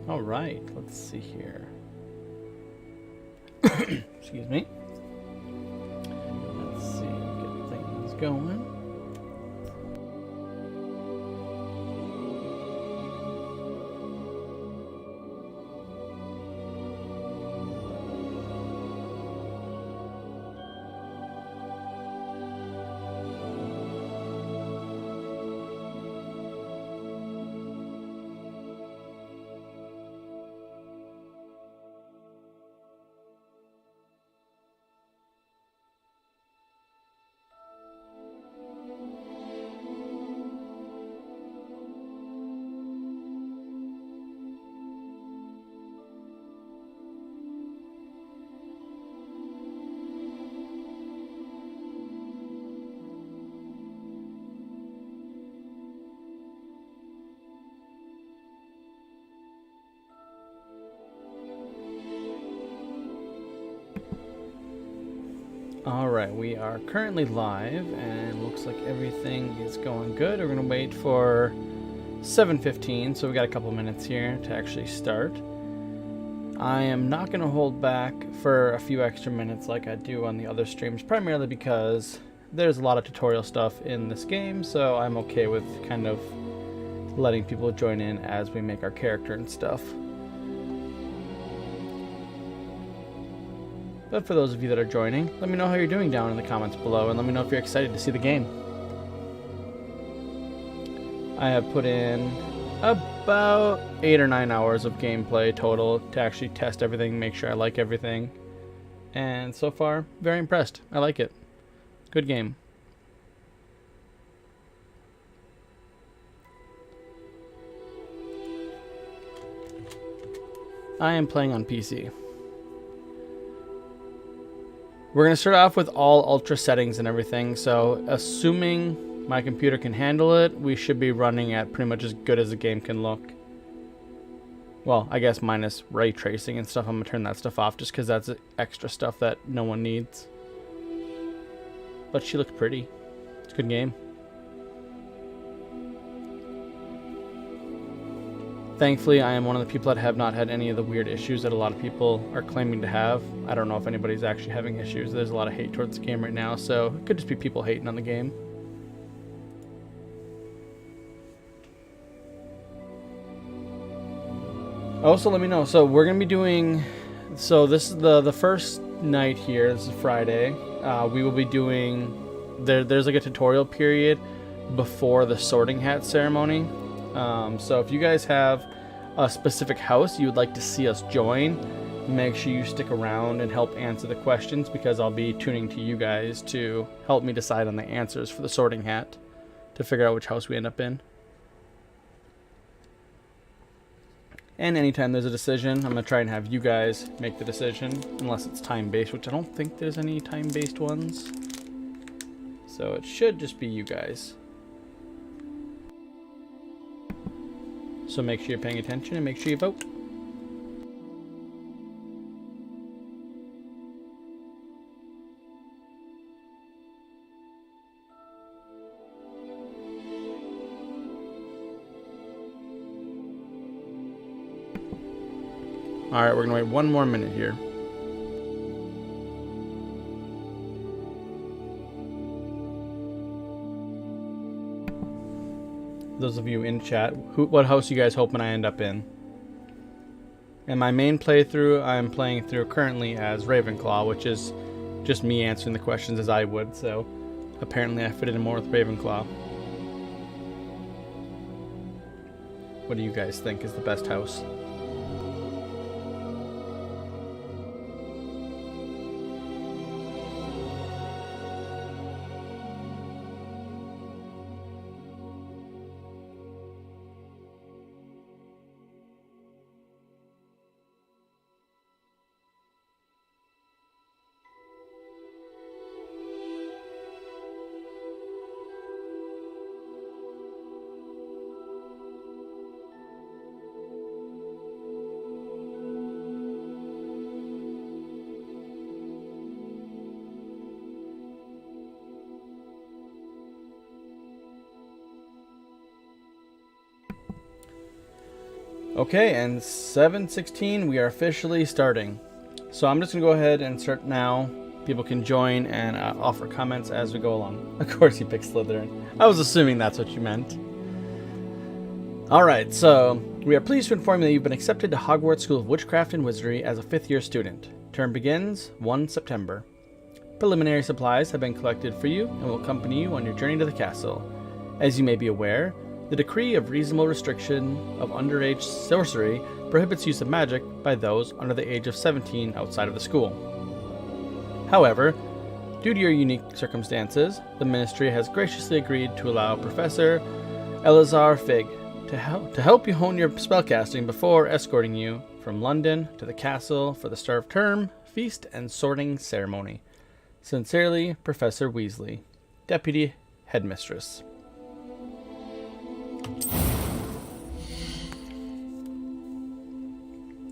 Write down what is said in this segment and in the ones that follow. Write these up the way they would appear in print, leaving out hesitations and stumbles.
All right, let's see here. Excuse me. Let's see, get things going. Alright, we are currently live and looks like everything is going good. We're going to wait for 7:15, so we got a couple minutes here to actually start. I am not going to hold back for a few extra minutes like I do on the other streams, primarily because there's a lot of tutorial stuff in this game, so I'm okay with kind of letting people join in as we make our character and stuff. But for those of you that are joining, let me know how you're doing down in the comments below, and let me know if you're excited to see the game. I have put in about 8 or 9 hours of gameplay total to actually test everything, make sure I like everything. And so far, very impressed. I like it. Good game. I am playing on PC. We're going to start off with all ultra settings and everything, so assuming my computer can handle it, we should be running at pretty much as good as the game can look. Well, I guess minus ray tracing and stuff. I'm going to turn that stuff off just because that's extra stuff that no one needs. But she looks pretty. It's a good game. Thankfully, I am one of the people that have not had any of the weird issues that a lot of people are claiming to have. I don't know if anybody's actually having issues. There's a lot of hate towards the game right now, so it could just be people hating on the game. Also, let me know. So we're going to be doing... So this is the first night here. This is Friday. We will be doing... There's like a tutorial period before the sorting hat ceremony. So if you guys have a specific house you would like to see us join, make sure you stick around and help answer the questions, because I'll be tuning to you guys to help me decide on the answers for the sorting hat to figure out which house we end up in. And anytime there's a decision, I'm going to try and have you guys make the decision, unless it's time-based, which I don't think there's any time-based ones. So it should just be you guys. So make sure you're paying attention and make sure you vote. Alright, we're going to wait one more minute here. Those of you in chat, what house you guys hoping I end up in? In my main playthrough, I'm playing through currently as Ravenclaw, which is just me answering the questions as I would, so apparently I fit in more with Ravenclaw. What do you guys think is the best house? Okay, and 7:16, we are officially starting. So I'm just going to go ahead and start now. People can join and offer comments as we go along. Of course you picked Slytherin. I was assuming that's what you meant. Alright, so we are pleased to inform you that you've been accepted to Hogwarts School of Witchcraft and Wizardry as a 5th year student. Term begins 1 September. Preliminary supplies have been collected for you and will accompany you on your journey to the castle. As you may be aware, the decree of reasonable restriction of underage sorcery prohibits use of magic by those under the age of 17 outside of the school. However, due to your unique circumstances, the Ministry has graciously agreed to allow Professor Elazar Fig to help you hone your spellcasting before escorting you from London to the castle for the start of term, feast, and sorting ceremony. Sincerely, Professor Weasley, Deputy Headmistress.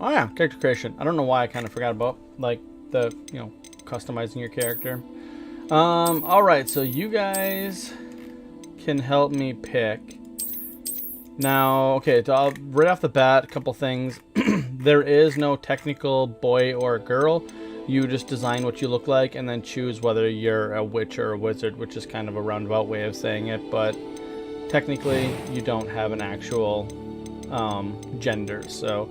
Oh yeah, character creation. I don't know why I kind of forgot about, like, the, customizing your character. Alright, so you guys can help me pick. Now, okay, right off the bat, a couple things. There is no technical boy or girl. You just design what you look like and then choose whether you're a witch or a wizard, which is kind of a roundabout way of saying it, but technically you don't have an actual gender. So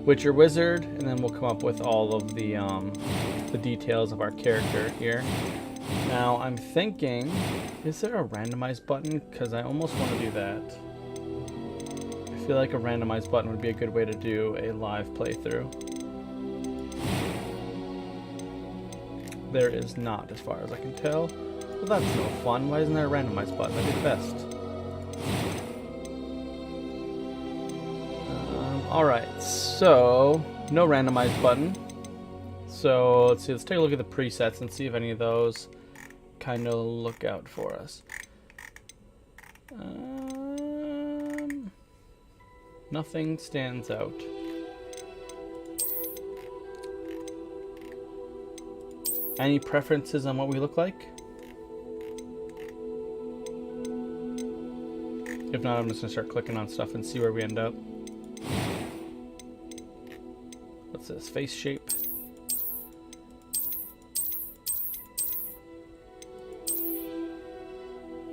witch or wizard, and then we'll come up with all of the details of our character here. Now I'm thinking, is there a randomize button? Because I almost want to do that. I feel like a randomize button would be a good way to do a live playthrough. There is not, as far as I can tell. Well, that's no fun. Why isn't there a randomize button? That'd be the best. Alright, so no randomize button. So let's see, let's take a look at the presets and see if any of those kind of look out for us. Nothing stands out. Any preferences on what we look like? If not, I'm just gonna start clicking on stuff and see where we end up. What's this? Face shape.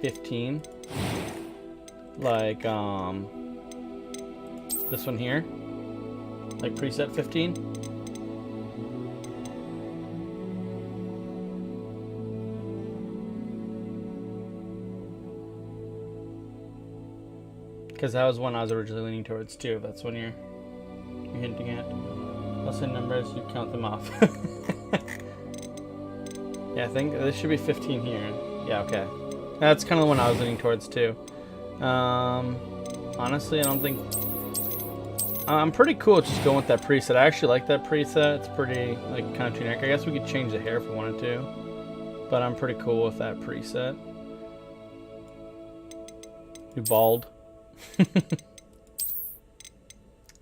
$15. Like, this one here. Like preset 15. Because that was one I was originally leaning towards too. That's when you're hinting at. Plus in numbers, you count them off. Yeah, I think this should be 15 here. Yeah, okay. That's kind of the one I was leaning towards too. Honestly, I don't think... I'm pretty cool just going with that preset. I actually like that preset. It's pretty, like, kind of generic. I guess we could change the hair if we wanted to. But I'm pretty cool with that preset. You bald.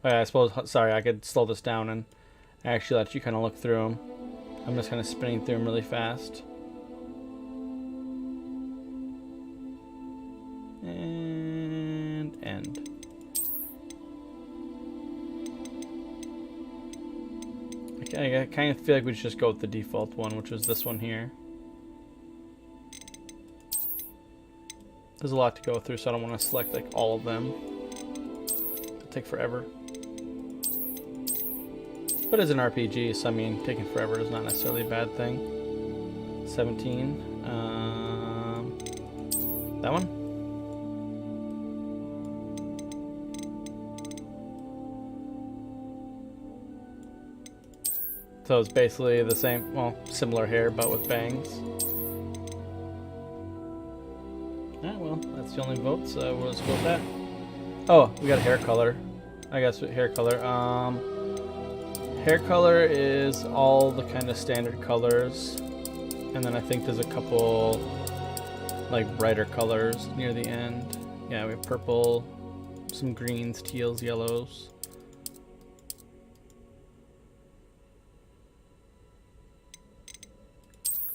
Okay, I suppose, sorry, I could slow this down and actually let you kind of look through them. I'm just kind of spinning through them really fast. And end. I kind of feel like we should just go with the default one, which was this one here. There's a lot to go through, so I don't want to select like all of them. It'll take forever. But it's an RPG, so I mean, taking forever is not necessarily a bad thing. 17. That one? So it's basically the same, well, similar hair, but with bangs. Ah, well, that's the only vote, so we'll just go with that. Oh, we got a hair color. I guess hair color. Hair color is all the kind of standard colors. And then I think there's a couple, like, brighter colors near the end. Yeah, we have purple, some greens, teals, yellows.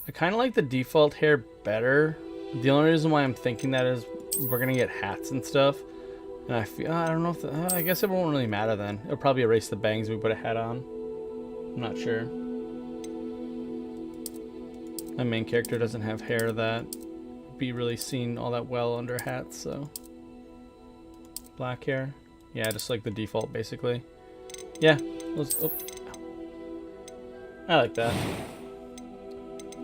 I kind of like the default hair better. The only reason why I'm thinking that is we're going to get hats and stuff. And I don't know if I guess it won't really matter then. It'll probably erase the bangs if we put a hat on. I'm not sure. My main character doesn't have hair that be really seen all that well under hats, so black hair. Yeah, just like the default basically. Yeah, I like that.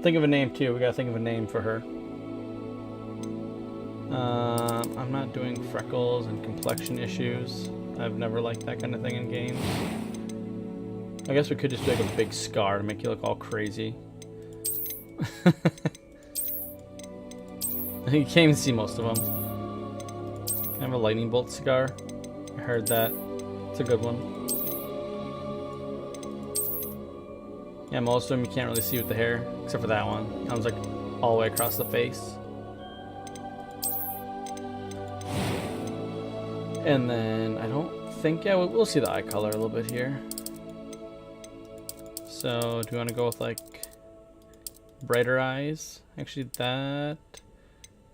Think of a name too. We gotta think of a name for her. I'm not doing freckles and complexion issues. I've never liked that kind of thing in games. I guess we could just do like a big scar to make you look all crazy. You can't even see most of them. I have a lightning bolt scar. I heard that. It's a good one. Yeah, most of them you can't really see with the hair, except for that one. That one's like all the way across the face. And then I don't think, yeah, we'll see the eye color a little bit here. So do you want to go with like brighter eyes? Actually, that'd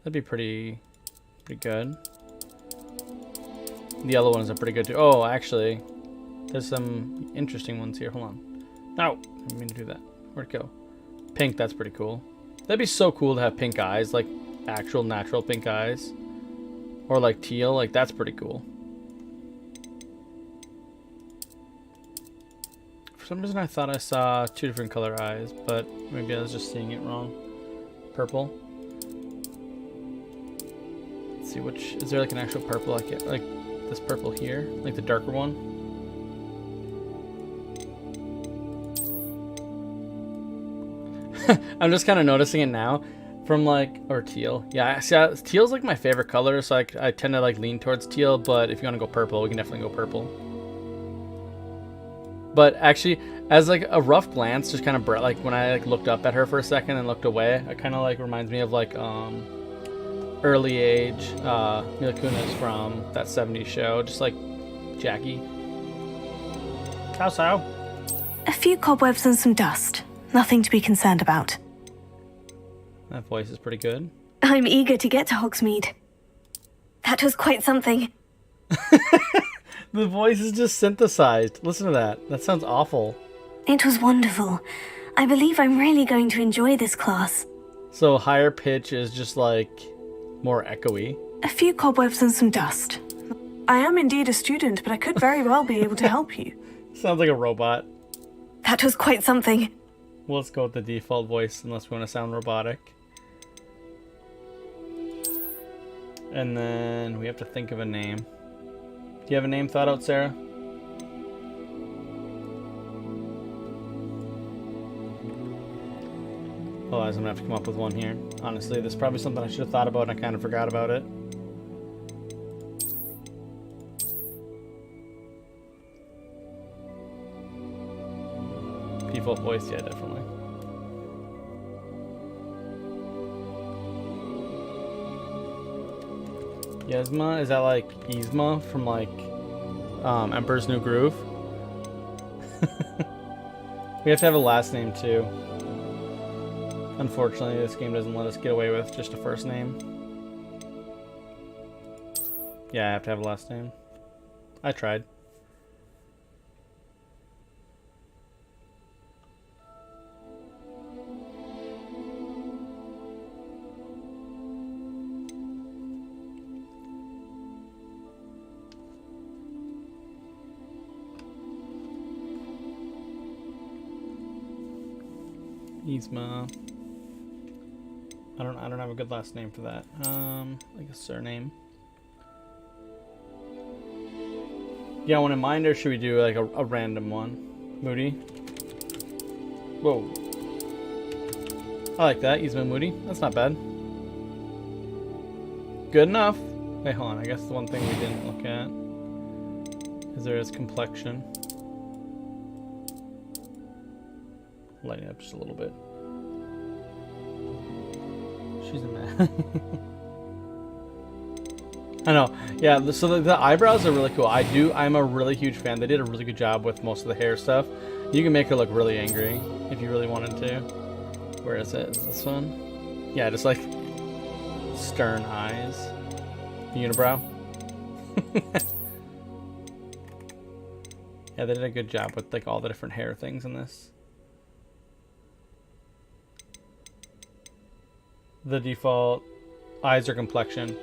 be pretty good. The yellow ones are pretty good too. Oh, actually, there's some interesting ones here. Hold on. No, I didn't mean to do that. Where'd it go? Pink, that's pretty cool. That'd be so cool to have pink eyes, like actual natural pink eyes. Or like teal, like that's pretty cool. For some reason I thought I saw two different color eyes, but maybe I was just seeing it wrong. Purple. Let's see which, is there like an actual purple like this purple here? Like the darker one? I'm just kind of noticing it now. From like, or teal. Yeah, see, teal's like my favorite color, so I tend to like lean towards teal, but if you want to go purple, we can definitely go purple. But actually, as like a rough glance, just kind of like when I like looked up at her for a second and looked away, it kind of like reminds me of like early age Mila Kunis from that 70s show, just like Jackie. Cow. A few cobwebs and some dust. Nothing to be concerned about. That voice is pretty good. I'm eager to get to Hogsmeade. That was quite something. The voice is just synthesized. Listen to that. That sounds awful. It was wonderful. I believe I'm really going to enjoy this class. So higher pitch is just like more echoey. A few cobwebs and some dust. I am indeed a student, but I could very well be able to help you. Sounds like a robot. That was quite something. Well, let's go with the default voice unless we want to sound robotic. And then we have to think of a name. Do you have a name thought out, Sarah? Otherwise, I'm gonna have to come up with one here. Honestly, this is probably something I should have thought about and I kind of forgot about it. Default voice, yeah, definitely. Yzma, is that like Yzma from like Emperor's New Groove? We have to have a last name too. Unfortunately, this game doesn't let us get away with just a first name. Yeah, I have to have a last name. I tried. Yzma. I don't have a good last name for that. Like a surname. Yeah, one in mind, or should we do like a random one? Moody. Whoa. I like that. Yzma Moody. That's not bad. Good enough. Wait, hold on. I guess the one thing we didn't look at is there is complexion. Lighten it up just a little bit. She's a man. I know. Yeah, so the eyebrows are really cool. I'm a really huge fan. They did a really good job with most of the hair stuff. You can make her look really angry if you really wanted to. Where is it? Is this one? Yeah, just like stern eyes. Unibrow. Yeah, they did a good job with like all the different hair things in this. The default eyes or complexion.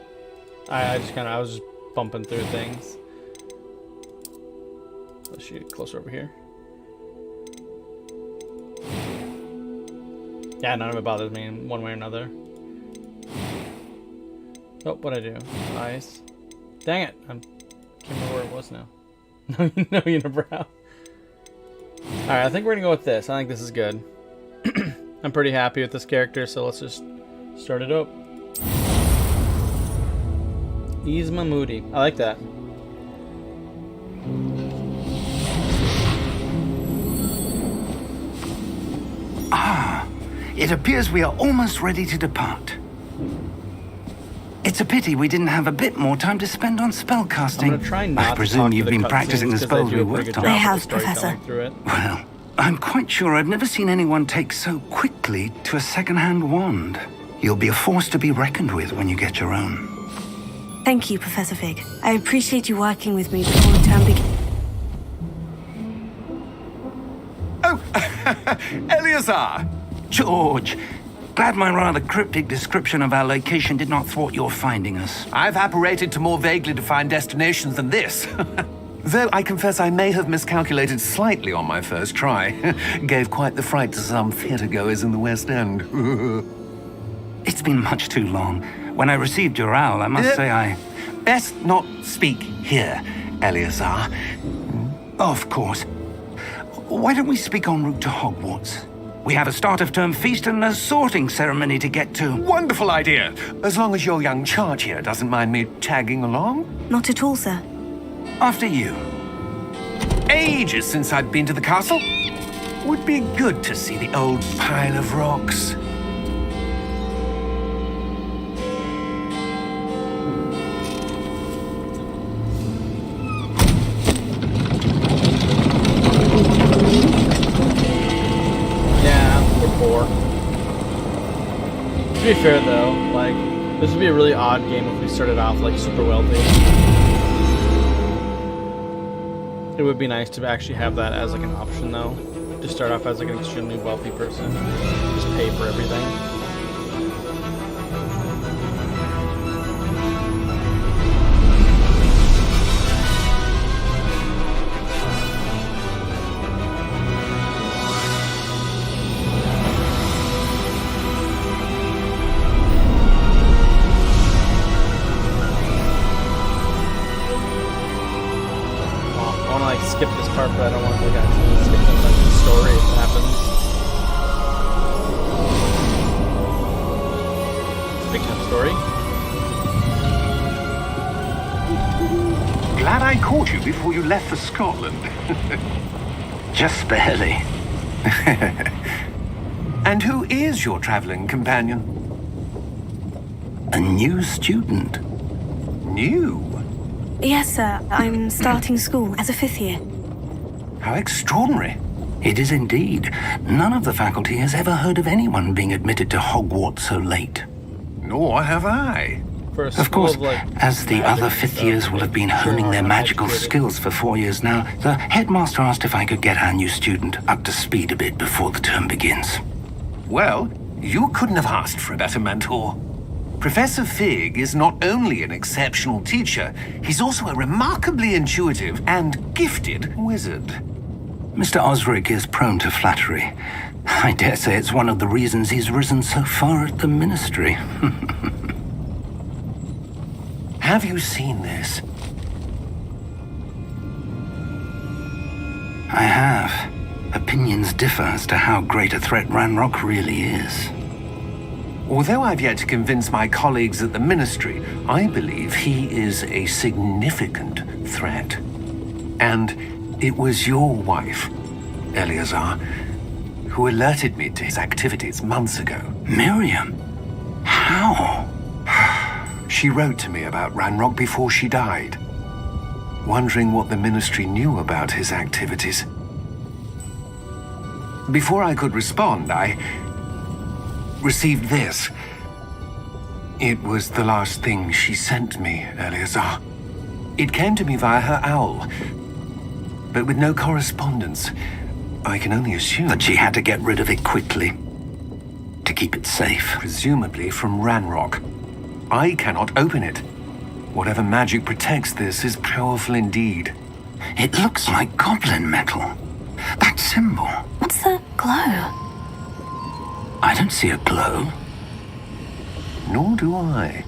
I was just bumping through things. Let's shoot closer over here. Yeah, none of it bothers me in one way or another. Oh, what'd I do? Eyes. Dang it! I can't remember where it was now. No unibrow. Alright, I think we're gonna go with this. I think this is good. I'm pretty happy with this character, so let's just start it up. Yzma Moody. I like that. It appears we are almost ready to depart. It's a pity we didn't have a bit more time to spend on spellcasting. I'm gonna try not I to presume talk to you've the been cutscenes practicing the 'cause they spells do we a pretty worked good on. job I with have, storytelling Professor. through it. Well, I'm quite sure I've never seen anyone take so quickly to a second-hand wand. You'll be a force to be reckoned with when you get your own. Thank you, Professor Fig. I appreciate you working with me before the term begins. Oh, Eleazar! George, glad my rather cryptic description of our location did not thwart your finding us. I've apparated to more vaguely defined destinations than this. Though I confess I may have miscalculated slightly on my first try. Gave quite the fright to some theatre-goers in the West End. It's been much too long. When I received your owl, I must say I... Best not speak here, Eleazar. Of course. Why don't we speak en route to Hogwarts? We have a start-of-term feast and a sorting ceremony to get to. Wonderful idea! As long as your young charge here doesn't mind me tagging along. Not at all, sir. After you. Ages since I've been to the castle. Would be good to see the old pile of rocks. To be fair though, like, this would be a really odd game if we started off like super wealthy. It would be nice to actually have that as like an option though. To start off as like an extremely wealthy person. Just pay for everything. Skip this part, but I don't want to like actually skip the story if it happens. Speaking of story. Glad I caught you before you left for Scotland. Just barely. And who is your traveling companion? A new student. New? Yes, sir. I'm starting school as a 5th year. How extraordinary. It is indeed. None of the faculty has ever heard of anyone being admitted to Hogwarts so late. Nor have I. For a Of school course, like as the magic other 5th stuff, years will have been honing their magical educated. skills for 4 years now, the headmaster asked if I could get our new student up to speed a bit before the term begins. Well, you couldn't have asked for a better mentor. Professor Fig is not only an exceptional teacher, he's also a remarkably intuitive and gifted wizard. Mr. Osric is prone to flattery. I dare say it's one of the reasons he's risen so far at the Ministry. Have you seen this? I have. Opinions differ as to how great a threat Ranrock really is. Although I've yet to convince my colleagues at the Ministry, I believe he is a significant threat. And it was your wife, Eleazar, who alerted me to his activities months ago. Miriam? How? She wrote to me about Ranrock before she died, wondering what the Ministry knew about his activities. Before I could respond, I received this. It was the last thing she sent me, Eleazar. It came to me via her owl, but with no correspondence. I can only assume That she had to get rid of it quickly to keep it safe. presumably from Ranrock. I cannot open it. Whatever magic protects this is powerful indeed. It looks like goblin metal. That symbol. What's that glow? I don't see a glow. Nor do I.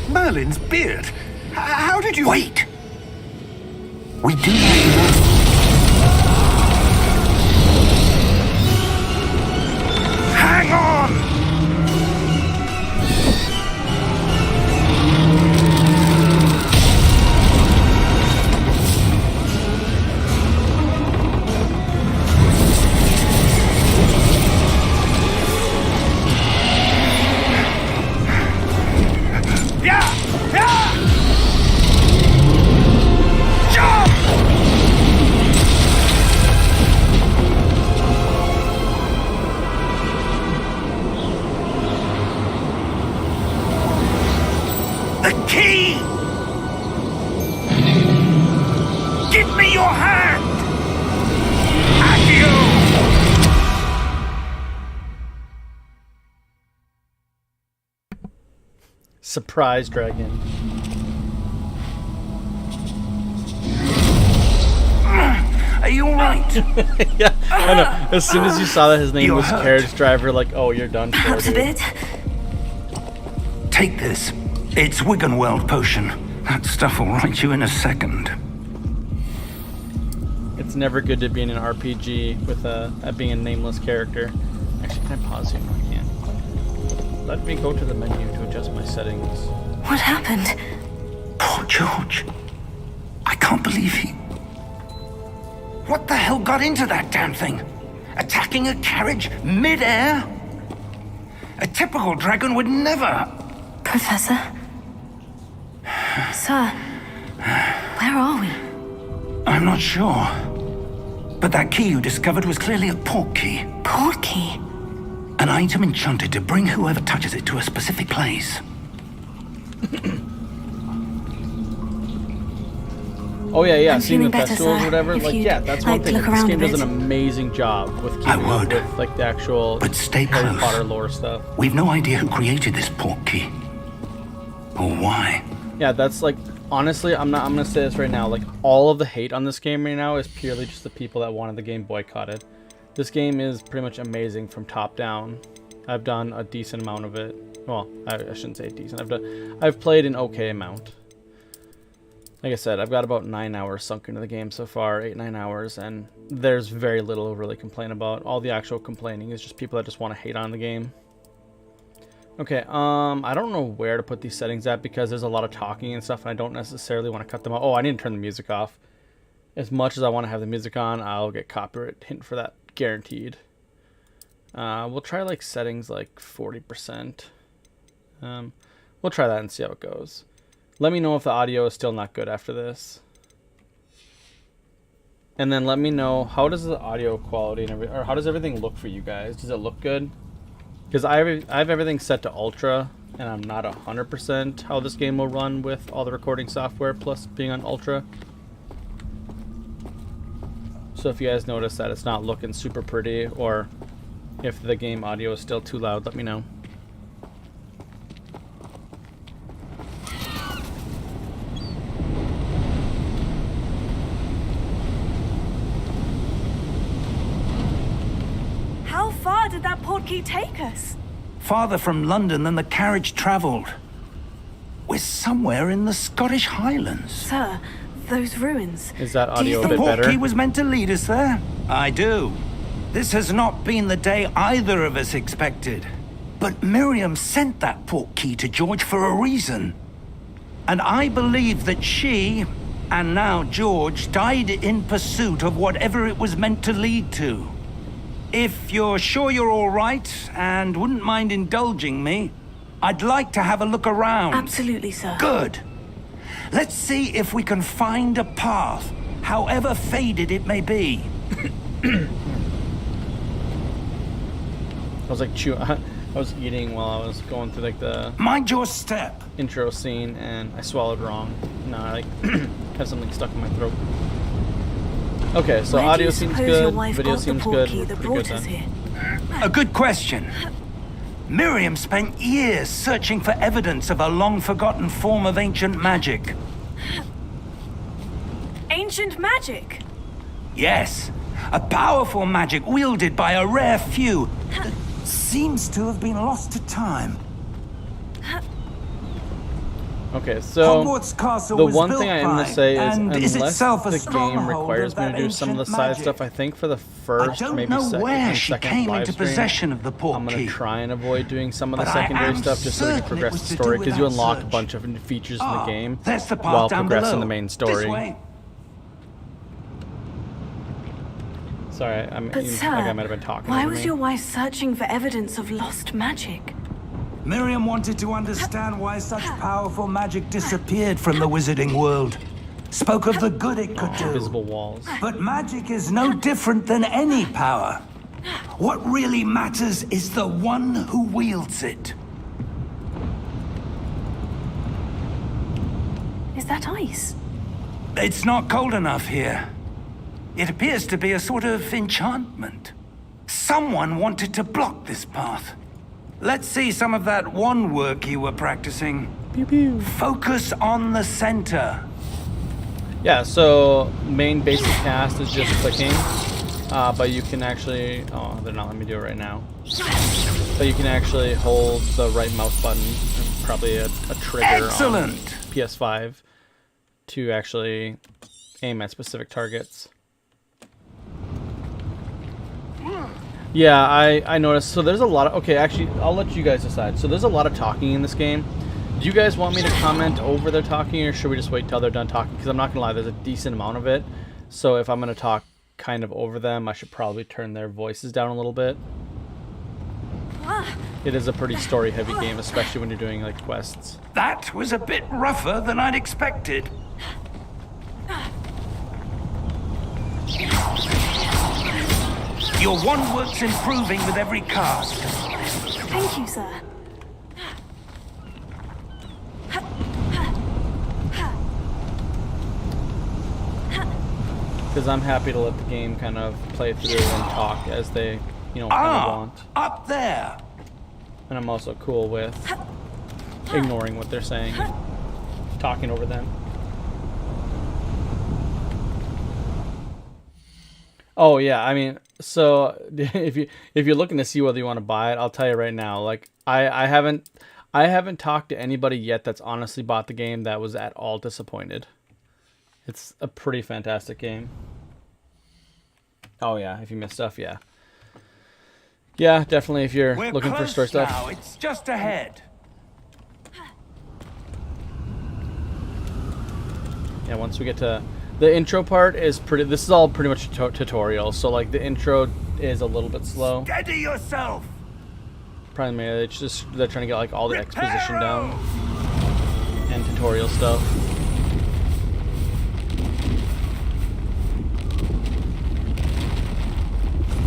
Merlin's beard. How did you... Wait! We do not... Hang on! The key! Give me your hand! Accio! Surprise dragon. Are you alright? Yeah, I know. As soon as you saw that his name You're was hurt. carriage driver, like, oh, you're done for. Perhaps a dude. bit. Take this. It's Wiggenweld potion. That stuff will right you in a second. It's never good to be in an RPG with being a nameless character. Actually, can I pause here? No, I can't. Let me go to the menu to adjust my settings. What happened? Poor George. I can't believe he... What the hell got into that damn thing? Attacking a carriage mid-air? A typical dragon would never... Professor? Sir, where are we? I'm not sure. But that key you discovered was clearly a port key. Port key? An item enchanted to bring whoever touches it to a specific place. Oh yeah, I'm seeing the feeling better, festivals sir. or whatever. If Like, you'd yeah, that's one like to thing. look This around game a does an bit. amazing job with I keeping up would. with like the actual But stay Harry close. Potter lore stuff. We've no idea who created this port key. Or why. Yeah, that's like honestly, I'm gonna say this right now. Like all of the hate on this game right now is purely just the people that wanted the game boycotted. This game is pretty much amazing from top down. I've done a decent amount of it. Well, I shouldn't say decent. I've played an okay amount. Like I said, I've got about 9 hours sunk into the game so far, 8-9 hours, and there's very little to really complain about. All the actual complaining is just people that just want to hate on the game. Okay, I don't know where to put these settings at because there's a lot of talking and stuff, and I don't necessarily want to cut them out. Oh, I need to turn the music off. As much as I want to have the music on, I'll get copyright hit for that, guaranteed. We'll try like settings like 40%. We'll try that and see how it goes. Let me know if the audio is still not good after this. And then let me know, how does the audio quality and everything, or how does everything look for you guys? Does it look good? Because I have everything set to ultra, and I'm not 100% how this game will run with all the recording software plus being on ultra. So if you guys notice that it's not looking super pretty, or if the game audio is still too loud, let me know. How far did that port key take us? Farther from London than the carriage travelled. We're somewhere in the Scottish Highlands. Sir, those ruins. Is that Do you audio a think- The bit port better? key was meant to lead us there. I do. This has not been the day either of us expected. But Miriam sent that port key to George for a reason. And I believe that she, and now George, died in pursuit of whatever it was meant to lead to. If you're sure you're all right and wouldn't mind indulging me, I'd like to have a look around. Absolutely, sir. Good. Let's see if we can find a path, however faded it may be. was like I was eating while I was going through like the Mind your step. intro scene, and I swallowed wrong. No, I like have something stuck in my throat. Okay, so Where do audio you seems suppose your good, wife video got the seems port good. key We're that pretty good brought us then. here? A good question. Miriam spent years searching for evidence of a long-forgotten form of ancient magic. Ancient magic? Yes, a powerful magic wielded by a rare few that seems to have been lost to time. Okay, so Hogwarts Castle the was one built thing I am going by, to say is and is unless itself a the game stronghold requires of me to that do some of the ancient side magic. stuff, I think for the I first, don't maybe know second, where and she second came live into stream, possession of the I'm port going key. to try and avoid doing some of the But I secondary am stuff just so we can certain it progress was the to do story, with because you that unlock a search. bunch of features in the game There's the path while down progressing below. the main This story. way. Sorry, But like sir, I might have been talking why over was me. your wife searching for evidence of lost magic? Miriam wanted to understand why such powerful magic disappeared from the wizarding world. Spoke of the good it could do. Invisible walls. But magic is no different than any power. What really matters is the one who wields it. Is that ice? It's not cold enough here. It appears to be a sort of enchantment. Someone wanted to block this path. Let's see some of that wand work you were practicing. Pew pew. Focus on the center. Yeah, so main basic cast is just clicking, but you can actually, oh, they're not letting me do it right now. But you can actually hold the right mouse button and probably a trigger Excellent. on PS5 to actually aim at specific targets. Yeah, I noticed. So there's a lot of, okay, actually, I'll let you guys decide. So there's a lot of talking in this game. Do you guys want me to comment over their talking, or should we just wait till they're done talking? Because I'm not gonna lie, there's a decent amount of it. So if I'm gonna talk kind of over them, I should probably turn their voices down a little bit. It is a pretty story-heavy game, especially when you're doing like quests. That was a bit rougher than I'd expected. Your wand work's improving with every cast. Thank you, sir. Because I'm happy to let the game kind of play through and talk as they, you know, kind of want. Up there. And I'm also cool with ignoring what they're saying, talking over them. Oh yeah, I mean, so if you're looking to see whether you want to buy it, I'll tell you right now. Like I haven't talked to anybody yet that's honestly bought the game that was at all disappointed. It's a pretty fantastic game. Oh yeah, if you missed stuff, yeah. Yeah, definitely if you're We're looking for close story stuff. now. It's just ahead. Yeah, once we get to the intro part is pretty, this is all pretty much tutorial. So like the intro is a little bit slow. Steady yourself. Primarily it's just they're trying to get like all the exposition down and tutorial stuff.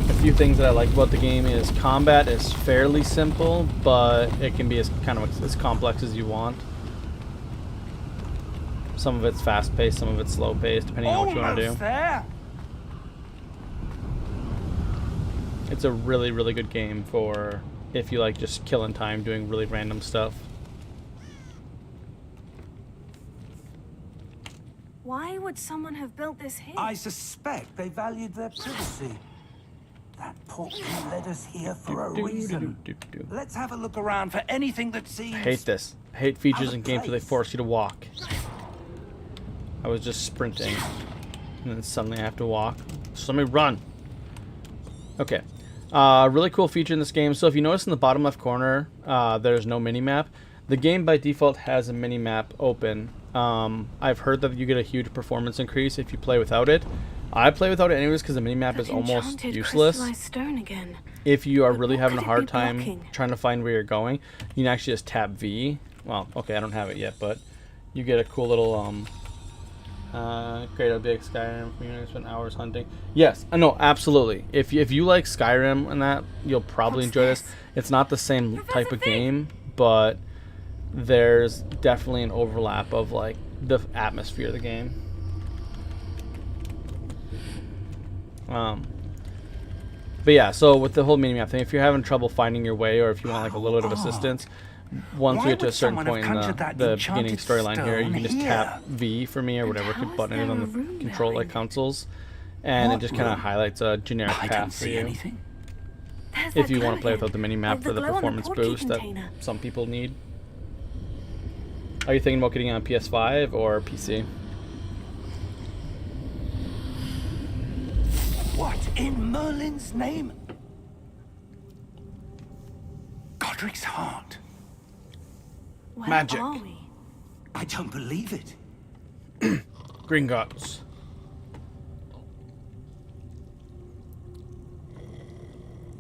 A few things that I like about the game is combat is fairly simple, but it can be as kind of as complex as you want. Some of it's fast-paced, some of it's slow-paced, depending on what you want to do. There. It's a really, really good game for if you like just killing time doing really random stuff. Why would someone have built this here? I suspect they valued their privacy. That portkey led us here for a reason. Let's have a look around for anything that seems... I hate this. I hate features Out in of games where they place. force you to walk. I was just sprinting, and then suddenly I have to walk. So let me run. Okay. Really cool feature in this game. So if you notice in the bottom left corner, there's no mini-map. The game by default has a mini-map open. I've heard that you get a huge performance increase if you play without it. I play without it anyways because the mini-map is almost Enchanted useless. crystallized stone again. If you are But really what having a could it hard be time blocking? trying to find where you're going, you can actually just tap V. Well, okay, I don't have it yet, but you get a cool little Great, I'll be like Skyrim. You spend hours hunting. Yes, no, absolutely. If you like Skyrim and that, you'll probably enjoy this. It's not the same type of game, but there's definitely an overlap of like the atmosphere of the game. But yeah, so with the whole mini-map thing, if you're having trouble finding your way, or if you want like a little bit of assistance, once we get to a certain point in the beginning storyline here, you can just tap V for me or whatever button it is on the control consoles, and it just kind of highlights a generic path for you. If you want to play without the mini-map for the performance boost that some people need. Are you thinking about getting on PS5 or PC? What in Merlin's name? Godric's heart. Where Magic. are we? I don't believe it. Gringotts.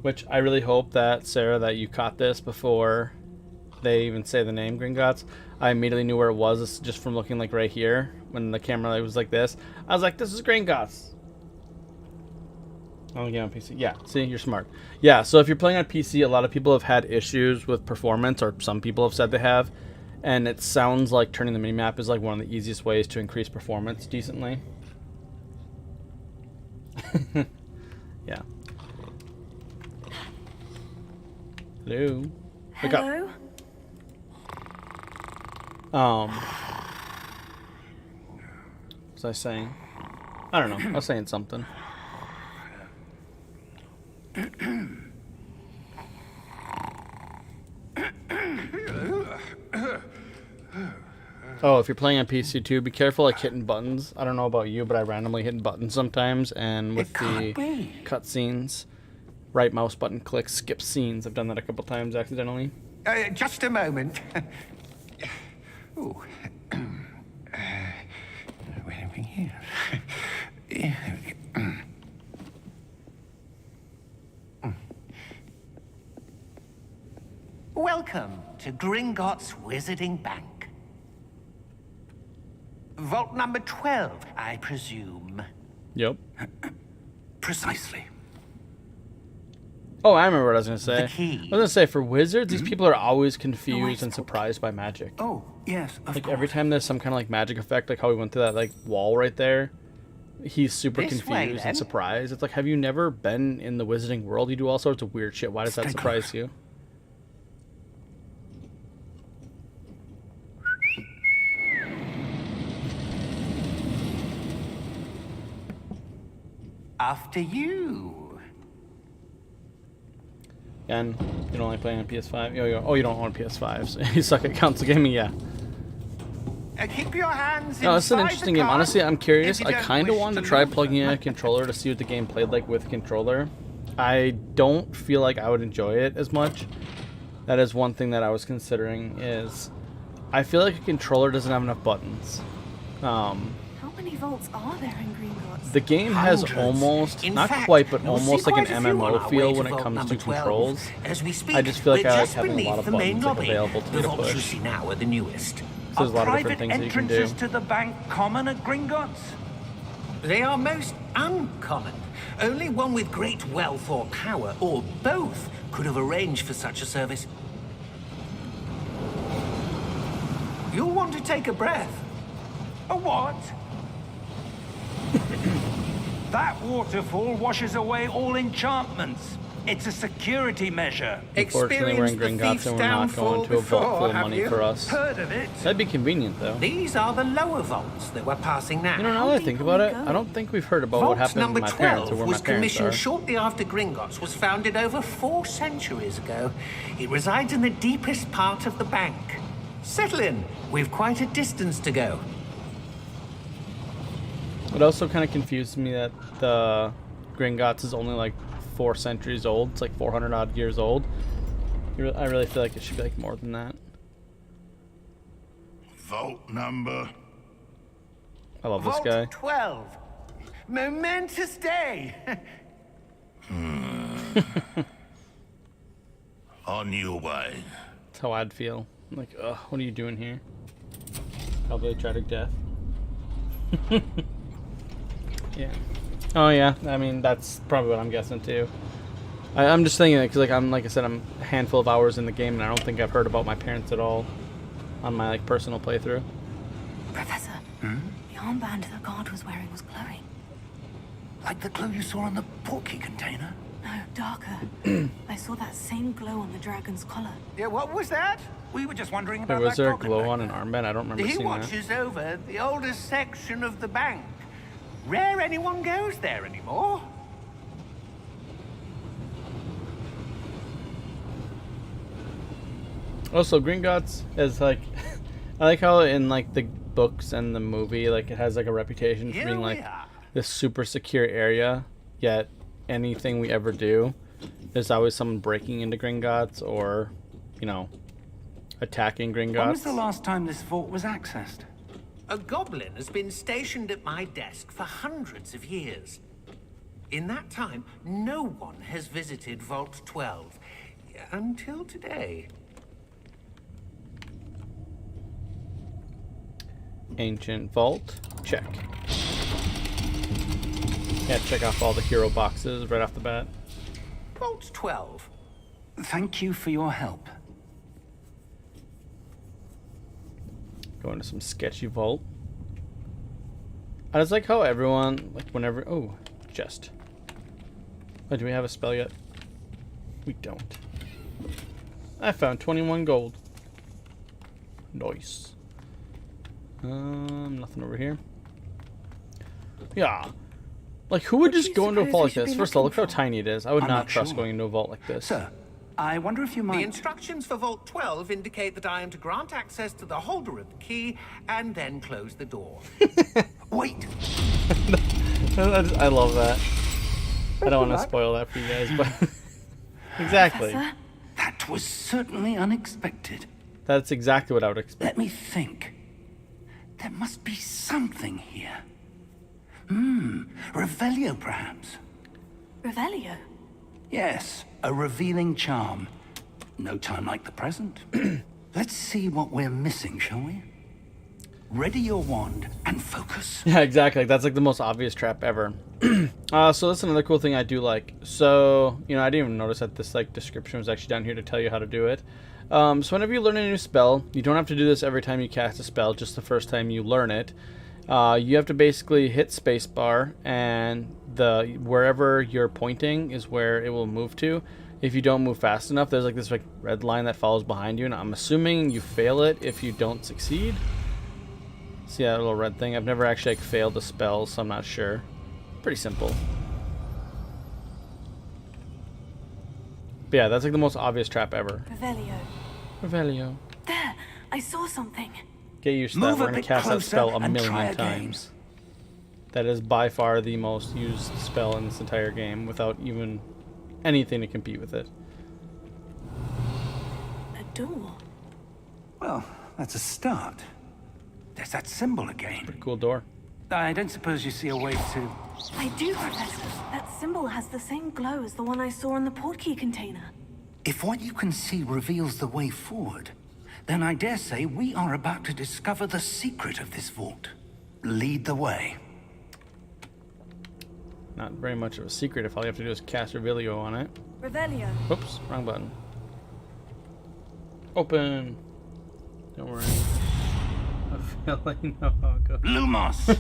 Which I really hope that, Sarah, that you caught this before they even say the name Gringotts. I immediately knew where it was just from looking like right here when the camera was like this. I was like, this is Gringotts. Oh, yeah, on PC. Yeah, see, you're smart. Yeah, so if you're playing on PC, a lot of people have had issues with performance, or some people have said they have, and it sounds like turning the minimap is like one of the easiest ways to increase performance decently. Yeah. Hello. Wake up. Hello? What was I saying? I don't know. I was saying something. Oh, if you're playing on PC too, be careful like hitting buttons. I don't know about you, but I randomly hit buttons sometimes, and with the cutscenes, right mouse button click, skip scenes. I've done that a couple times accidentally. Just a moment. Ooh. Where are we here? Welcome to Gringotts Wizarding Bank. Vault number 12, I presume. Yep. Precisely. Oh, I remember what I was going to say. The key. I was going to say, for wizards, these people are always confused and surprised by magic. Oh, yes, of Like, course. every time there's some kind of, like, magic effect, like how we went through that, like, wall right there, he's super This way, confused then. and surprised. It's like, have you never been in the wizarding world? You do all sorts of weird shit. Why does that Stay surprise close. you? After you. And you don't like playing on PS5? Oh, you don't own a PS5, so you suck at console gaming? Yeah. Keep your hands No, it's an inside interesting the game. car Honestly, I'm curious. if I you don't kind of wish wanted to to try move. plugging in a controller to see what the game played like with a controller. I don't feel like I would enjoy it as much. That is one thing that I was considering, is I feel like a controller doesn't have enough buttons. How many vaults are there in Gringotts? The game has Hundreds. almost, In not fact, quite, but you'll almost see like an quite a few on MMO our feel way when to it vault comes to number 12. controls. As we speak, I just feel like we're I like just having a lot beneath of the main buttons like, lobby. available to me The to vaults you push. see now are the newest. So there's a lot of different things that you can do. entrances to the bank common at Gringotts? They are most uncommon. Only one with great wealth or power, or both, could have arranged for such a service. You'll want to take a breath. A what? That waterfall washes away all enchantments. It's a security measure. Unfortunately, we're in Gringotts and we're not going to a vault full of money for us. Heard of it? That'd be convenient, though. These are the lower vaults that we're passing now. You know, now that I think about it, I don't think we've heard about what Vault happened number to my parents 12 or where was my parents commissioned are. shortly after Gringotts was founded over 4 centuries ago. It resides in the deepest part of the bank. Settle in. We've quite a distance to go. It also kind of confused me that the Gringotts is only like 4 centuries old. It's like 400 odd years old. I really feel like it should be like more than that. Vault number. I love this Vault guy. 12. Momentous day. On your way. That's how I'd feel. I'm like, ugh, what are you doing here? Probably a tragic death. Yeah. Oh yeah. I mean, that's probably what I'm guessing too. I'm just thinking because like I said, I'm a handful of hours in the game, and I don't think I've heard about my parents at all on my like personal playthrough. Professor, the armband the guard was wearing was glowing. Like the glow you saw on the portkey container? No, darker. I saw that same glow on the dragon's collar. Yeah, what was that? We were just wondering Wait, about was that there a goblin glow back on an there. armband? I don't remember He seeing that. watches over the oldest section of the bank. Rare anyone goes there anymore. Also, Gringotts is like, I like how in like the books and the movie, like it has like a reputation for Here being we like are. this super secure area. Yet anything we ever do, there's always someone breaking into Gringotts or, you know, attacking When was the Gringotts. last time this vault was accessed? A goblin has been stationed at my desk for hundreds of years. In that time, no one has visited Vault 12 until today. Ancient vault, check. Yeah, check off all the hero boxes right off the bat. Vault 12. Thank you for your help. Go into some sketchy vault. I just like how everyone, like whenever, oh, chest. Oh, do we have a spell yet? We don't. I found 21 gold. Nice. Nothing over here. Yeah. Like, who would What do just you go into a suppose vault we like should this? be First of all, look looking how for? tiny it is. I would I'm not not trust sure. going into a vault like this. Sir, I wonder if you The might... instructions for Vault 12 indicate that I am to grant access to the holder of the key and then close the door. Wait! I love that. I don't want to spoil that for you guys, but... Exactly. Professor? That was certainly unexpected. That's exactly what I would expect. Let me think. There must be something here. Revelio, perhaps. Revelio? Yes, a revealing charm. No time like the present. Let's see what we're missing, shall we? Ready your wand and focus. Yeah, exactly. That's like the most obvious trap ever. So that's another cool thing I do like. So, you know, I didn't even notice that this like description was actually down here to tell you how to do it. So whenever you learn a new spell, you don't have to do this every time you cast a spell, just the first time you learn it. You have to basically hit spacebar, and wherever you're pointing is where it will move to. If you don't move fast enough, there's like this like red line that follows behind you, and I'm assuming you fail it if you don't succeed. See that little red thing? I've never actually like failed a spell, so I'm not sure. Pretty simple. But yeah, that's like the most obvious trap ever. Revelio. Revelio. There! I saw something. Get used to Move that. a We're going bit to cast that closer spell a and try million again. times. That is by far the most used spell in this entire game without even anything to compete with it. A door. Well, that's a start. There's that symbol again. Pretty cool door. I don't suppose you see a way to... I do, Professor. That symbol has the same glow as the one I saw in the portkey container. If what you can see reveals the way forward, then I dare say we are about to discover the secret of this vault. Lead the way. Not very much of a secret if all you have to do is cast Revelio on it. Revelio. Oops, wrong button. Open. Don't worry. I feel like no. Go. Lumos!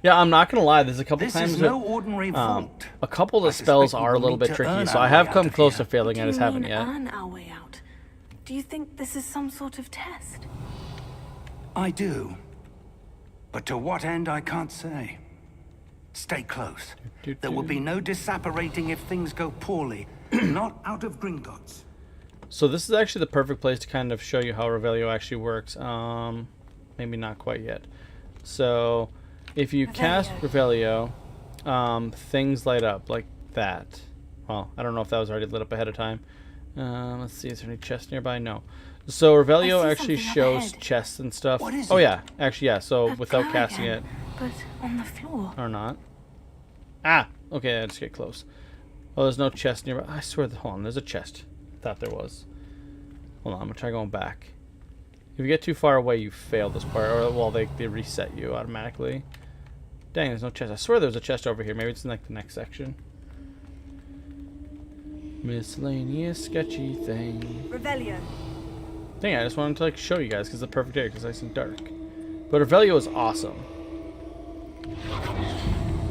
Yeah, I'm not gonna lie. There's a couple This times is that, no ordinary vault. a couple of the I suspect spells we are a will little need bit to tricky, earn so our I have way come out of close to here. failing. Do I you just haven't mean yet. earn our way out? Do you think this is some sort of test? I do. But to what end, I can't say. Stay close. There will be no disapparating if things go poorly. Not out of Gringotts. So this is actually the perfect place to kind of show you how Revelio actually works. Maybe not quite yet. So if you cast Revelio, things light up like that. Well, I don't know if that was already lit up ahead of time. Let's see, is there any chests nearby? No. So Revelio I see actually something up shows ahead. chests and stuff. What is Oh it? yeah, actually yeah. So That without glow casting again, it but on the floor. or not. Ah, okay, let's get close. Oh, there's no chest nearby. I swear, hold on, there's a chest. Thought there was. Hold on, I'm gonna try going back. If you get too far away, you fail this part, or well, they reset you automatically. Dang, there's no chest. I swear there's a chest over here. Maybe it's in like the next section. Miscellaneous sketchy thing. Revelio. Dang, I just wanted to like show you guys because it's the perfect area because it's nice and dark. But Revelio is awesome.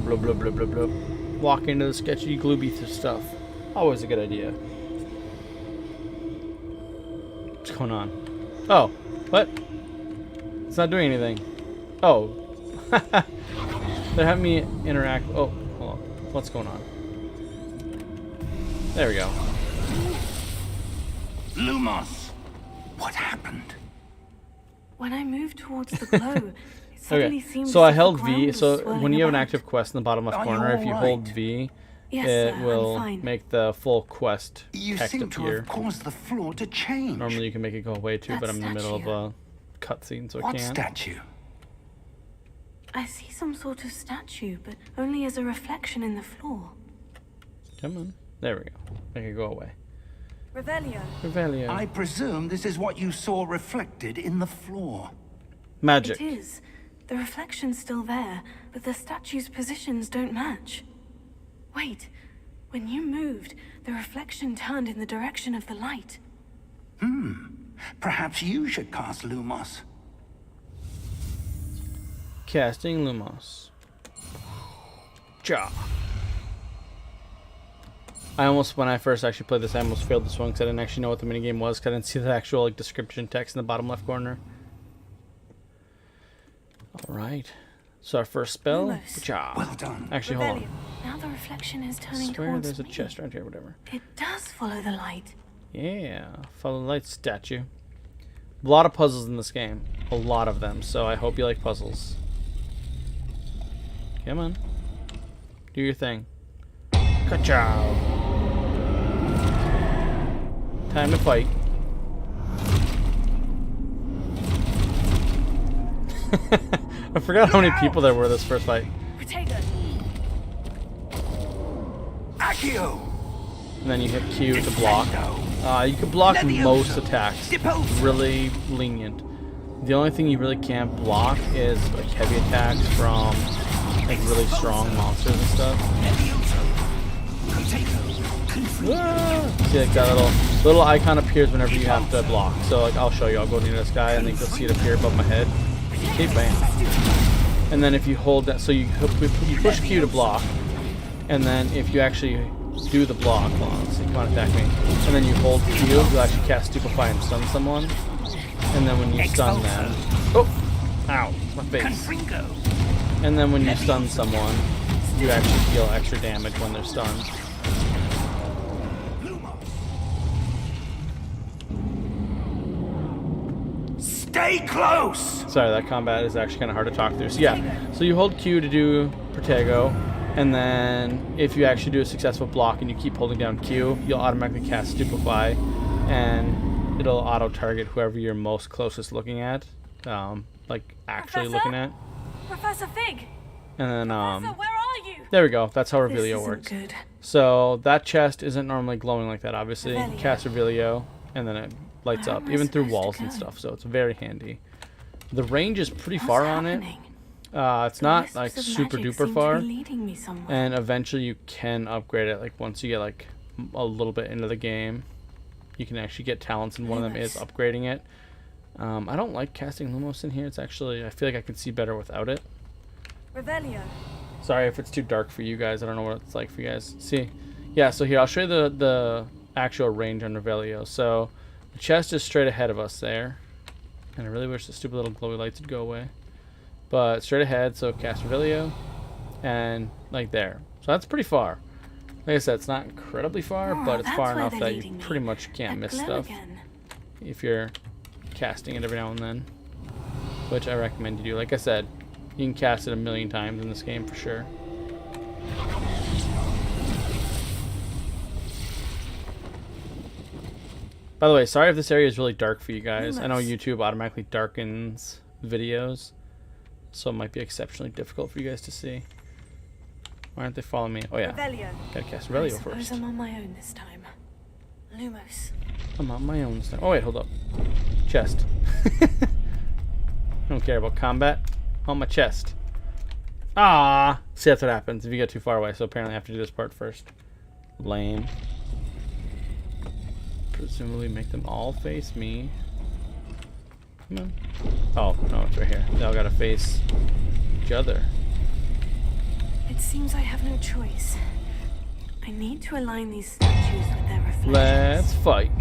Blub blub blub blub blub. Walk into the sketchy glooby stuff. Always a good idea. What's going on? Oh, what? It's not doing anything. Oh. They're having me interact. Oh, hold on. What's going on? There we go. Lumos! What happened? When I moved towards the glow, it suddenly Okay, seemed so I as if the held ground V. was So swirling when you have an about. active quest in the bottom left Are you corner, if you all hold right? V, Yes, it sir, will I'm fine. make the full quest You text seem to appear. have caused the floor to change. Normally you can make it go away too, That but I'm in the middle of statue. a cutscene, so I What can't. statue? I see some sort of statue, but only as a reflection in the floor. Come on. There we go. Make it go away. Revelio. Revelio. I presume this is what you saw reflected in the floor. Magic. It is. The reflection's still there, but the statue's positions don't match. Wait. When you moved, the reflection turned in the direction of the light. Perhaps you should cast Lumos. Casting Lumos. Ja. I almost, when I first actually played this, I almost failed this one because I didn't actually know what the minigame was because I didn't see the actual like description text in the bottom left corner. Alright. So our first spell. Lumos. Ja. Well done. Actually, hold on. Revelio. Now the reflection is I turning swear towards there's a me. chest around here, whatever. It does follow the light. Yeah. Follow the light statue. A lot of puzzles in this game. A lot of them. So I hope you like puzzles. Come on. Do your thing. Ka-chow. Time to fight. I forgot how many people there were this first fight. Protego. Accio! And then you hit Q to block. You can block most attacks. It's really lenient. The only thing you really can't block is like heavy attacks from like really strong monsters and stuff. Ah! See, like that little icon appears whenever you have to block. So like I'll show you. I'll go near this guy and then you'll see it appear above my head. Okay, bam. And then if you hold that, so you push Q to block, and then if you actually do the block, hold on, let's see, come on, attack me. And then you hold Q, you'll actually cast Stupefy and stun someone. And then when you stun them, oh, ow, my face. And then when you stun someone, you actually deal extra damage when they're stunned. Stay close! Sorry, that combat is actually kind of hard to talk through. So yeah, so you hold Q to do Protego, and then if you actually do a successful block and you keep holding down Q, you'll automatically cast Stupefy, and it'll auto-target whoever you're most closest looking at, like actually looking at. Professor Fig. And then Professor, where are you? there we go. That's how This Revelio isn't works. good. So that chest isn't normally glowing like that. Obviously, Revelio. cast Revelio, and then it lights Where up, am I even through supposed to walls and go? stuff. So it's very handy. The range is pretty What's far on it. happening? It's The not wisps like of super magic duper seem to far, be leading me somewhere. and eventually you can upgrade it. Like once you get like a little bit into the game, you can actually get talents, and one of them is Lumos. upgrading it. I don't like casting Lumos in here. It's actually, I feel like I can see better without it. Revelio. Sorry if it's too dark for you guys. I don't know what it's like for you guys. See, yeah. So here I'll show you the actual range on Revelio. So the chest is straight ahead of us there, and I really wish the stupid little glowy lights would go away. But straight ahead, so cast Revelio, and like there. So that's pretty far. Like I said, it's not incredibly far, Oh, but it's that's far where enough they're that you leading me. pretty much can't That miss glow stuff again. if you're casting it every now and then, which I recommend you do. Like I said, you can cast it 1,000,000 times in this game for sure. By the way, sorry if this area is really dark for you guys. I know Lumos. YouTube automatically darkens videos, so it might be exceptionally difficult for you guys to see. Why aren't they following me? Oh yeah, Revelio. gotta cast I Revelio suppose first. I'm on my own this time. Lumos. I'm on my own. Oh wait, hold up. Chest. I don't care about combat. On my chest. Ah, see, that's what happens if you get too far away. So apparently I have to do this part first. Lame. Presumably make them all face me. Come on. Oh, no, it's right here. They all gotta face each other. It seems I have no choice. I need to align these statues with their reflections. Let's fight.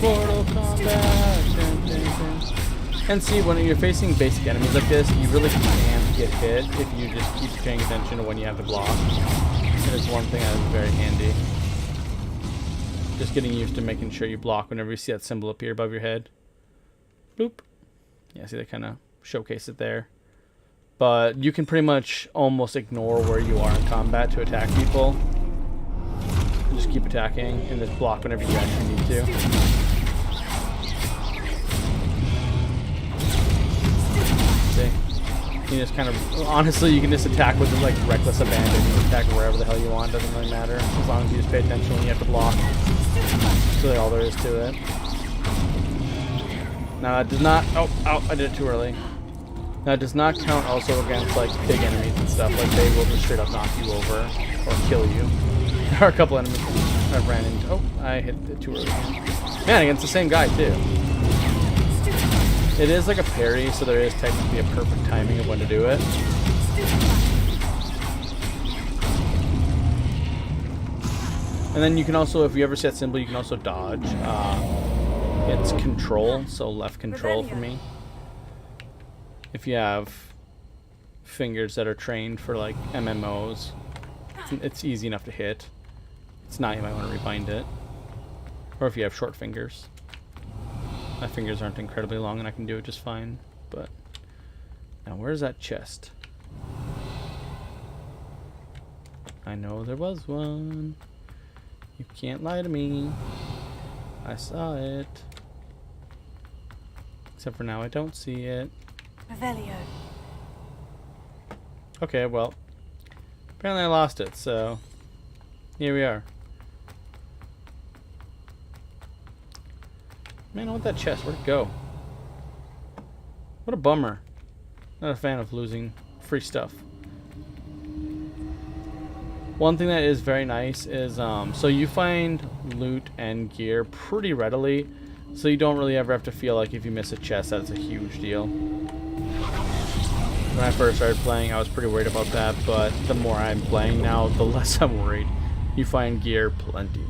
Mortal Kombat. Dun, dun, dun. And see, when you're facing basic enemies like this, you really can get hit if you just keep paying attention to when you have to block. It is one thing that is very handy. Just getting used to making sure you block whenever you see that symbol appear above your head. Boop. Yeah, see, they kind of showcase it there. But you can pretty much almost ignore where you are in combat to attack people. Just keep attacking and just block whenever you actually need to. See? You just kind of, honestly, you can just attack with like reckless abandon. You can attack wherever the hell you want, doesn't really matter. As long as you just pay attention when you have to block. That's really all there is to it. Now it does not, oh, I did it too early. Now it does not count also against like big enemies and stuff, like they will just straight up knock you over or kill you. There are a couple enemies I've ran into. Oh, I hit it too early. Man, against the same guy too. It is like a parry, so there is technically a perfect timing of when to do it. And then you can also, if you ever see that symbol, you can also dodge. It's control, so left control for me. If you have fingers that are trained for like MMOs, it's easy enough to hit. It's not, you might want to rebind it. Or if you have short fingers. My fingers aren't incredibly long and I can do it just fine. But now where's that chest? I know there was one. You can't lie to me. I saw it. Except for now I don't see it. Revelio. Okay, well, apparently I lost it, so here we are. Man, I want that chest. Where'd it go? What a bummer. Not a fan of losing free stuff. One thing that is very nice is, so you find loot and gear pretty readily, so you don't really ever have to feel like if you miss a chest that it's a huge deal. When I first started playing, I was pretty worried about that, but the more I'm playing now, the less I'm worried. You find gear plenty.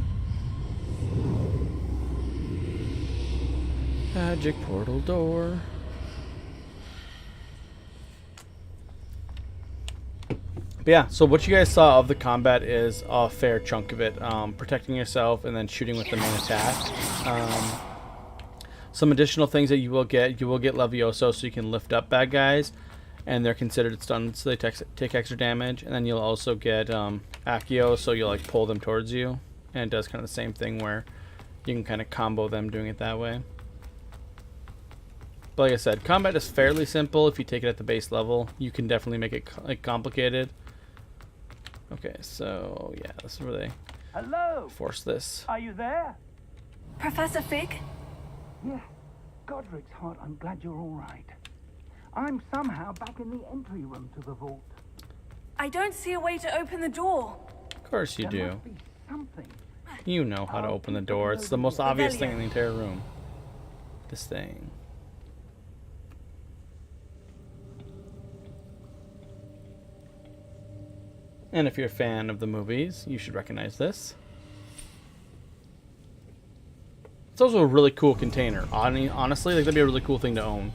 Magic portal door. But yeah, so what you guys saw of the combat is a fair chunk of it. Protecting yourself and then shooting with the main attack. Some additional things that you will get Levioso, so you can lift up bad guys. And they're considered stunned, so they take extra damage. And then you'll also get Accio, so you'll like pull them towards you. And it does kind of the same thing where you can kind of combo them doing it that way. But like I said, combat is fairly simple if you take it at the base level. You can definitely make it like complicated. Okay, so yeah, this is where they force this. Are you there? Professor Fig? Yeah. Godric's heart, I'm glad you're all right. I'm somehow back in the entry room to the vault. I don't see a way to open the door. Of course you There do. must be something. You know how to open the door. It's the most obvious thing in the entire room. This thing. And if you're a fan of the movies, you should recognize this. It's also a really cool container. Honestly, like, that'd be a really cool thing to own.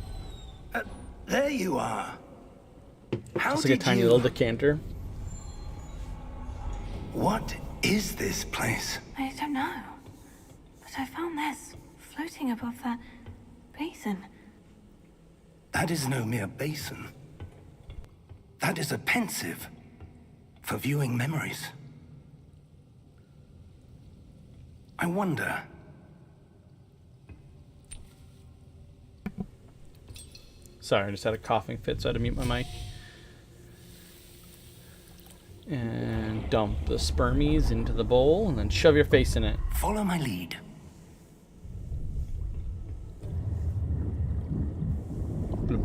There you are. How It's like a did tiny you... little decanter. What is this place? I don't know. But I found this floating above that basin. That is no mere basin. That is a pensive for viewing memories. I wonder... Sorry, I just had a coughing fit, so I had to mute my mic. And dump the spermies into the bowl, and then shove your face in it. Follow my lead.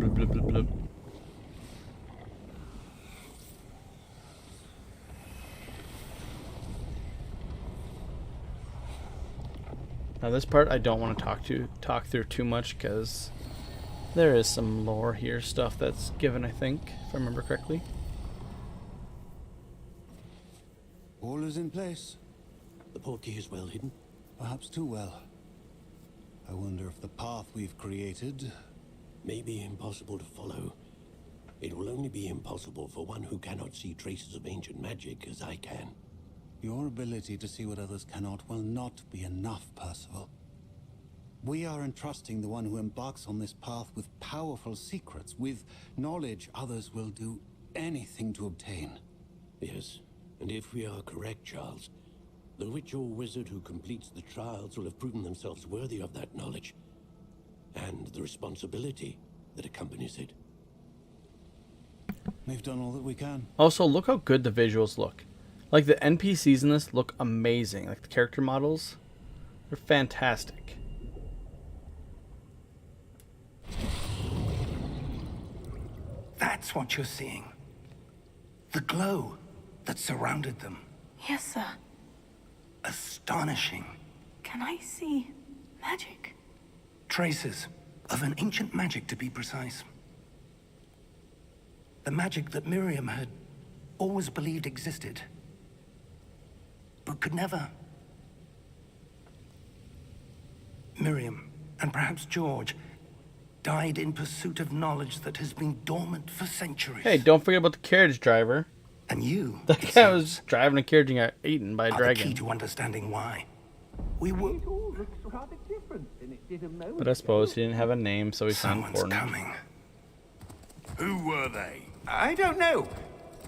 blub, blub, blub, blub. Now this part I don't want to talk through too much because there is some lore here, stuff that's given, I think, if I remember correctly. All is in place. The portkey is well hidden. Perhaps too well. I wonder if the path we've created... May be impossible to follow. It will only be impossible for one who cannot see traces of ancient magic as I can. Your ability to see what others cannot will not be enough, Percival. We are entrusting the one who embarks on this path with powerful secrets, with knowledge others will do anything to obtain. Yes, and if we are correct, Charles, the witch or wizard who completes the trials will have proven themselves worthy of that knowledge, and the responsibility that accompanies it. We've done all that we can. Also, look how good the visuals look. Like, the NPCs in this look amazing. Like, the character models, they're fantastic. That's what you're seeing. The glow that surrounded them. Yes, sir. Astonishing. Can I see magic? Traces of an ancient magic, to be precise. The magic that Miriam had always believed existed, but could never. Miriam, and perhaps George, died in pursuit of knowledge that has been dormant for centuries. Hey, don't forget about the carriage driver. And you, That guy was driving a carriage and got eaten by a are the dragon. key to understanding why. We were... It all looks rather different than it did a moment But I suppose he didn't have a name, so he signed Someone's for it. coming. Who were they? I don't know.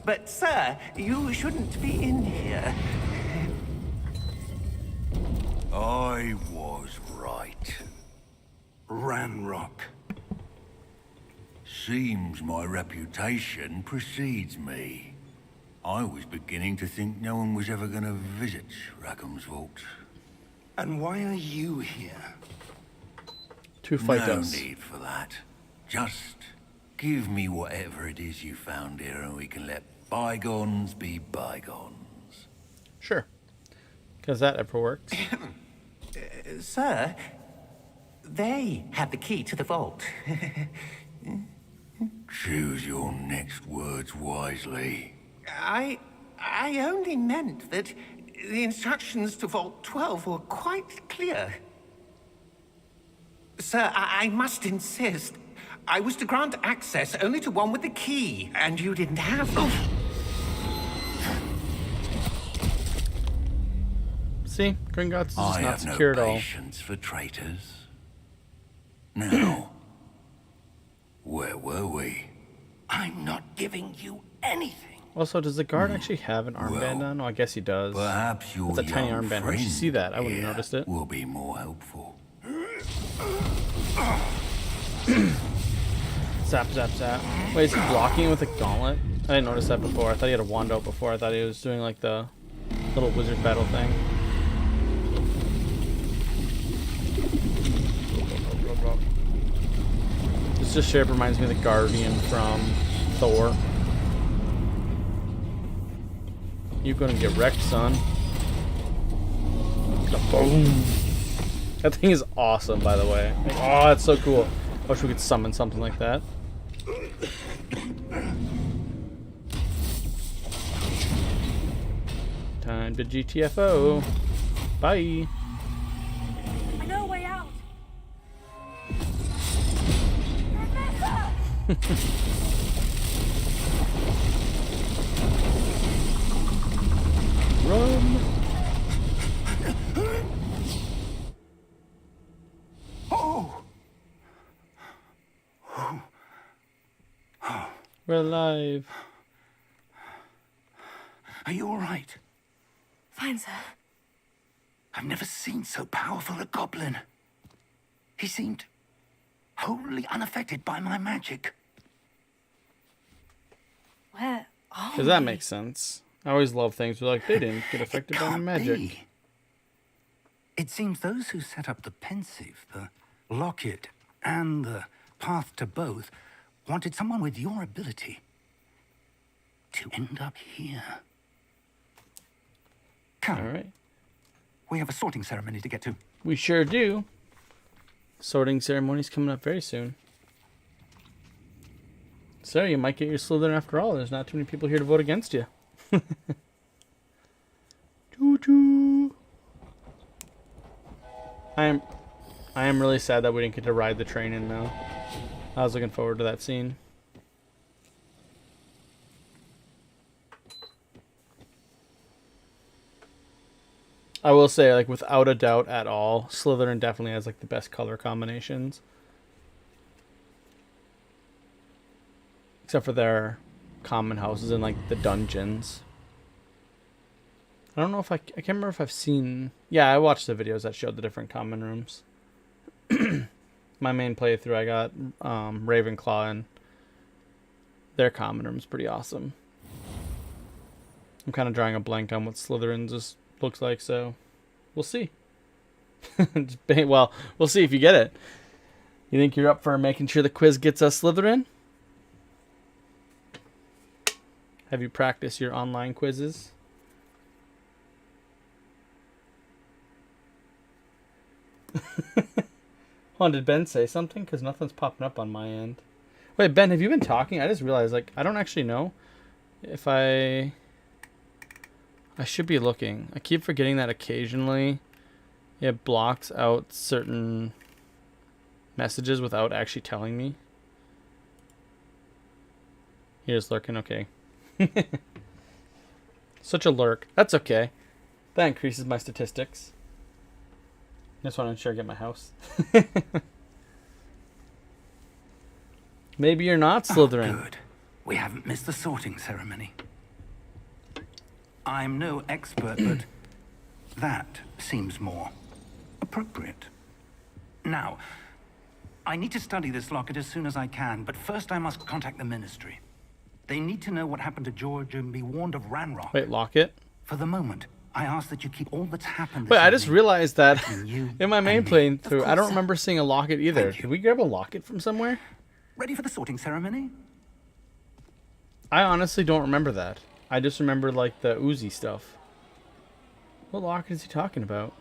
But, sir, you shouldn't be in here. I was right. Ranrock. Seems my reputation precedes me. I was beginning to think no one was ever going to visit Rackham's Vault. And why are you here? To fight No us. need for that. Just give me whatever it is you found here and we can let bygones be bygones. Sure. Because that ever works. Sir, they had the key to the vault. Choose your next words wisely. I only meant that the instructions to Vault 12 were quite clear. Sir, I must insist. I was to grant access only to one with the key, and you didn't have them. See? Gringotts is just I not have secure no at all. patience for traitors. Now, where were we? I'm not giving you anything. Also, does the guard actually have an armband on? Oh, I guess he does. Perhaps your It's a tiny young armband. Where'd you friend see that? I wouldn't have here noticed it. Will be more helpful. Zap, zap, zap. Wait, is he blocking with a gauntlet? I didn't notice that before. I thought he had a wand out before. I thought he was doing like the little wizard battle thing. This shape reminds me of the Guardian from Thor. You're gonna get wrecked, son. Boom. That thing is awesome, by the way. Like, oh, it's so cool. I wish we could summon something like that. Time to GTFO. Bye. I know a way out. Run. Oh! We're alive. Are you all right? Fine, sir. I've never seen so powerful a goblin. He seemed wholly unaffected by my magic. Where are Because that we? makes sense. I always love things where like they didn't get affected It by can't magic. be. It seems those who set up the pensive, the locket, and the path to both wanted someone with your ability to end up here. Come. All right. We have a sorting ceremony to get to. We sure do. Sorting ceremony's coming up very soon. So you might get your Slytherin after all. There's not too many people here to vote against you. Choo-choo. I am really sad that we didn't get to ride the train in now. I was looking forward to that scene. I will say, like, without a doubt at all, Slytherin definitely has, like, the best color combinations. Except for their common houses and, like, the dungeons. I don't know if I can't remember if I've seen... Yeah, I watched the videos that showed the different common rooms. My main playthrough, I got Ravenclaw, and their common room's pretty awesome. I'm kind of drawing a blank on what Slytherin's looks like, so we'll see. Well, we'll see if you get it. You think you're up for making sure the quiz gets us Slytherin? Have you practiced your online quizzes? Hold on, did Ben say something? Because nothing's popping up on my end. Wait, Ben, have you been talking? I just realized, like, I don't actually know if I should be looking. I keep forgetting that occasionally it blocks out certain messages without actually telling me. You're just lurking, okay. Such a lurk. That's okay. That increases my statistics. Just want to ensure I get my house. Maybe you're not Slytherin. Oh, good. We haven't missed the sorting ceremony. I'm no expert, but that seems more appropriate. Now, I need to study this locket as soon as I can, but first I must contact the Ministry. They need to know what happened to George and be warned of Ranrock. Wait, locket? For the moment, I ask that you keep all that's happened. Wait, I just realized that you in my main and me. playthrough, Of I don't course. remember seeing a locket either. Thank you. Did we grab a locket from somewhere? Ready for the sorting ceremony? I honestly don't remember that. I just remember, like, the Uzi stuff. What locket is he talking about?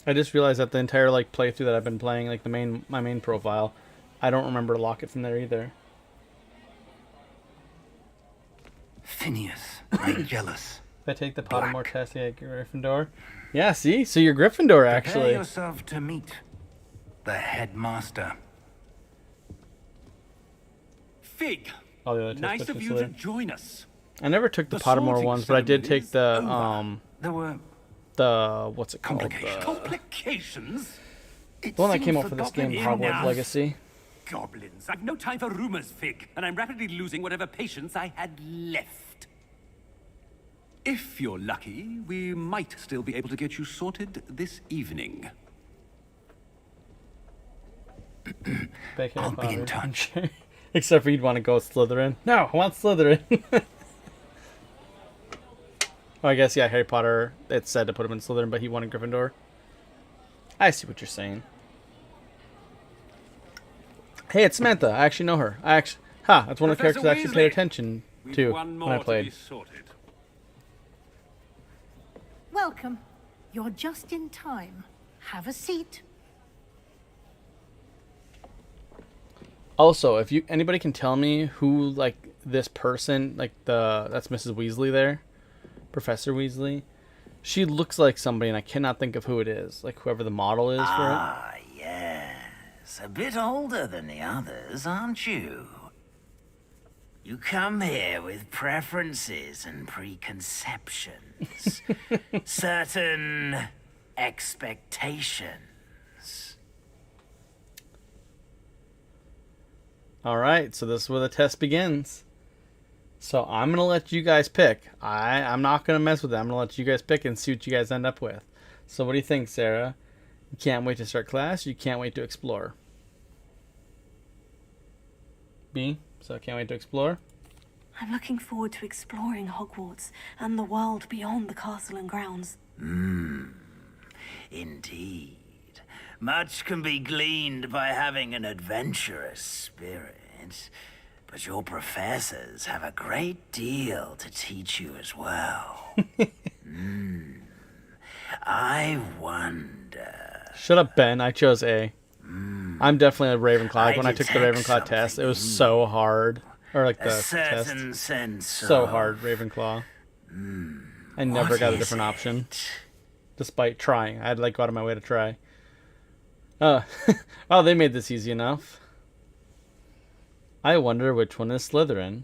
I just realized that the entire, like, playthrough that I've been playing, like, my main profile, I don't remember a locket from there either. Phineas, I'm jealous. If I take the Pottermore test, I get Gryffindor. Yeah, see? So you're Gryffindor, Prepare actually. yourself to meet the headmaster. Fig, Oh, the other test nice was of you to considered. join us. I never took the The Pottermore sorting ones, but I did take the, ceremony There were what's it called? complications. Complications? The one that came out for this game, forgotten Hogwarts enough. Legacy. Goblins. I've no time for rumors, Fig, and I'm rapidly losing whatever patience I had left. If you're lucky, we might still be able to get you sorted this evening. Big Harry I'll be in Potter. touch. Except for you'd want to go with Slytherin. No, I want Slytherin. Oh, I guess, yeah, Harry Potter, it said to put him in Slytherin, but he wanted Gryffindor. I see what you're saying. Hey, it's Samantha. I actually know her. That's one of the Professor characters I actually paid Weasley, attention We've to one when I more to be played. sorted. Welcome. You're just in time. Have a seat. Also, if anybody can tell me who, like, this person, like, that's Mrs. Weasley there, Professor Weasley, she looks like somebody, and I cannot think of who it is, like, whoever the model is for it. Ah, yes. A bit older than the others, aren't you? You come here with preferences and preconceptions. Certain expectations. All right, so this is where the test begins. So I'm going to let you guys pick. I'm not going to mess with it. I'm going to let you guys pick and see what you guys end up with. So what do you think, Sarah? You can't wait to start class. You can't wait to explore. B, so I can't wait to explore. I'm looking forward to exploring Hogwarts and the world beyond the castle and grounds. Indeed. Much can be gleaned by having an adventurous spirit, but your professors have a great deal to teach you as well. I wonder... Shut up, Ben. I chose A. I'm definitely a Ravenclaw. Like, when I took the Ravenclaw test, it was so hard. Or like the test. Sense so hard, Ravenclaw. I never got a different option. Despite trying. I had to like go out of my way to try. Oh, they made this easy enough. I wonder which one is Slytherin.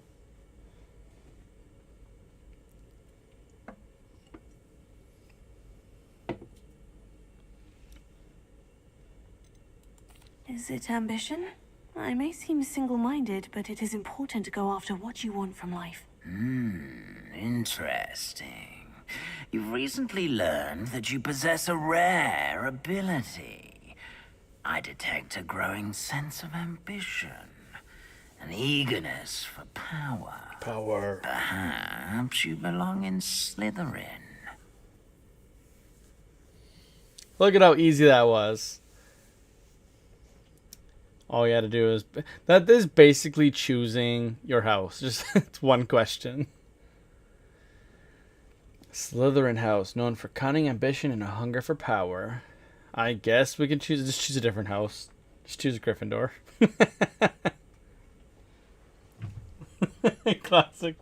Is it ambition? I may seem single-minded, but it is important to go after what you want from life. Interesting. You've recently learned that you possess a rare ability. I detect a growing sense of ambition, an eagerness for power. Power. Perhaps you belong in Slytherin. Look at how easy that was. All you had to do is... That is basically choosing your house. Just it's one question. Slytherin house, known for cunning, ambition, and a hunger for power. I guess we can just choose a different house. Just choose Gryffindor. Classic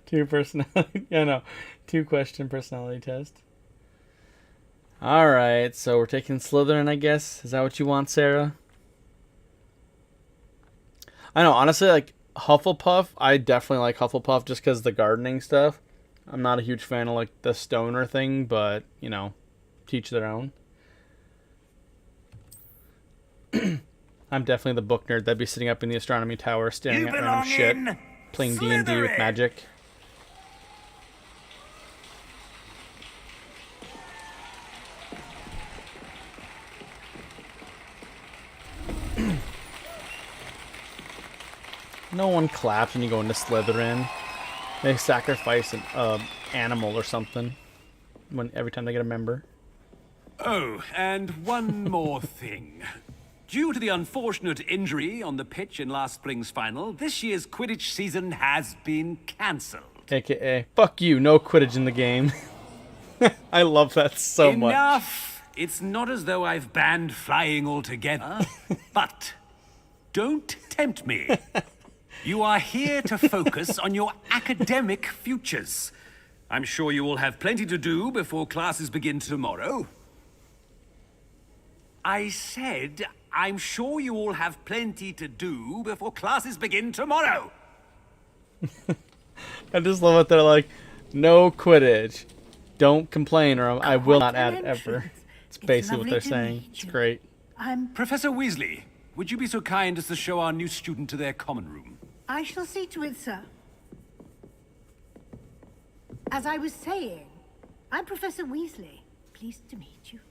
two personality. Yeah, no, 2-question personality test. All right, so we're taking Slytherin, I guess. Is that what you want, Sarah? I know, honestly, like, Hufflepuff, I definitely like Hufflepuff just because of the gardening stuff. I'm not a huge fan of, like, the stoner thing, but, you know, teach their own. I'm definitely the book nerd that'd be sitting up in the astronomy tower staring at random shit, playing D&D with magic. No one claps when you go into Slytherin. They sacrifice an animal or something every time they get a member. Oh, and one more thing. Due to the unfortunate injury on the pitch in last spring's final, this year's Quidditch season has been cancelled. AKA, fuck you, no Quidditch in the game. I love that so much. Enough! It's not as though I've banned flying altogether. But don't tempt me. You are here to focus on your academic futures. I'm sure you will have plenty to do before classes begin tomorrow. I said, I'm sure you all have plenty to do before classes begin tomorrow. I just love it. They're like, no Quidditch. Don't complain or I will not add it ever. It's basically what they're saying. It's great. Professor Weasley, would you be so kind as to show our new student to their common room? I shall see to it, sir. As I was saying, I'm Professor Weasley. Pleased to meet you.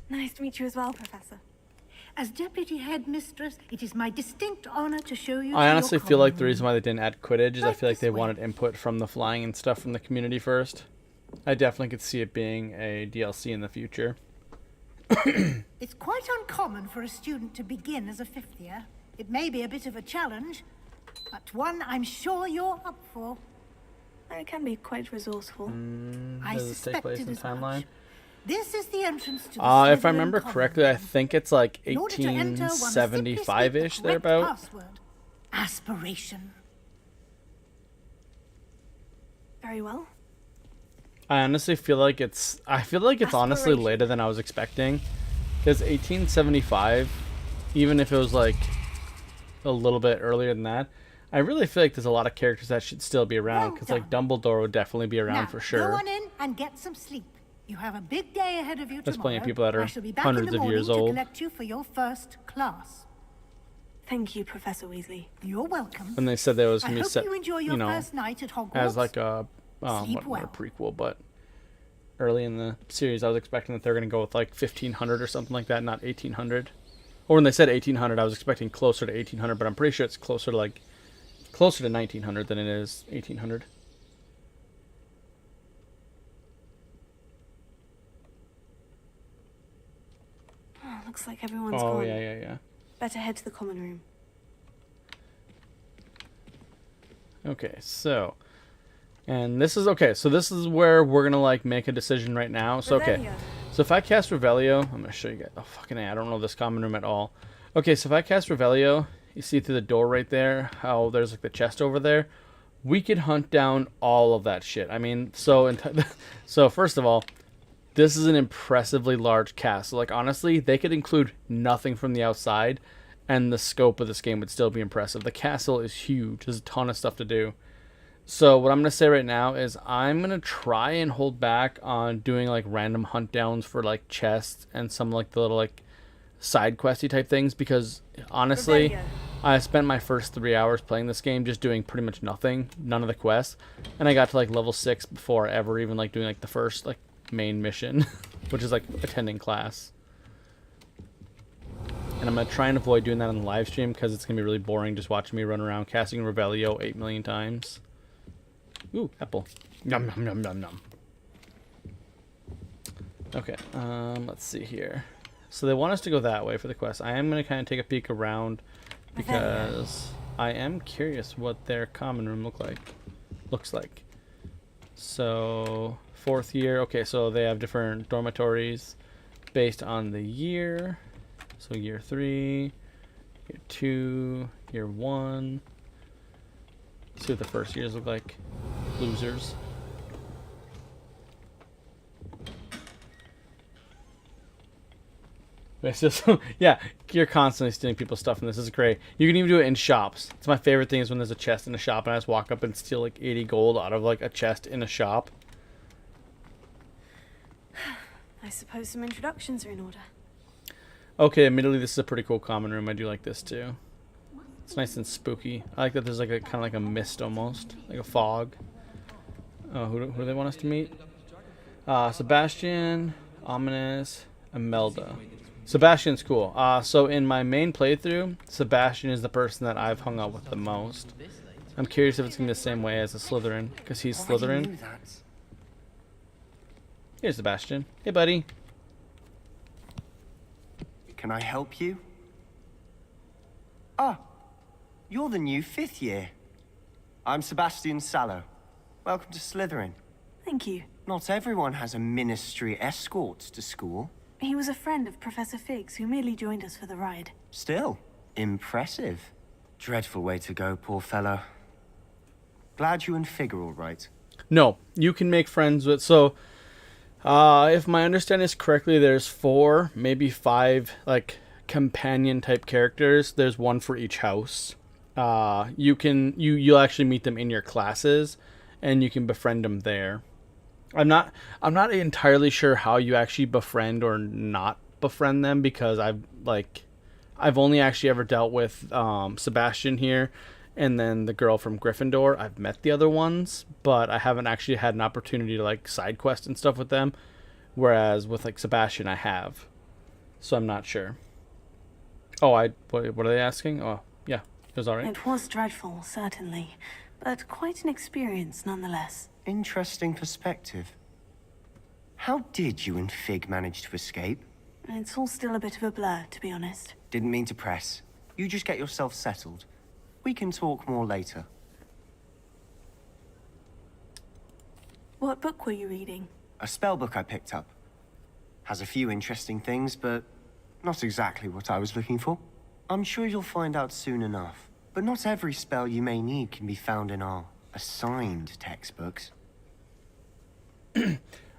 Nice to meet you as well, Professor. As Deputy Headmistress, it is my distinct honor to show you. I honestly feel like the reason why they didn't add Quidditch is I feel like they wanted input from the flying and stuff from the community first. I definitely could see it being a DLC in the future. It's quite uncommon for a student to begin as a 5th year. It may be a bit of a challenge, but one I'm sure you're up for. I can be quite resourcul. Does this take place in timeline? This is the entrance to the If I remember correctly, I think it's like 1875-ish, thereabout. Aspiration. Very well. I honestly feel like it's honestly later than I was expecting. Because 1875, even if it was like a little bit earlier than that, I really feel like there's a lot of characters that should still be around. Because like Dumbledore would definitely be around for sure. Go on in and get some sleep. You have a big day ahead of you tomorrow. There's plenty of people that are hundreds of years to old. collect you for your first class. Thank you, Professor Weasley. You're welcome. When they said that it was going to be set, you enjoy your first night at Hogwarts. as like a not a prequel, but early in the series, I was expecting that they're going to go with like 1500 or something like that, not 1800. Or when they said 1800, I was expecting closer to 1800, but I'm pretty sure it's closer to 1900 than it is 1800. Looks like everyone's Oh, gone. yeah. Better head to the common room. Okay, so... And this is... Okay, so this is where we're gonna, like, make a decision right now. So, okay. Revelio. So if I cast Revelio... I'm gonna show you guys... Oh, fucking A, I don't know this common room at all. Okay, so if I cast Revelio, you see through the door right there how there's, like, the chest over there? We could hunt down all of that shit. I mean, so... so, first of all... This is an impressively large castle. Like, honestly, they could include nothing from the outside, and the scope of this game would still be impressive. The castle is huge. There's a ton of stuff to do. So what I'm going to say right now is I'm going to try and hold back on doing, like, random hunt downs for, like, chests and some, like, the little, like, side questy type things, because, honestly, I spent my first 3 hours playing this game just doing pretty much nothing, none of the quests, and I got to, like, level 6 before ever even, like, doing, like, the first, like, main mission, which is like attending class. And I'm gonna try and avoid doing that on the live stream because it's gonna be really boring just watching me run around casting Revelio 8 million times. Ooh, apple. Yum yum yum yum yum. Okay, let's see here. So they want us to go that way for the quest. I am gonna kind of take a peek around because I am curious what their common room looks like. So 4th year. Okay, so they have different dormitories based on the year. So year 3, year 2, year 1. Let's see what the first years look like. Losers. It's just, yeah, you're constantly stealing people's stuff, and this is great. You can even do it in shops. It's my favorite thing is when there's a chest in a shop, and I just walk up and steal like 80 gold out of like a chest in a shop. I suppose some introductions are in order. Okay, admittedly, this is a pretty cool common room. I do like this too. It's nice and spooky. I like that there's like a kind of like a mist almost, like a fog. Who do they want us to meet? Sebastian, Ominous, Imelda. Sebastian's cool. So in my main playthrough, Sebastian is the person that I've hung out with the most. I'm curious if it's gonna be the same way as a Slytherin, because he's Slytherin. Here's Sebastian. Hey, buddy. Can I help you? Ah, you're the new 5th year. I'm Sebastian Sallow. Welcome to Slytherin. Thank you. Not everyone has a ministry escort to school. He was a friend of Professor Fig's who merely joined us for the ride. Still, impressive. Dreadful way to go, poor fellow. Glad you and Fig are all right. No, you can make friends with... So, if my understanding is correctly, there's 4, maybe 5, like, companion-type characters. There's one for each house. You'll actually meet them in your classes, and you can befriend them there. I'm not entirely sure how you actually befriend or not befriend them, because I've only actually ever dealt with Sebastian here, and then the girl from Gryffindor. I've met the other ones, but I haven't actually had an opportunity to like side quest and stuff with them. Whereas with like Sebastian, I have, so I'm not sure. Oh, what are they asking? Oh, yeah, it was alright. It was dreadful, certainly, but quite an experience nonetheless. Interesting perspective. How did you and Fig manage to escape? It's all still a bit of a blur, to be honest. Didn't mean to press. You just get yourself settled. We can talk more later. What book were you reading? A spell book I picked up. Has a few interesting things, but not exactly what I was looking for. I'm sure you'll find out soon enough. But not every spell you may need can be found in our assigned textbooks.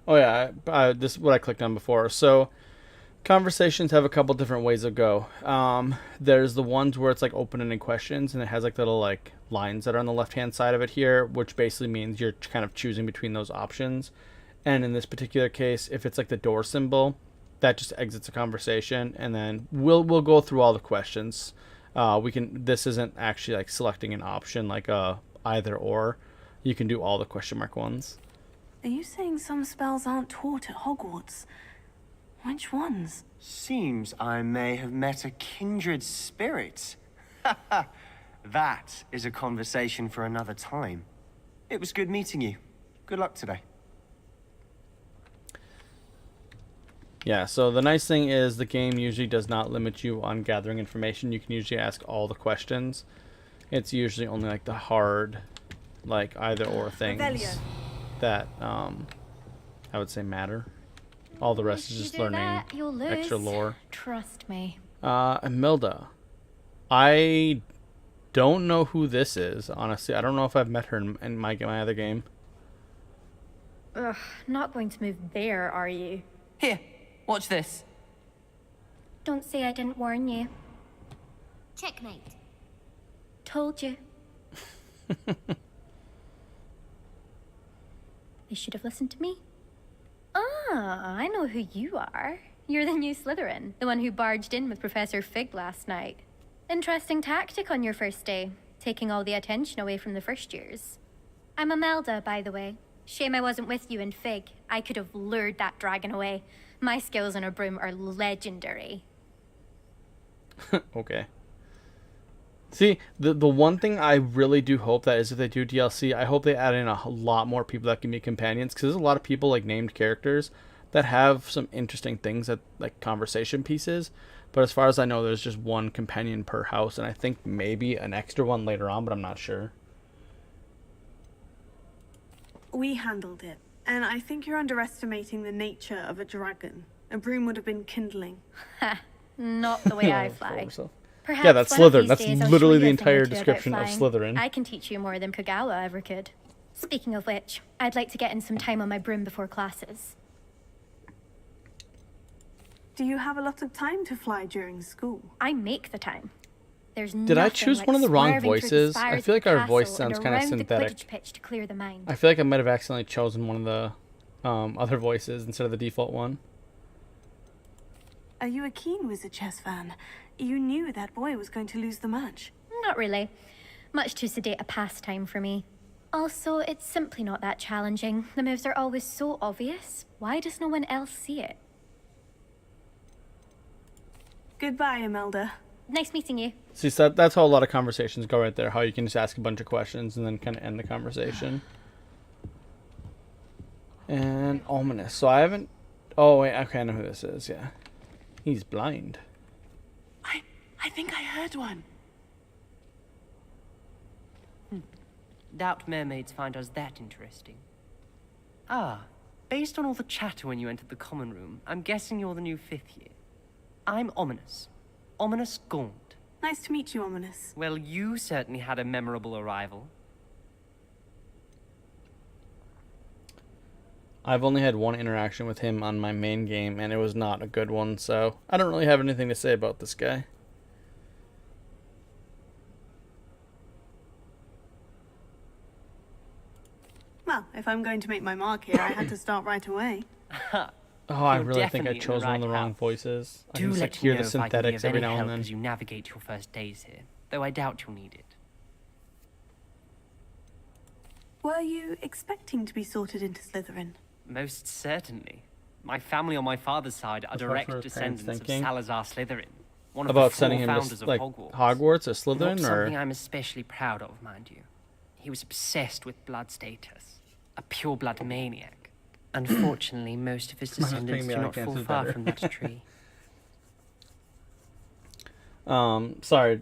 Oh yeah, this is what I clicked on before. So conversations have a couple different ways to go. There's the ones where it's like open-ended questions, and it has like little like lines that are on the left-hand side of it here, which basically means you're kind of choosing between those options. And in this particular case, if it's like the door symbol, that just exits a conversation, and then we'll go through all the questions. This isn't actually like selecting an option like either or. You can do all the question mark ones. Are you saying some spells aren't taught at Hogwarts? Which ones? Seems I may have met a kindred spirit. That is a conversation for another time. It was good meeting you. Good luck today. Yeah, so the nice thing is the game usually does not limit you on gathering information. You can usually ask all the questions. It's usually only like the hard, like either or things that I would say matter. All the rest is just learning extra lore. Trust me. Imelda. I don't know who this is, honestly. I don't know if I've met her in my other game. Ugh, not going to move there, are you? Here, watch this. Don't say I didn't warn you. Checkmate. Told you. You should have listened to me. Ah, I know who you are. You're the new Slytherin, the one who barged in with Professor Fig last night. Interesting tactic on your first day, taking all the attention away from the first years. I'm Imelda, by the way. Shame I wasn't with you in Fig. I could have lured that dragon away. My skills on a broom are legendary. Okay. See, the one thing I really do hope that is if they do DLC, I hope they add in a lot more people that can be companions, because there's a lot of people, like named characters, that have some interesting things, that like conversation pieces. But as far as I know, there's just one companion per house, and I think maybe an extra one later on, but I'm not sure. We handled it, and I think you're underestimating the nature of a dragon. A broom would have been kindling. Ha! Not the way I fly. Perhaps yeah, that's one of Slytherin. these That's days I'll literally show the you a thing or entire two about description of flying. Slytherin. I can teach you more than Kogawa ever could. Speaking of which, I'd like to get in some time on my broom before classes. Do you have a lot of time to fly during school? I make the time. There's Did I choose one of the wrong voices? I feel like our voice sounds kind of synthetic. Pitch to clear the mind. I feel like I might have accidentally chosen one of the other voices instead of the default one. Are you a keen Wizard chess fan? You knew that boy was going to lose the match. Not really. Much too sedate a pastime for me. Also, it's simply not that challenging. The moves are always so obvious. Why does no one else see it? Goodbye, Imelda. Nice meeting you. See, so that's how a lot of conversations go right there. How you can just ask a bunch of questions and then kind of end the conversation. And ominous. So I haven't... Oh, wait. Okay, I know who this is. Yeah. He's blind. I think I heard one. Doubt mermaids find us that interesting. Ah, based on all the chatter when you entered the common room, I'm guessing you're the new 5th year. I'm Ominous. Ominous Gaunt. Nice to meet you, Ominous. Well, you certainly had a memorable arrival. I've only had one interaction with him on my main game, and it was not a good one, so I don't really have anything to say about this guy. Well, if I'm going to make my mark here, I had to start right away. Oh, I really think I chose one of the wrong voices. I can just like hear the synthetics every now and then. As you navigate your first days here, though I doubt you'll need it. Were you expecting to be sorted into Slytherin? Most certainly. My family on my father's side are direct descendants of Salazar Slytherin, one of the 4 founders of Hogwarts. Hogwarts or Slytherin, Not or something I'm especially proud of, mind you. He was obsessed with blood status, a pure-blood maniac. Unfortunately, most of his descendants do not fall far from that tree. Sorry.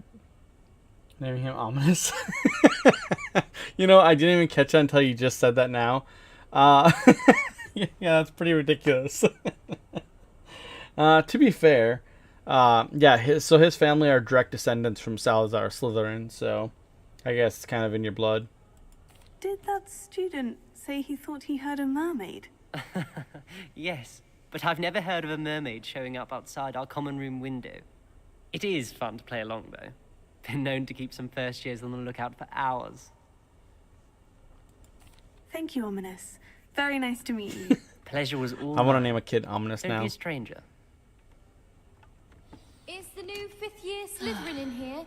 Naming him Ominous. You know, I didn't even catch that until you just said that now. Yeah, that's pretty ridiculous. To be fair, yeah, his family are direct descendants from Salazar Slytherin, so I guess it's kind of in your blood. Did that student say he thought he heard a mermaid? Yes, but I've never heard of a mermaid showing up outside our common room window. It is fun to play along, though. Been known to keep some first years on the lookout for hours. Thank you, Ominous. Very nice to meet you. Pleasure was all I want to name a kid Ominous now. Don't be a stranger. Is the new 5th year Slytherin in here?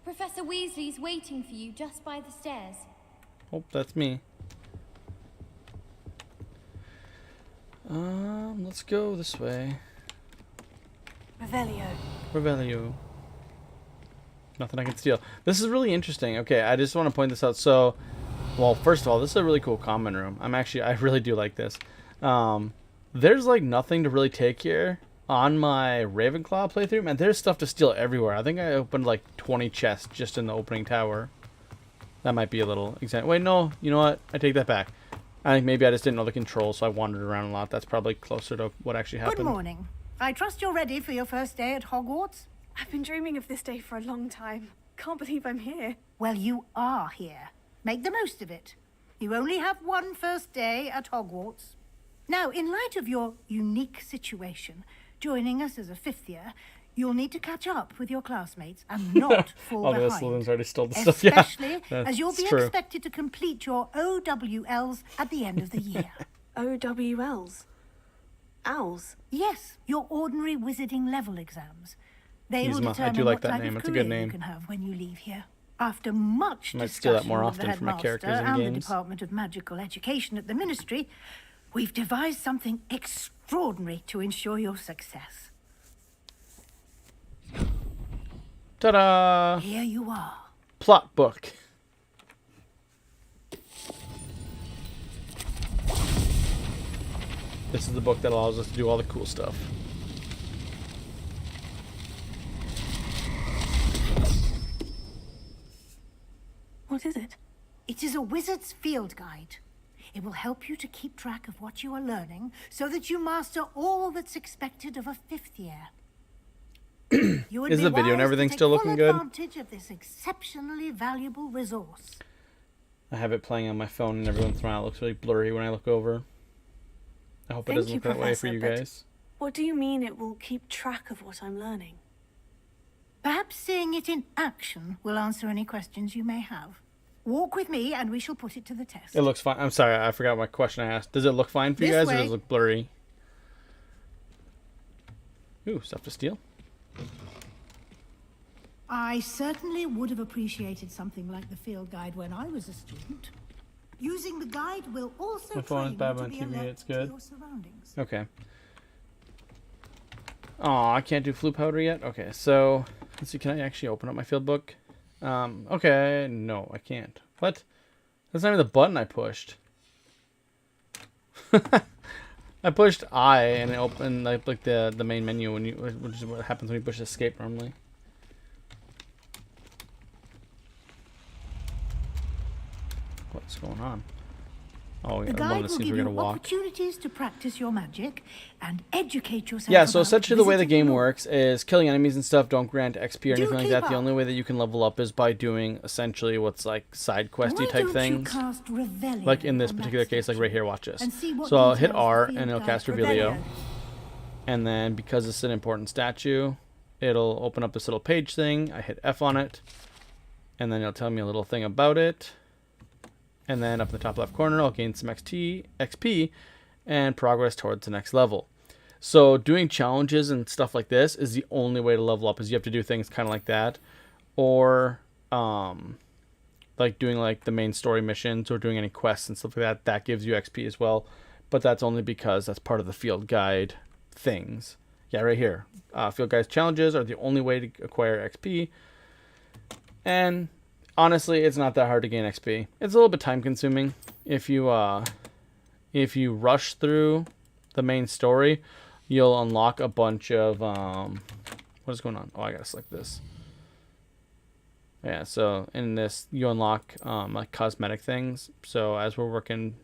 Professor Weasley's waiting for you just by the stairs. Oh, that's me. Let's go this way. Revelio. Revelio. Nothing I can steal. This is really interesting. Okay, I just want to point this out. So, well, first of all, this is a really cool common room. I really do like this. there's like nothing to really take here. On my Ravenclaw playthrough, man, there's stuff to steal everywhere. I think I opened like 20 chests just in the opening tower. That might be a little example. Wait, no, you know what? I take that back. I think maybe I just didn't know the controls, so I wandered around a lot. That's probably closer to what actually happened. Good morning. I trust you're ready for your first day at Hogwarts? I've been dreaming of this day for a long time. Can't believe I'm here. Well, you are here. Make the most of it. You only have one first day at Hogwarts. Now, in light of your unique situation, joining us as a fifth year, you'll need to catch up with your classmates and not fall the behind. Slytherins already stole the stuff. Yeah, Especially as you'll be expected to complete your OWLs at the end of the year. OWLs? Owls? Yes, your ordinary wizarding level exams. They will I determine do like what that type name. of It's a good career name. you can have when you leave here. After much I might steal that discussion more with the often from my headmaster characters in and the games. Department of Magical Education at the Ministry, we've devised something extraordinary to ensure your success. Ta-da! Here you are. Plot book. This is the book that allows us to do all the cool stuff. What is it? It is a wizard's field guide. It will help you to keep track of what you are learning so that you master all that's expected of a fifth year. You would Is be the video and wise everything to take still looking full good? advantage of this exceptionally valuable resource. I have it playing on my phone and every once in a while it looks really blurry when I look over. I hope it doesn't look that way for you guys. What do you mean it will keep track of what I'm learning? Perhaps seeing it in action will answer any questions you may have. Walk with me and we shall put it to the test. It looks fine. I'm sorry, I forgot my question I asked. Does it look fine for you guys or does it look blurry? Ooh, stuff to steal. I certainly would have appreciated something like the field guide when I was a student. Using the guide will also My phone is train bad you on to be TV, alert it's to good. your surroundings. Okay. Oh, I can't do flue powder yet? Okay, so let's see, can I actually open up my field book? Okay, no, I can't. What? That's not even the button I pushed. I pushed I and it opened like the main menu when you, which is what happens when you push escape normally. What's going on? Oh, yeah, The I'm wanting guide to will see if give we're you gonna walk. opportunities to practice your magic and educate yourself. Yeah, so about essentially the way the visiting game works is killing enemies and stuff don't grant XP or Do anything like keep that. The up. only way that you can level up is by doing essentially what's like side questy Why type don't you things. cast Revelio Like in this on that particular case, like right here, watch this. and see what So I'll hit details R the and it'll field cast guide Revelio. Revelio. And then because it's an important statue, it'll open up this little page thing. I hit F on it. And then it'll tell me a little thing about it. And then up in the top left corner, I'll gain some XP and progress towards the next level. So doing challenges and stuff like this is the only way to level up, is you have to do things kind of like that. Or like doing like the main story missions or doing any quests and stuff like that. That gives you XP as well. But that's only because that's part of the field guide things. Yeah, right here. Field guide challenges are the only way to acquire XP. And honestly, it's not that hard to gain XP. It's a little bit time consuming. If you rush through the main story, you'll unlock a bunch of what is going on? Oh, I gotta select this. Yeah, so in this you unlock like cosmetic things. So as we're working,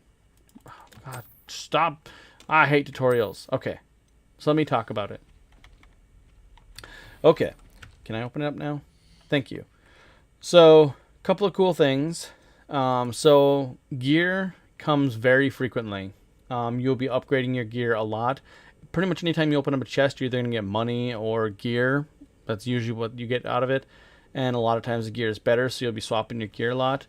oh, God, stop! I hate tutorials. Okay, so let me talk about it. Okay, can I open it up now? Thank you. So, a couple of cool things. So, gear comes very frequently. You'll be upgrading your gear a lot. Pretty much anytime you open up a chest, you're either going to get money or gear. That's usually what you get out of it. And a lot of times the gear is better, so you'll be swapping your gear a lot.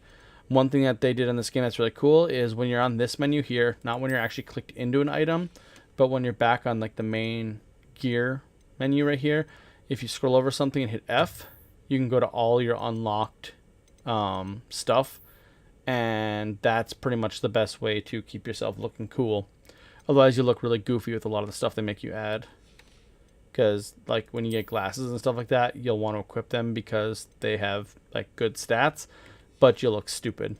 One thing that they did in this game that's really cool is when you're on this menu here, not when you're actually clicked into an item, but when you're back on like the main gear menu right here, if you scroll over something and hit F, you can go to all your unlocked stuff, and that's pretty much the best way to keep yourself looking cool. Otherwise, you look really goofy with a lot of the stuff they make you add. Because like when you get glasses and stuff like that, you'll want to equip them because they have like good stats, but you'll look stupid.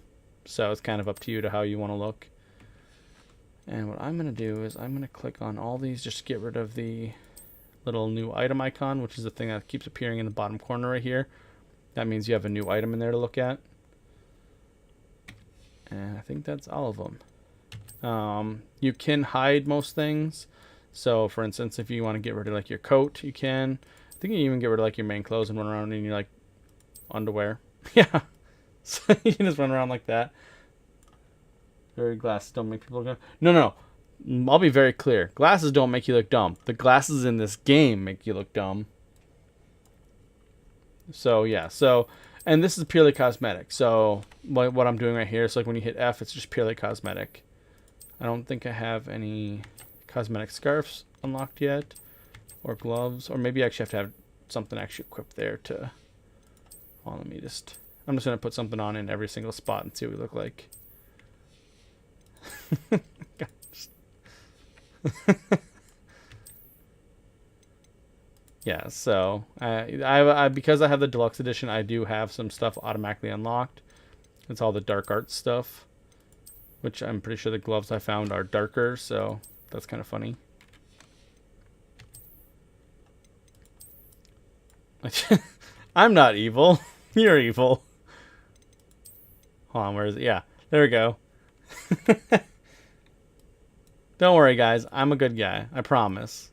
So it's kind of up to you to how you want to look. And what I'm going to do is I'm going to click on all these just to get rid of the little new item icon, which is the thing that keeps appearing in the bottom corner right here. That means you have a new item in there to look at. And I think that's all of them. You can hide most things. So for instance, if you want to get rid of like your coat, you can. I think you can even get rid of like your main clothes and run around in your like underwear. Yeah. So you can just run around like that. Very glasses don't make people look dumb. No. I'll be very clear. Glasses don't make you look dumb. The glasses in this game make you look dumb. So yeah. And this is purely cosmetic. So what I'm doing right here, so like when you hit F, it's just purely cosmetic. I don't think I have any cosmetic scarves unlocked yet, or gloves, or maybe I actually have to have something actually equipped there to. Well, I'm just gonna put something on in every single spot and see what we look like. Yeah, so I because I have the deluxe edition, I do have some stuff automatically unlocked. It's all the dark art stuff, which I'm pretty sure the gloves I found are darker, so that's kind of funny. I'm not evil. You're evil. Hold on, where is it? Yeah, there we go. Don't worry, guys. I'm a good guy. I promise.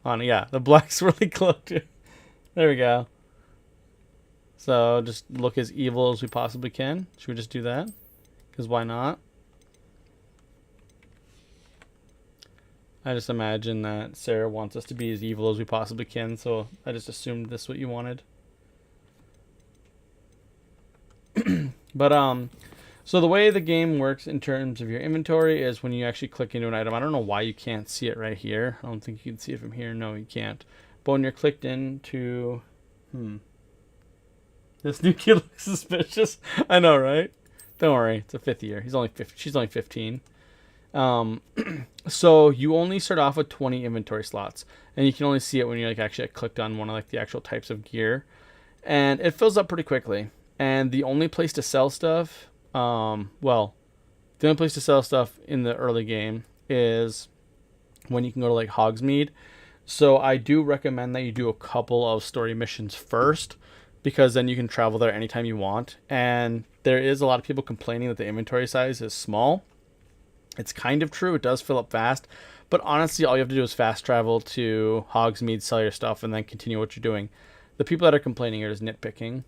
On, yeah, the black's really close. There we go. So just look as evil as we possibly can. Should we just do that? Because why not? I just imagine that Sarah wants us to be as evil as we possibly can, so I just assumed this is what you wanted. But so the way the game works in terms of your inventory is when you actually click into an item. I don't know why you can't see it right here. I don't think you can see it from here. No, you can't. But when you're clicked into... This new kid looks suspicious. I know, right? Don't worry. It's a 5th year. She's only 15. So you only start off with 20 inventory slots. And you can only see it when you like actually clicked on one of like the actual types of gear. And it fills up pretty quickly. And the only place to sell stuff... the only place to sell stuff in the early game is when you can go to like Hogsmeade. So I do recommend that you do a couple of story missions first, because then you can travel there anytime you want. And there is a lot of people complaining that the inventory size is small. It's kind of true. It does fill up fast, but honestly, all you have to do is fast travel to Hogsmeade, sell your stuff, and then continue what you're doing. The people that are complaining are just nitpicking.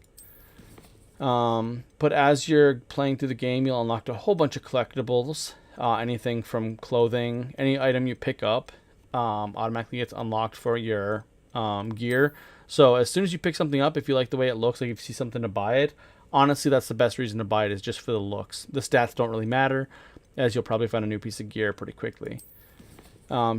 But as you're playing through the game, you'll unlock a whole bunch of collectibles. Anything from clothing, any item you pick up automatically gets unlocked for your gear. So as soon as you pick something up, if you like the way it looks, like if you see something to buy it, honestly, that's the best reason to buy it, is just for the looks. The stats don't really matter, as you'll probably find a new piece of gear pretty quickly.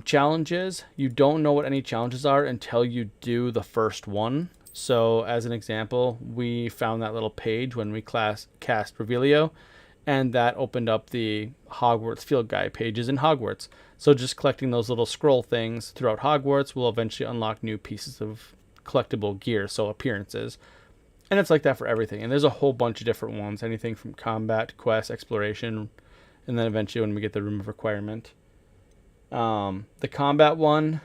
Challenges, you don't know what any challenges are until you do the first one. So as an example, we found that little page when we cast Revelio, and that opened up the Hogwarts field guide pages in Hogwarts. So just collecting those little scroll things throughout Hogwarts will eventually unlock new pieces of collectible gear, so appearances. And it's like that for everything. And there's a whole bunch of different ones, anything from combat, quest, exploration, and then eventually when we get the Room of Requirement. The combat one...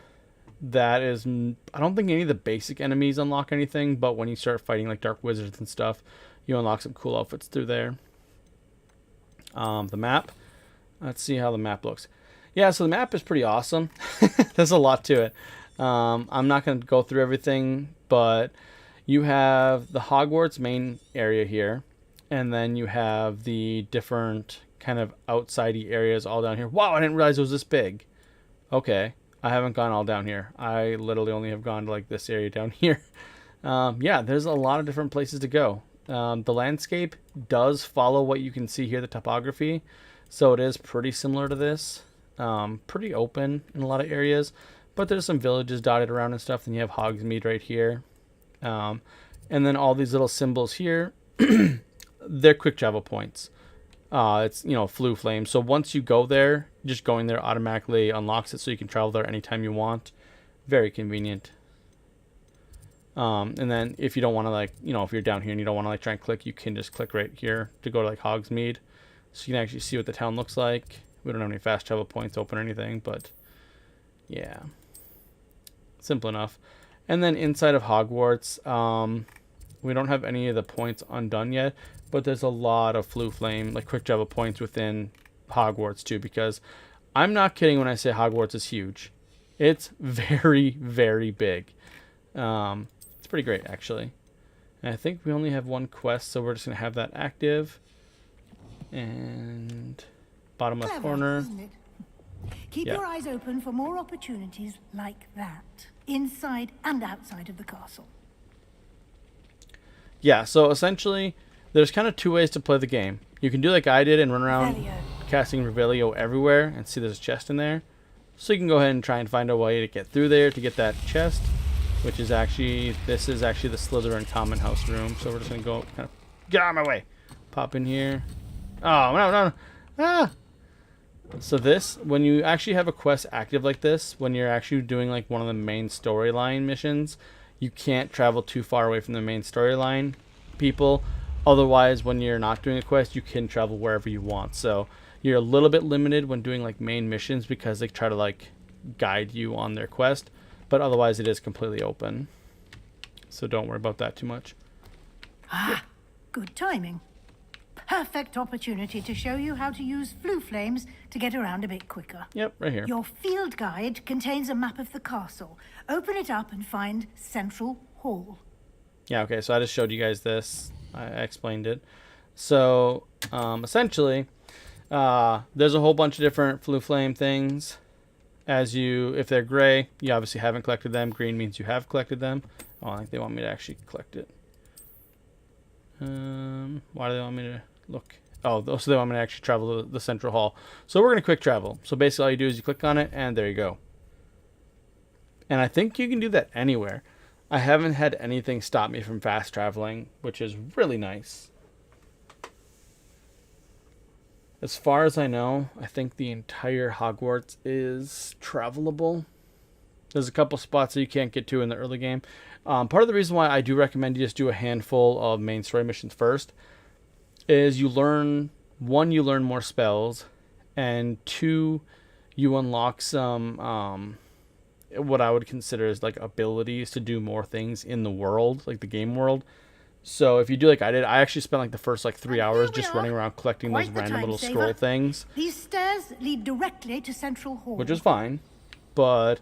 That is, I don't think any of the basic enemies unlock anything, but when you start fighting like dark wizards and stuff, you unlock some cool outfits through there. The map, let's see how the map looks. Yeah, so the map is pretty awesome. There's a lot to it. I'm not going to go through everything, but you have the Hogwarts main area here, and then you have the different kind of outsidey areas all down here. Wow, I didn't realize it was this big. Okay. I haven't gone all down here. I literally only have gone to like this area down here. Yeah, there's a lot of different places to go. The landscape does follow what you can see here, the topography. So it is pretty similar to this. Pretty open in a lot of areas. But there's some villages dotted around and stuff. Then you have Hogsmeade right here. And then all these little symbols here, they're quick travel points. It's, Floo Flame. So once you go there, just going there automatically unlocks it so you can travel there anytime you want. Very convenient. And then if you don't want to like, if you're down here and you don't want to like try and click, you can just click right here to go to like Hogsmeade. So you can actually see what the town looks like. We don't have any fast travel points open or anything, but yeah, simple enough. And then inside of Hogwarts, we don't have any of the points undone yet, but there's a lot of Flame, like quick travel points within Hogwarts too, because I'm not kidding when I say Hogwarts is huge. It's very, very big. It's pretty great, actually. And I think we only have one quest, so we're just going to have that active. And bottom left corner. Isn't it? Keep your eyes open for more opportunities like that, inside and outside of the castle. Yeah, so essentially, there's kind of two ways to play the game. You can do like I did and run around casting Revelio everywhere and see there's a chest in there. So you can go ahead and try and find a way to get through there to get that chest, which is actually, this is actually the Slytherin Common House room. So we're just going to go, kind of, get out of my way. Pop in here. Oh, no. Ah! So this, when you actually have a quest active like this, when you're actually doing like one of the main storyline missions, you can't travel too far away from the main storyline people. Otherwise, when you're not doing a quest, you can travel wherever you want. So you're a little bit limited when doing like main missions because they try to like guide you on their quest. But otherwise, it is completely open. So don't worry about that too much. Ah, good timing. Perfect opportunity to show you how to use flames to get around a bit quicker. Yep, right here. Your field guide contains a map of the castle. Open it up and find Central Hall. Yeah, okay, so I just showed you guys this. I explained it. So, essentially, there's a whole bunch of different flame things. If they're gray, you obviously haven't collected them. Green means you have collected them. Oh, I think they want me to actually collect it. Why do they want me to look? Oh, so they want me to actually travel to the Central Hall. So we're going to quick travel. So basically all you do is you click on it, and there you go. And I think you can do that anywhere. I haven't had anything stop me from fast traveling, which is really nice. As far as I know, I think the entire Hogwarts is travelable. There's a couple spots that you can't get to in the early game. Part of the reason why I do recommend you just do a handful of main story missions first is you learn more spells, and 2, you unlock some what I would consider as like abilities to do more things in the world, like the game world. So if you do like I did, I actually spent like the first like 3 hours just running around collecting those random little scroll things. These stairs lead directly to Central Hall. Which is fine. But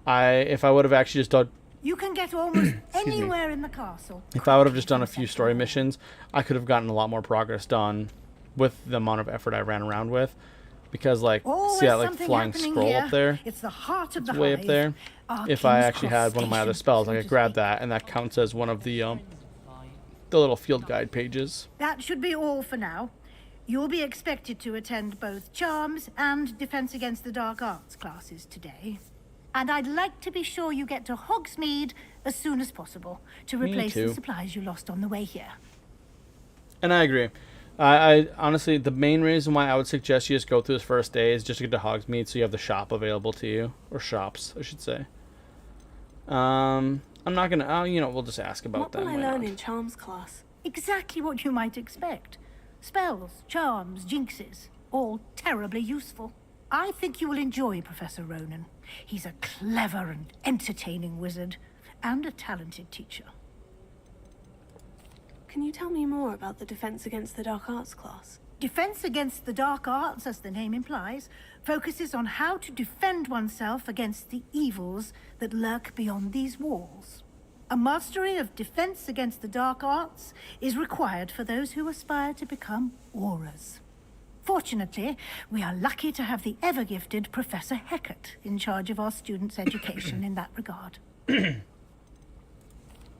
if I would have actually just done... You can get almost anywhere in the castle. If I would have just done a few story missions, I could have gotten a lot more progress done with the amount of effort I ran around with. Because, like, see that, like, flying scroll up there? It's the heart of the way up there. If I actually had one of my other spells, I could grab that, and that counts as one of the little field guide pages. That should be all for now. You'll be expected to attend both Charms and Defense Against the Dark Arts classes today. And I'd like to be sure you get to Hogsmeade as soon as possible to replace the supplies you lost on the way here. And I agree. I honestly, the main reason why I would suggest you just go through this first day is just to get to Hogsmeade so you have the shop available to you. Or shops, I should say. I'm not going to... we'll just ask about that. What will I learn in Charms class? Exactly what you might expect. Spells, charms, jinxes. All terribly useful. I think you will enjoy Professor Ronan. He's a clever and entertaining wizard. And a talented teacher. Can you tell me more about the Defense Against the Dark Arts class? Defense Against the Dark Arts, as the name implies, focuses on how to defend oneself against the evils that lurk beyond these walls. A mastery of Defense Against the Dark Arts is required for those who aspire to become auras. Fortunately, we are lucky to have the ever-gifted Professor Hecat in charge of our students' education in that regard.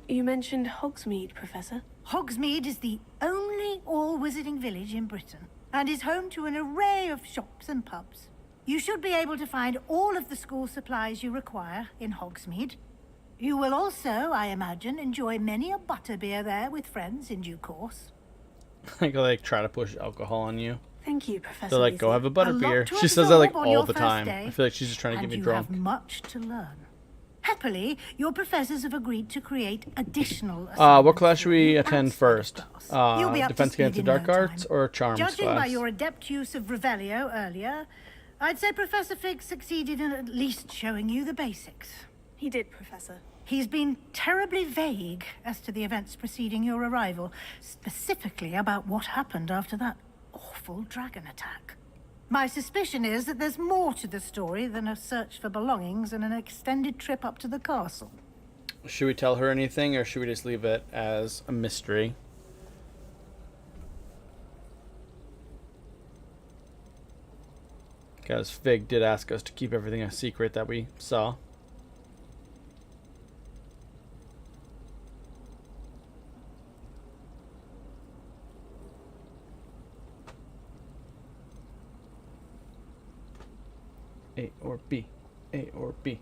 You mentioned Hogsmeade, Professor. Hogsmeade is the only all-wizarding village in Britain, and is home to an array of shops and pubs. You should be able to find all of the school supplies you require in Hogsmeade. You will also, I imagine, enjoy many a butterbeer there with friends in due course. Like try to push alcohol on you. Thank you, Professor. They're like, go have a butterbeer. She says that like all the time. I feel like she's just trying to get me drunk. You have much to learn. Happily, your professors have agreed to create additional What assignments class should for we you attend outside first? You'll be up to Defense speed against the in dark no arts time. or charms Judging class? by your adept use of Revelio earlier, I'd say Professor Fig succeeded in at least showing you the basics. He did, Professor. He's been terribly vague as to the events preceding your arrival, specifically about what happened after that awful dragon attack. My suspicion is that there's more to the story than a search for belongings and an extended trip up to the castle. Should we tell her anything, or should we just leave it as a mystery? Because Fig did ask us to keep everything a secret that we saw. A or B. A or B.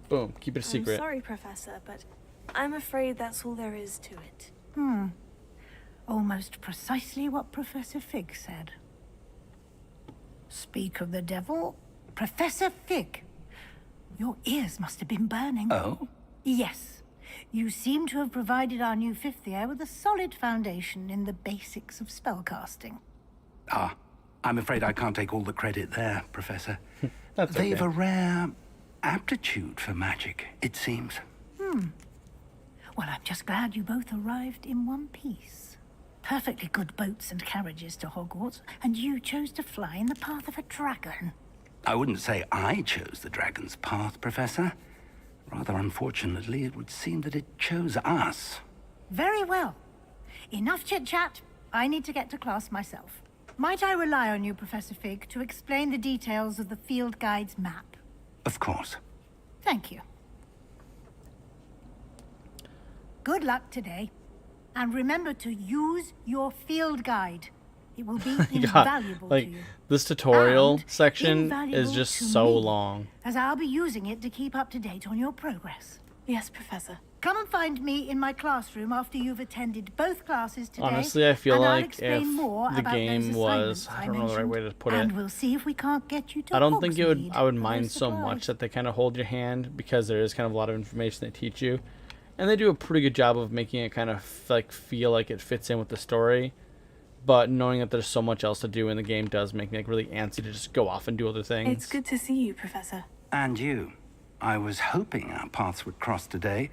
Boom. Keep it a secret. I'm sorry, Professor, but I'm afraid that's all there is to it. Almost precisely what Professor Fig said. Speak of the devil, Professor Fig. Your ears must have been burning. Oh? Yes. You seem to have provided our new fifth year with a solid foundation in the basics of spellcasting. Ah, I'm afraid I can't take all the credit there, Professor. That's They've okay. a rare aptitude for magic, it seems. Well, I'm just glad you both arrived in one piece. Perfectly good boats and carriages to Hogwarts, and you chose to fly in the path of a dragon. I wouldn't say I chose the dragon's path, Professor. Rather unfortunately, it would seem that it chose us. Very well. Enough chit-chat. I need to get to class myself. Might I rely on you, Professor Fig, to explain the details of the field guide's map? Of course. Thank you. Good luck today. And remember to use your field guide. It will be invaluable like to you. this tutorial And section is invaluable just to so me, long. as I'll be using it to keep up to date on your progress. Yes, Professor. Come and find me in my classroom after you've attended both classes today. Honestly, I feel and I'll like explain if more the about game those was, assignments I don't know the right way to put it. And we'll see if we can't get you to I don't think Hogsmeade I would for mind those so supplies. much that they kind of hold your hand, because there is kind of a lot of information they teach you, and they do a pretty good job of making it kind of like feel like it fits in with the story. But knowing that there's so much else to do in the game does make me like really antsy to just go off and do other things. It's good to see you, Professor. And you. I was hoping our paths would cross today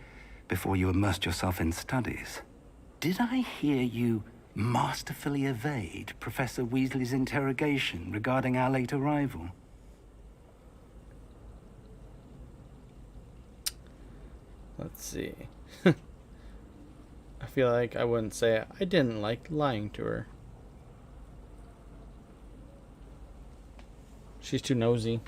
before you immersed yourself in studies. Did I hear you masterfully evade Professor Weasley's interrogation regarding our late arrival? Let's see. I feel like I wouldn't say it. I didn't like lying to her. She's too nosy.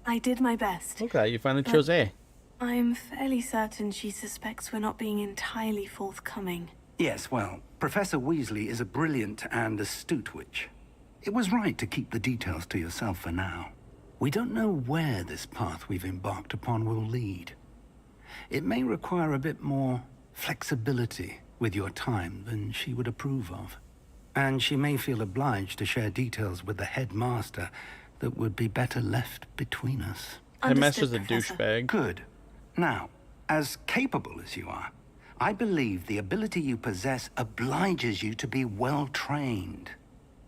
I did my best. Look at that, you finally But chose A. I'm fairly certain she suspects we're not being entirely forthcoming. Yes, well, Professor Weasley is a brilliant and astute witch. It was right to keep the details to yourself for now. We don't know where this path we've embarked upon will lead. It may require a bit more flexibility with your time than she would approve of. And she may feel obliged to share details with the headmaster that would be better left between us. Headmaster's a douchebag. Good. Now, as capable as you are, I believe the ability you possess obliges you to be well trained.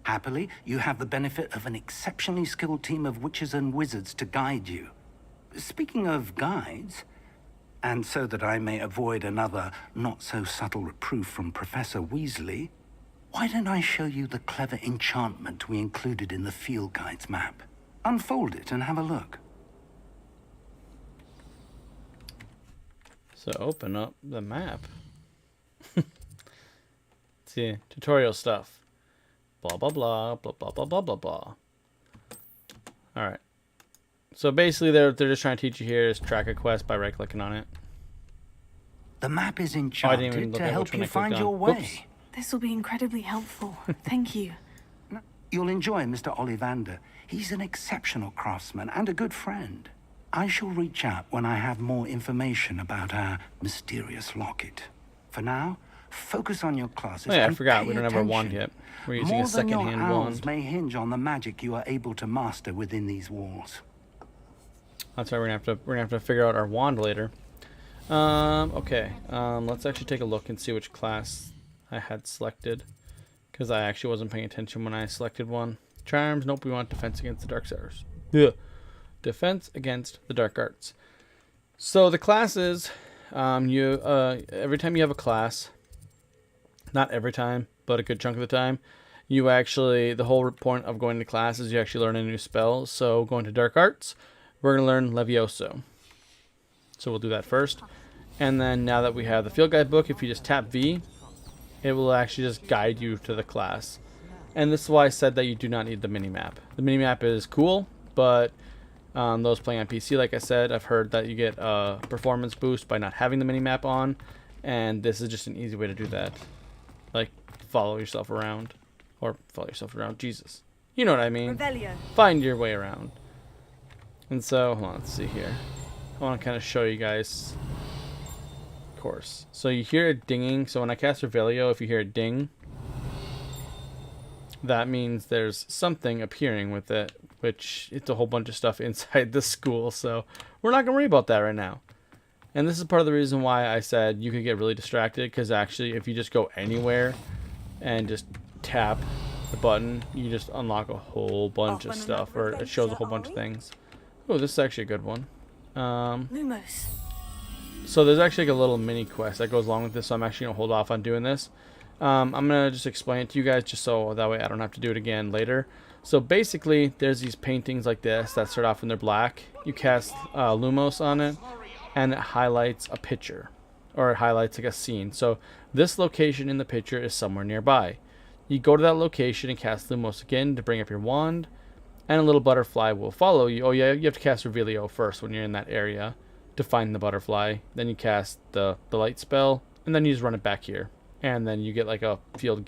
Happily, you have the benefit of an exceptionally skilled team of witches and wizards to guide you. Speaking of guides, and so that I may avoid another not-so-subtle reproof from Professor Weasley, why don't I show you the clever enchantment we included in the field guide's map? Unfold it and have a look. So open up the map. See, tutorial stuff. Blah, blah, blah, blah, blah, blah, blah, blah, blah. Alright. So basically they're just trying to teach you here is track a quest by right-clicking on it. The map is Oh, I didn't even enchanted look to at help which one you I clicked find on. your way. Whoops. This will be incredibly helpful. Thank you. You'll enjoy Mr. Ollivander. He's an exceptional craftsman and a good friend. I shall reach out when I have more information about our mysterious locket. For now, focus on your classes. Oh yeah, I and forgot pay we don't have our wand attention. yet. We're using More a than your second-hand owls wand. may hinge on the magic you are able to master within these walls. That's why we're gonna have to figure out our wand later. Okay. Let's actually take a look and see which class I had selected, because I actually wasn't paying attention when I selected one. Charms. Nope. We want defense against the dark arts. Yeah. Defense against the dark arts. So the classes, every time you have a class, not every time, but a good chunk of the time, you actually, the whole point of going to class is you actually learn a new spell. So going to dark arts, we're going to learn Levioso. So we'll do that first. And then now that we have the field guide book, if you just tap V, it will actually just guide you to the class. And this is why I said that you do not need the minimap. The minimap is cool, but those playing on PC, like I said, I've heard that you get a performance boost by not having the minimap on. And this is just an easy way to do that. Like, follow yourself around. Or follow yourself around. Jesus. You know what I mean. Revelio. Find your way around. And so, hold on, let's see here. I want to kind of show you guys course. So you hear it dinging. So when I cast Revelio, if you hear it ding, that means there's something appearing with it, which it's a whole bunch of stuff inside the school. So we're not going to worry about that right now. And this is part of the reason why I said you could get really distracted, because actually if you just go anywhere and just tap the button, you just unlock a whole bunch of stuff, or it shows a whole bunch of things. Oh, this is actually a good one. Lumos. So there's actually like a little mini quest that goes along with this, so I'm actually going to hold off on doing this. I'm going to just explain it to you guys just so that way I don't have to do it again later. So basically, there's these paintings like this that start off when they're black. You cast Lumos on it, and it highlights a picture, or it highlights like a scene. So this location in the picture is somewhere nearby. You go to that location and cast Lumos again to bring up your wand, and a little butterfly will follow you. Oh yeah, you have to cast Revelio first when you're in that area to find the butterfly. Then you cast the light spell, and then you just run it back here, and then you get like a field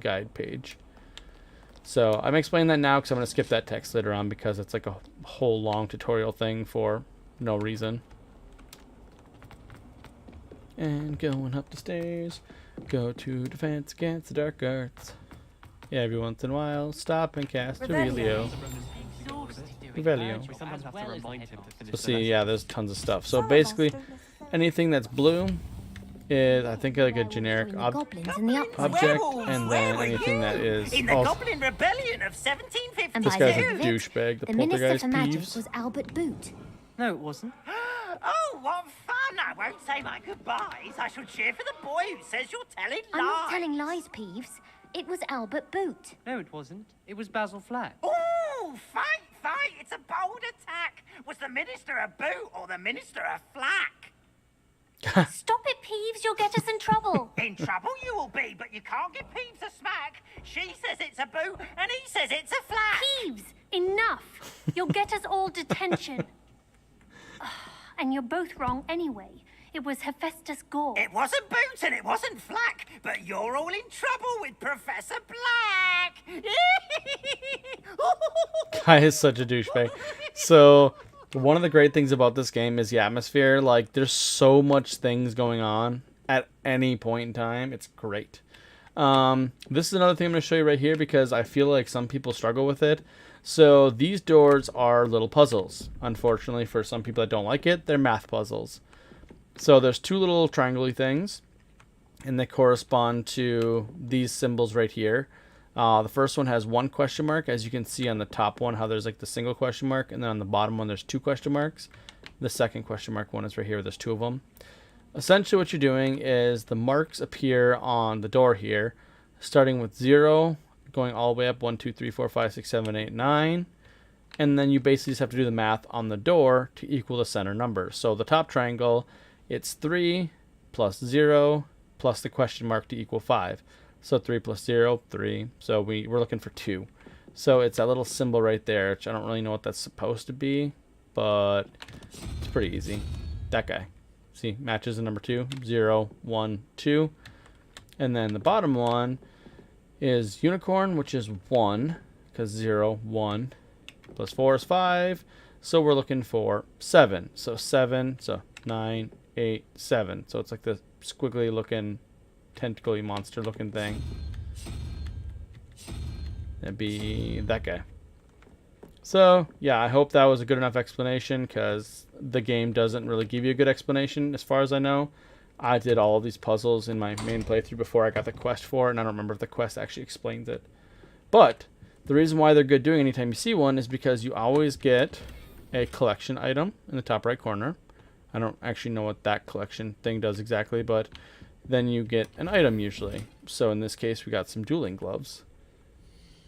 guide page. So I'm explaining that now because I'm going to skip that text later on, because it's like a whole long tutorial thing for no reason. And going up the stairs, go to defense against the dark arts. Yeah, every once in a while, stop and cast Revelio. Revelio. So see, yeah, there's tons of stuff. So basically, anything that's blue is, I think, like a generic object, and then anything that is... In the Goblin Rebellion of 1752. This guy's a douchebag. The poltergeist Peeves. was Albert Boot. No, it wasn't. Oh, what fun! I won't say my goodbyes. I shall cheer for the boy who says you're telling lies. I'm not telling lies, Peeves. It was Albert Boot. No, it wasn't. It was Basil Flack. Oh, fight! It's a bold attack. Was the Minister a boot or the Minister a flack? Stop it, Peeves. You'll get us in trouble. In trouble you will be, but you can't give Peeves a smack. She says it's a boot and he says it's a flack. Peeves, enough. You'll get us all detention. And you're both wrong anyway. It was Hephaestus Gore. It wasn't boot and it wasn't flack, but you're all in trouble with Professor Black. Guy is such a douchebag. So one of the great things about this game is the atmosphere. Like, there's so much things going on at any point in time. It's great. This is another thing I'm going to show you right here, because I feel like some people struggle with it. So these doors are little puzzles. Unfortunately, for some people that don't like it, they're math puzzles. So there's two little triangle-y things, and they correspond to these symbols right here. The first one has one question mark, as you can see on the top one, how there's like the single question mark, and then on the bottom one there's two question marks. The second question mark one is right here, there's two of them. Essentially what you're doing is the marks appear on the door here, starting with 0, going all the way up 1, 2, 3, 4, 5, 6, 7, 8, 9. And then you basically just have to do the math on the door to equal the center number. So the top triangle, it's 3 plus 0 plus the question mark to equal 5. So 3 plus 0, 3. So we're looking for 2. So it's that little symbol right there, which I don't really know what that's supposed to be, but it's pretty easy. That guy. See, matches the number 2. 0, 1, 2. And then the bottom one is unicorn, which is 1, because 0, 1, plus 4 is 5. So we're looking for 7. So 7, so 9, 8, 7. So it's like the squiggly looking, tentacly monster looking thing. That'd be that guy. So yeah, I hope that was a good enough explanation, because the game doesn't really give you a good explanation as far as I know. I did all of these puzzles in my main playthrough before I got the quest for it, and I don't remember if the quest actually explains it. But the reason why they're good doing anytime you see one is because you always get a collection item in the top right corner. I don't actually know what that collection thing does exactly, but then you get an item usually. So in this case, we got some dueling gloves.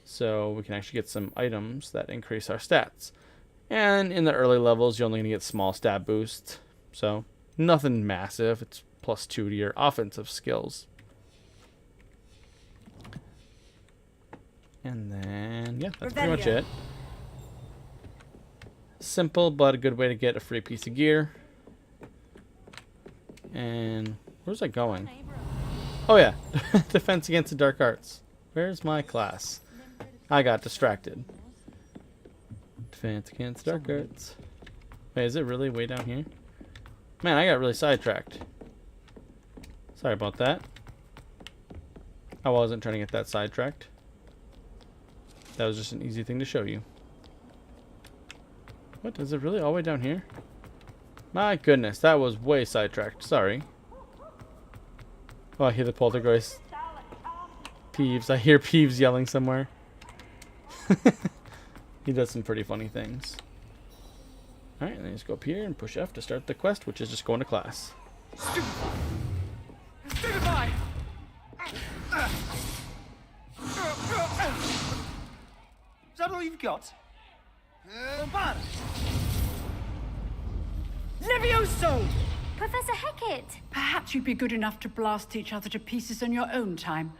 So we can actually get some items that increase our stats. And in the early levels, you're only going to get small stat boosts. So nothing massive. It's +2 to your offensive skills. And then, yeah, that's pretty much it. Simple, but a good way to get a free piece of gear. And where's that going? Oh yeah, defense against the dark arts. Where's my class? I got distracted. Defense against dark arts. Wait, is it really way down here? Man, I got really sidetracked. Sorry about that. I wasn't trying to get that sidetracked. That was just an easy thing to show you. What, is it really all the way down here? My goodness, that was way sidetracked. Sorry. Oh, I hear the poltergeist. Peeves. I hear Peeves yelling somewhere. He does some pretty funny things. Alright, and then just go up here and push F to start the quest, which is just going to class. Stupefy! Is that all you've got? Bombard! Levioso! Professor Hecat! Perhaps you'd be good enough to blast each other to pieces on your own time.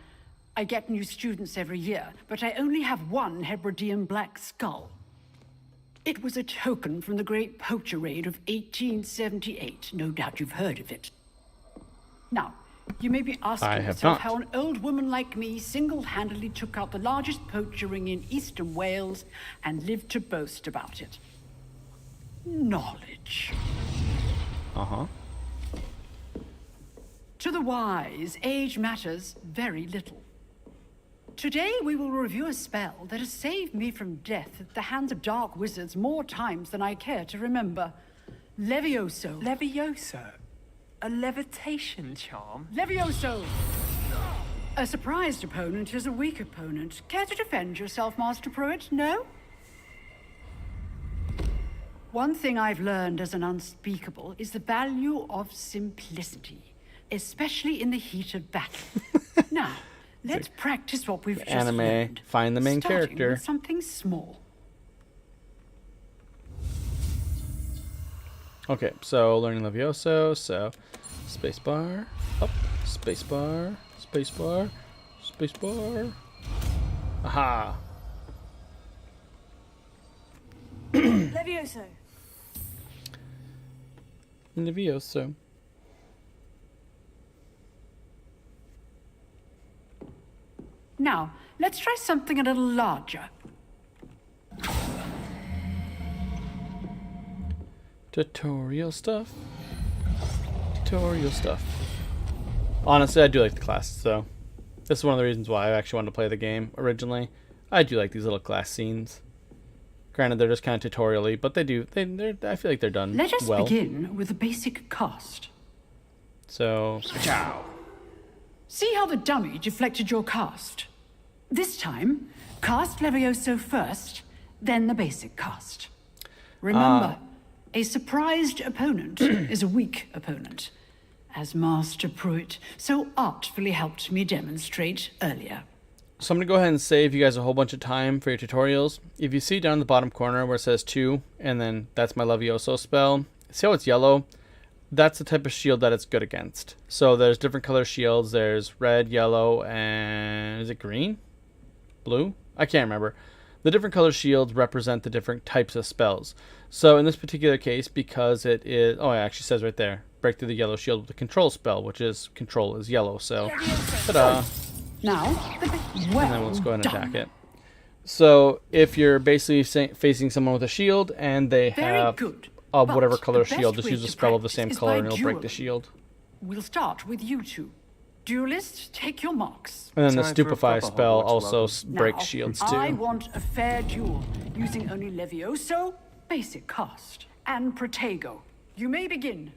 I get new students every year, but I only have one Hebridean black skull. It was a token from the Great Poacher Raid of 1878. No doubt you've heard of it. Now, you may be asking yourself how an old woman like me single-handedly took out the largest poacher ring in eastern Wales and lived to boast about it. Knowledge. Uh-huh. To the wise, age matters very little. Today we will review a spell that has saved me from death at the hands of dark wizards more times than I care to remember. Levioso. Levioso? A levitation charm? Levioso! A surprised opponent is a weak opponent. Care to defend yourself, Master Pruitt? No? One thing I've learned as an unspeakable is the value of simplicity, especially in the heat of battle. Now, let's practice what we've just learned. Find the main starting character. With something small. Okay, so learning Levioso, so spacebar, up, spacebar, spacebar, spacebar. Aha! Levioso. Levioso. Now, let's try something a little larger. Tutorial stuff. Tutorial stuff. Honestly, I do like the class, so this is one of the reasons why I actually wanted to play the game originally. I do like these little class scenes. Granted, they're just kind of tutorial-y, but I feel like they're done well. Let us begin with the basic cast. So, ciao. See how the dummy deflected your cast? This time, cast Levioso first, then the basic cast. Remember, a surprised opponent is a weak opponent, as Master Pruitt so artfully helped me demonstrate earlier. So I'm going to go ahead and save you guys a whole bunch of time for your tutorials. If you see down in the bottom corner where it says 2, and then that's my Levioso spell, see how it's yellow? That's the type of shield that it's good against. So there's different color shields. There's red, yellow, and is it green? Blue? I can't remember. The different color shields represent the different types of spells. So in this particular case, because it is... Oh, it actually says right there. Break through the yellow shield with a control spell, which is... Control is yellow, so... Ta-da! Now, And then let's go ahead and attack it. So if you're basically facing someone with a shield, and they have whatever color shield, just use a spell of the same color and it'll break the shield. We'll start with you two. Duelists, take your marks. And then the Stupefy spell also breaks shields too. I want a fair duel, using only Levioso, basic cast, and Protego. You may begin.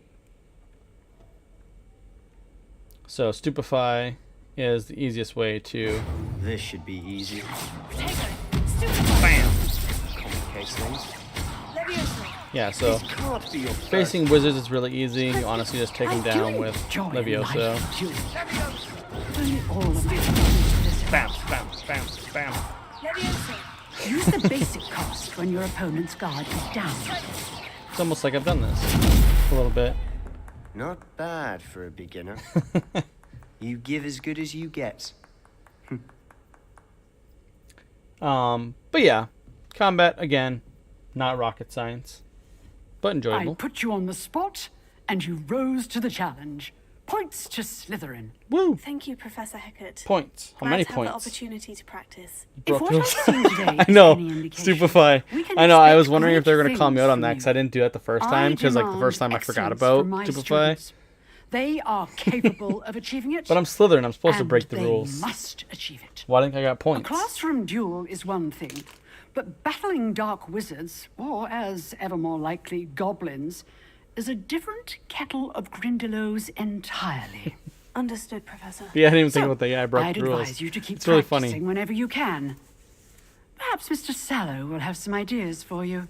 So Stupefy is the easiest way to... This should be easy. Bam! Complicates things. Yeah, so facing wizards is really easy. You honestly just take them down with Levioso. Bam, bam, bam, bam. Use the basic cast when your opponent's guard is down. It's almost like I've done this a little bit. Not bad for a beginner. You give as good as you get. But yeah, combat again, not rocket science, but enjoyable. I put you on the spot, and you rose to the challenge. Points to Slytherin. Woo! Thank you, Professor Hecat. Points. How many Glad to have points? the opportunity to practice. If what I've seen today I is know. any indication, Stupefy. we can I know. I expect was wondering if they were great going to call me out on things that from because I didn't do it the first I time. Because like the demand first time I forgot excellence about from my Stupefy. students. They are capable of achieving it. But I'm Slytherin. I'm supposed to and break the they rules. must achieve it. Why didn't I got A points? classroom duel is one thing, but battling dark wizards, or as ever more likely, goblins, is a different kettle of Grindylows entirely. Understood, Professor. Yeah, I didn't even think about that. Yeah, I broke I'd the rules. advise you to keep It's really practicing funny. whenever you can. Perhaps Mr. Sallow will have some ideas for you.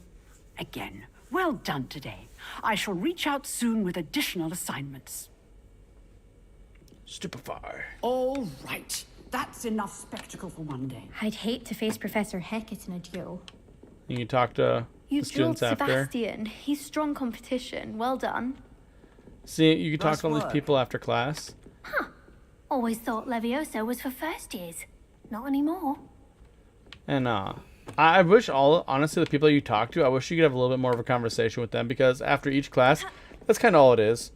Again, well done today. I shall reach out soon with additional assignments. Stupefy. All right. That's enough spectacle for one day. I'd hate to face Professor Hecat in a duel. You can talk to You the drilled students after. Sebastian. He's strong competition. Well done. See, you can talk Nice to all these work. people after class. Always thought Levioso was for first years. Not anymore. And I wish honestly, the people you talk to, I wish you could have a little bit more of a conversation with them, because after each class, that's kind of all it is.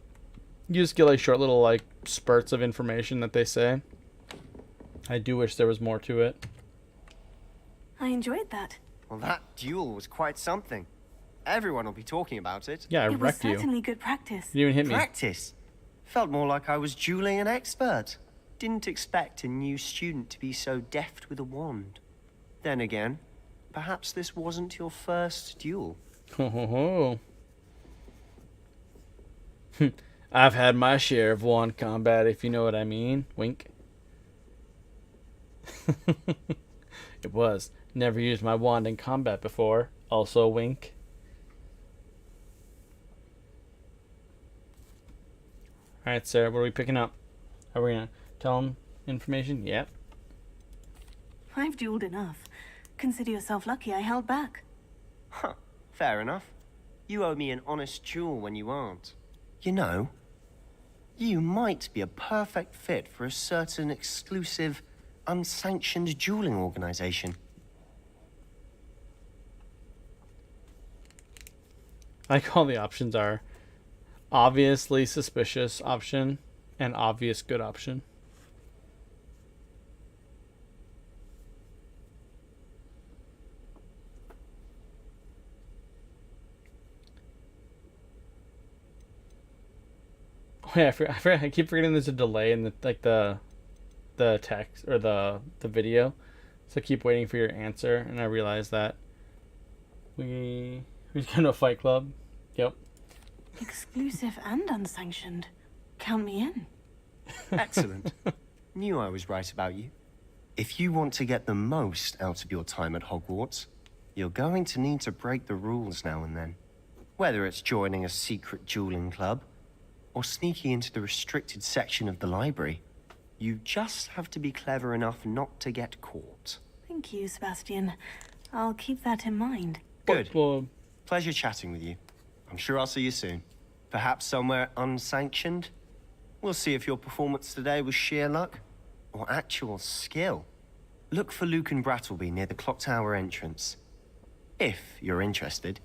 You just get like short little like spurts of information that they say. I do wish there was more to it. I enjoyed that. Well, that duel was quite something. Everyone will be talking about it. Yeah, I It was wrecked you. certainly good practice. You didn't even hit me. Practice? Felt more like I was dueling an expert. Didn't expect a new student to be so deft with a wand. Then again, perhaps this wasn't your first duel. Ho ho ho. I've had my share of wand combat, if you know what I mean. Wink. It was. Never used my wand in combat before. Also wink. Alright, Sarah, what are we picking up? Are we going to tell them information? Yep. I've dueled enough. Consider yourself lucky I held back. Huh, fair enough. You owe me an honest duel when you aren't. You know, you might be a perfect fit for a certain exclusive, unsanctioned dueling organization. I like all the options are obviously suspicious option and obvious good option. Oh yeah, I keep forgetting there's a delay in the text or the video, so I keep waiting for your answer, and I realize that we're going to a fight club. Yep. Exclusive and unsanctioned. Count me in. Excellent. Knew I was right about you. If you want to get the most out of your time at Hogwarts, you're going to need to break the rules now and then. Whether it's joining a secret dueling club, or sneaking into the restricted section of the library, you just have to be clever enough not to get caught. Thank you, Sebastian. I'll keep that in mind. Good. Pleasure chatting with you. I'm sure I'll see you soon. Perhaps somewhere unsanctioned? We'll see if your performance today was sheer luck or actual skill. look for Luke and Brattleby near the clock tower entrance. If you're interested.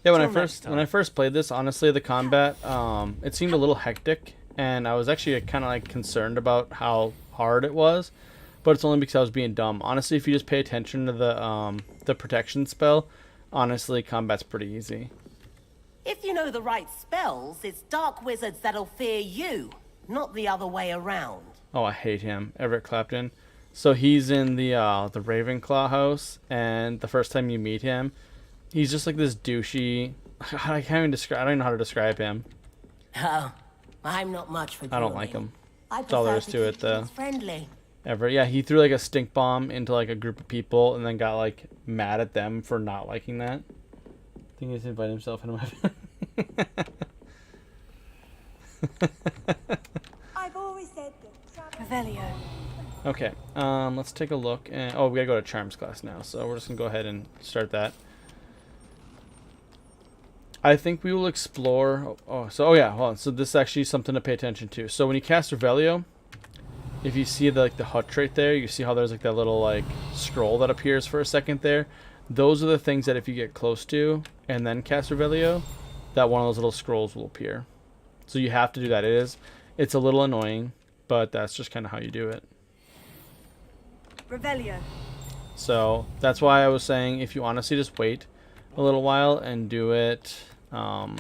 Yeah, when I first played this, honestly, the combat, it seemed a little hectic, and I was actually kind of like concerned about how hard it was, but it's only because I was being dumb. Honestly, if you just pay attention to the protection spell, honestly, combat's pretty easy. If you know the right spells, it's dark wizards that'll fear you, not the other way around. Oh, I hate him, Everett Clapton. So he's in the Ravenclaw house, and the first time you meet him, he's just like this douchey. I can't even describe. I don't even know how to describe him. Oh, I'm not much for. I don't like him. I That's all there is to it, though. Everett, yeah, he threw like a stink bomb into like a group of people, and then got like mad at them for not liking that. I think he's invited himself into my. I've always said that. Revelio. Okay, let's take a look. And oh, we gotta go to Charms class now, so we're just gonna go ahead and start that. I think we will explore. Oh yeah, hold on. So this is actually something to pay attention to. So when you cast Revelio, if you see the hut trait there, you see how there's like that little like scroll that appears for a second there. Those are the things that if you get close to and then cast Revelio, that one of those little scrolls will appear. So you have to do that. It's a little annoying, but that's just kind of how you do it. Revelio. So that's why I was saying if you honestly just wait a little while and do it. I'm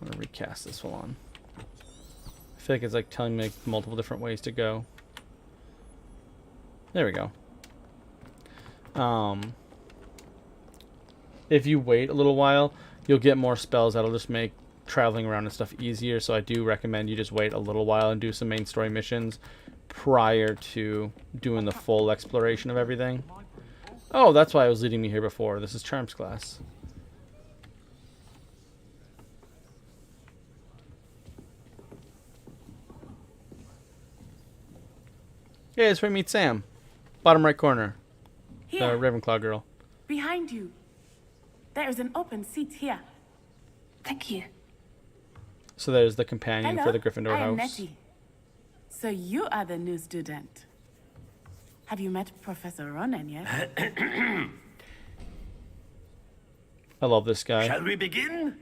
gonna recast this one. I feel like it's like telling me like multiple different ways to go. There we go. If you wait a little while, you'll get more spells that'll just make traveling around and stuff easier. So I do recommend you just wait a little while and do some main story missions prior to doing the full exploration of everything. Oh, that's why I was leading me here before. This is Charms class. Hey, it's where we meet Sam. Bottom right corner. Here. The Ravenclaw girl. Behind you. There is an open seat here. Thank you. So there's the companion Hello, for the Gryffindor I am house. Nettie. So you are the new student. Have you met Professor Ronan yet? I love this guy. Shall we begin?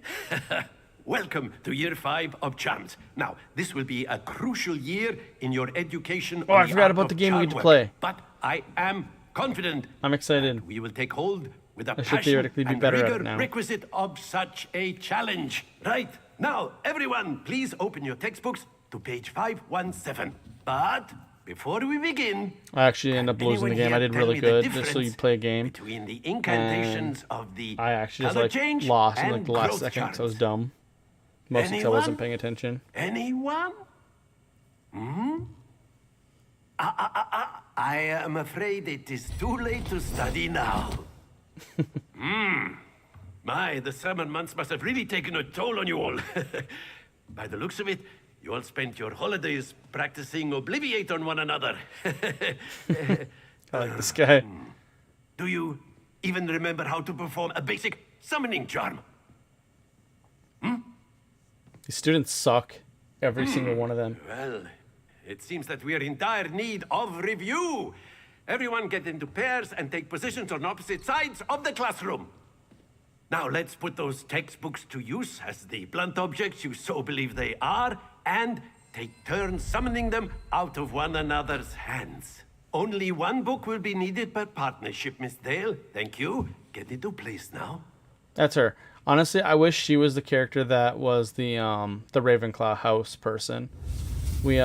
Welcome to year 5 of Charms. Now, this will be a crucial year in your education. Oh, I forgot about the game we get to play. But I am confident. I'm excited. We will take hold with a I should passion theoretically be and better at rigor it now. requisite of such a challenge. Right, now, everyone, please open your textbooks to page 517. But before we begin, I actually ended up losing the game. I did really good just so you play a game. Between the incantations And of the I actually just color like change lost in like and the last growth second, charts. so I was dumb. Mostly because I wasn't paying attention. Anyone? Hmm? I am afraid it is too late to study now. My, the summer months must have really taken a toll on you all. By the looks of it, you all spent your holidays practicing Obliviate on one another. I like this guy. Do you even remember how to perform a basic summoning charm? These students suck. Every single one of them. Well, it seems that we are in dire need of review. Everyone get into pairs and take positions on opposite sides of the classroom. Now let's put those textbooks to use as the blunt objects you so believe they are, and take turns summoning them out of one another's hands. Only one book will be needed per partnership, Miss Dale. Thank you. Get into place now. That's her. Honestly, I wish she was the character that was the Ravenclaw house person. We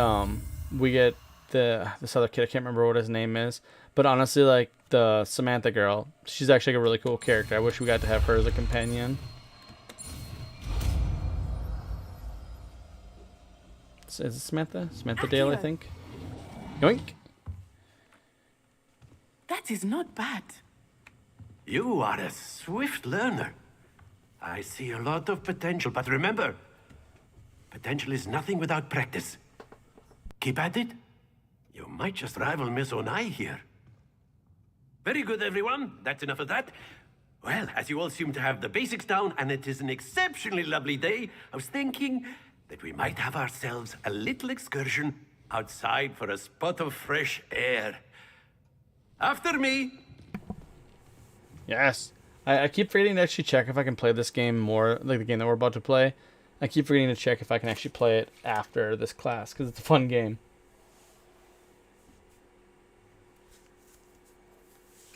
get this other kid, I can't remember what his name is, but honestly, like the Samantha girl, she's actually like a really cool character. I wish we got to have her as a companion. Is it Samantha? Samantha Dale, I think. Yoink. That is not bad. You are a swift learner. I see a lot of potential, but remember, potential is nothing without practice. Keep at it. You might just rival Miss Onai here. Very good, everyone. That's enough of that. Well, as you all seem to have the basics down, and it is an exceptionally lovely day, I was thinking that we might have ourselves a little excursion outside for a spot of fresh air. After me. Yes. I keep forgetting to actually check if I can play this game more, like the game that we're about to play. I keep forgetting to check if I can actually play it after this class, because it's a fun game.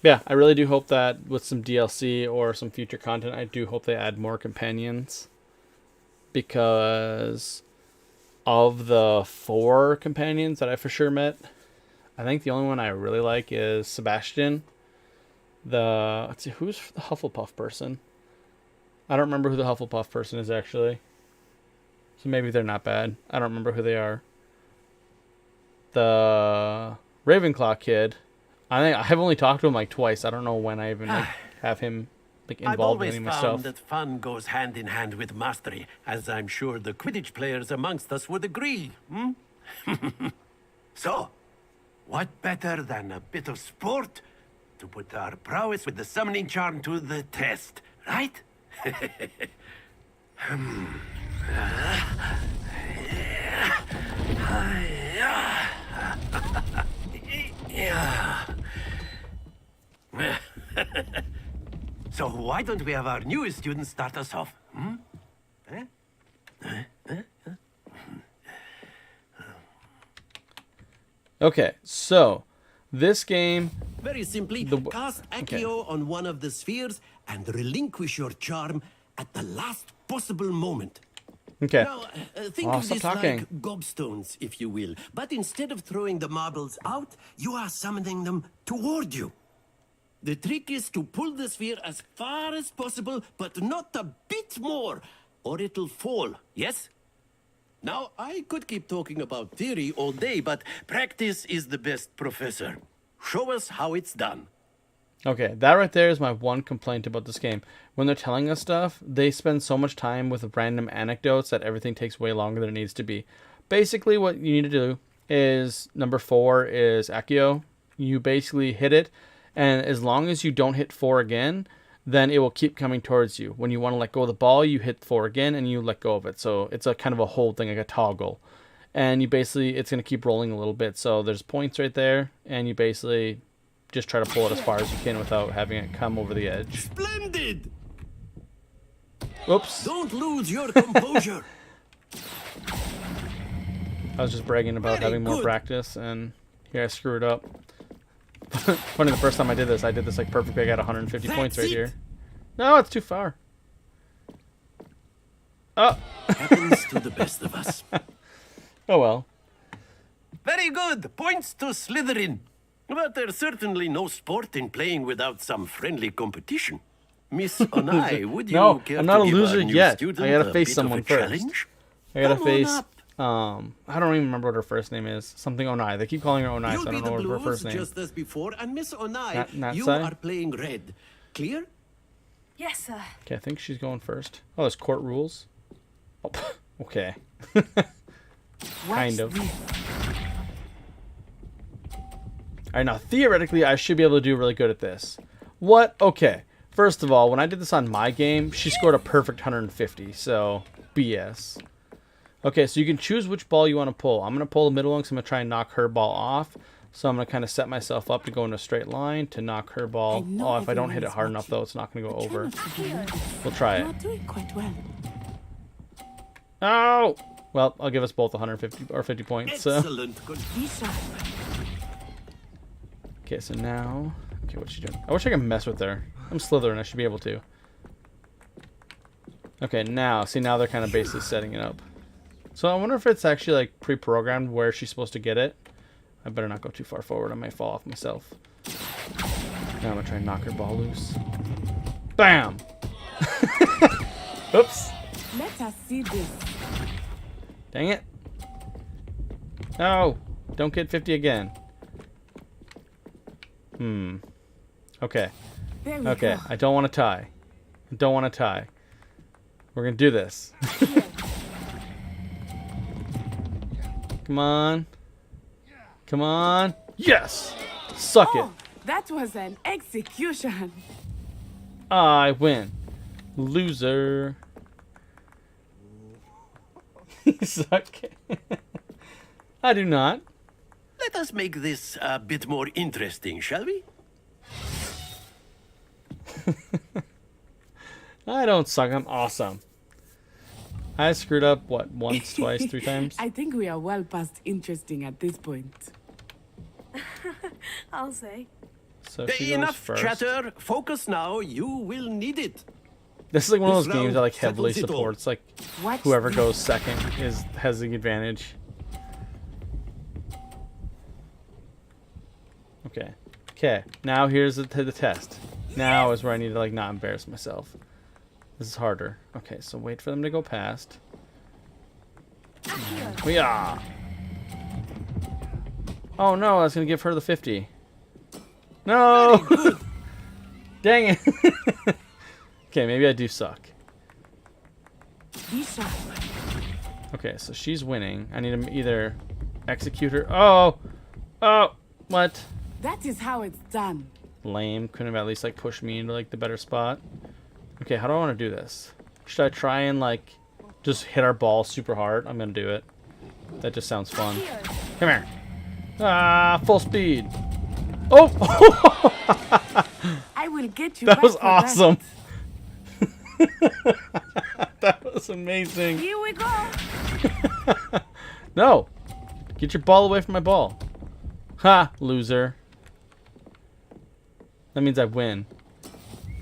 Yeah, I really do hope that with some DLC or some future content, I do hope they add more companions. Because of the 4 companions that I for sure met, I think the only one I really like is Sebastian. Let's see, who's the Hufflepuff person? I don't remember who the Hufflepuff person is actually. So maybe they're not bad. I don't remember who they are. The Ravenclaw kid, I think I've only talked to him like twice. I don't know when I even have him like involved in any of my I've stuff. always found that fun goes hand in hand with mastery, as I'm sure the Quidditch players amongst us would agree. So, what better than a bit of sport to put our prowess with the summoning charm to the test, right? So why don't we have our newest student start us off? Okay, so this game. Very simply, cast Accio on one of the spheres and relinquish your charm at the last possible moment. Okay. Now, think of this like gobstones, if you will. But instead of throwing the marbles out, you are summoning them toward you. The trick is to pull the sphere as far as possible, but not a bit more, or it'll fall, yes? Now, I could keep talking about theory all day, but practice is the best professor. Show us how it's done. Okay, that right there is my one complaint about this game. When they're telling us stuff, they spend so much time with random anecdotes that everything takes way longer than it needs to be. Basically, what you need to do is, number 4 is Accio. You basically hit it, and as long as you don't hit 4 again, then it will keep coming towards you. When you want to let go of the ball, you hit 4 again, and you let go of it. So it's a kind of a hold thing, like a toggle. And you basically, it's going to keep rolling a little bit. So there's points right there, and you basically just try to pull it as far as you can without having it come over the edge. Splendid! Oops. Don't lose your composure. I was just bragging about having more practice, and here I screwed up. Funny, the first time I did this like perfectly. I got 150 points right here. No, it's too far. Oh. Happens to the best of us. Oh well. Very good. Points to Slytherin. But there's certainly no sport in playing without some friendly competition. Miss Onai, would you no, care I'm not to a give loser our new yet. student I gotta a face bit someone of a first. challenge? I gotta Come on face. up. I don't even remember what her first name is. Something Onai. They keep calling her Onai, You'll so I be don't the know blues, what her first name. just as before, and Miss Onai, Not you Sai? are playing red. Clear? Yes, sir. Okay, I think she's going first. Oh, there's court rules. Oh, okay. Kind of. Alright, now theoretically, I should be able to do really good at this. What? Okay. First of all, when I did this on my game, she scored a perfect 150, so BS. Okay, so you can choose which ball you want to pull. I'm going to pull the middle one because I'm going to try and knock her ball off. So I'm going to kind of set myself up to go in a straight line to knock her ball. Oh, if I don't hit it hard enough, though, it's not going to go over. We'll try it. You're doing quite well. Oh! Well, I'll give us both 150 or 50 points. So. Excellent. Good. Okay, so now... Okay, what's she doing? I wish I could mess with her. I'm Slytherin, I should be able to. Okay, now, see, now they're kind of basically setting it up. So I wonder if it's actually, like, pre-programmed where she's supposed to get it. I better not go too far forward. I might fall off myself. Now I'm going to try and knock her ball loose. Bam! Oops. Let us see this. Dang it. No! Don't get 50 again. Okay. There we Okay, go. I don't want to tie. I don't want to tie. We're going to do this. Come on. Come on. Yes! Suck it. That was an execution. I win. Loser. Suck it. I do not. Let us make this a bit more interesting, shall we? I don't suck. I'm awesome. I screwed up, what, once, twice, 3 times? I think we are well past interesting at this point. I'll say. So she goes Enough first. chatter. Focus now. You will need it. This is like one of This those games that like round heavily settles it all. supports like Watch whoever this. goes second has the advantage. Okay. Okay. Now here's the test. Now is where I need to like not embarrass myself. This is harder. Okay, so wait for them to go past. Yeah. Oh no, I was gonna give her the 50. No. Dang it. Okay, maybe I do suck. Okay, so she's winning. I need to either execute her. Oh! Oh! What? That is how it's done. Lame. Couldn't have at least like pushed me into like the better spot. Okay, how do I want to do this? Should I try and like just hit our ball super hard? I'm gonna do it. That just sounds fun. Come here. Ah, full speed. Oh! I will get you That back was for awesome. That was amazing. Here we go. No! Get your ball away from my ball. Ha! Loser. That means I win.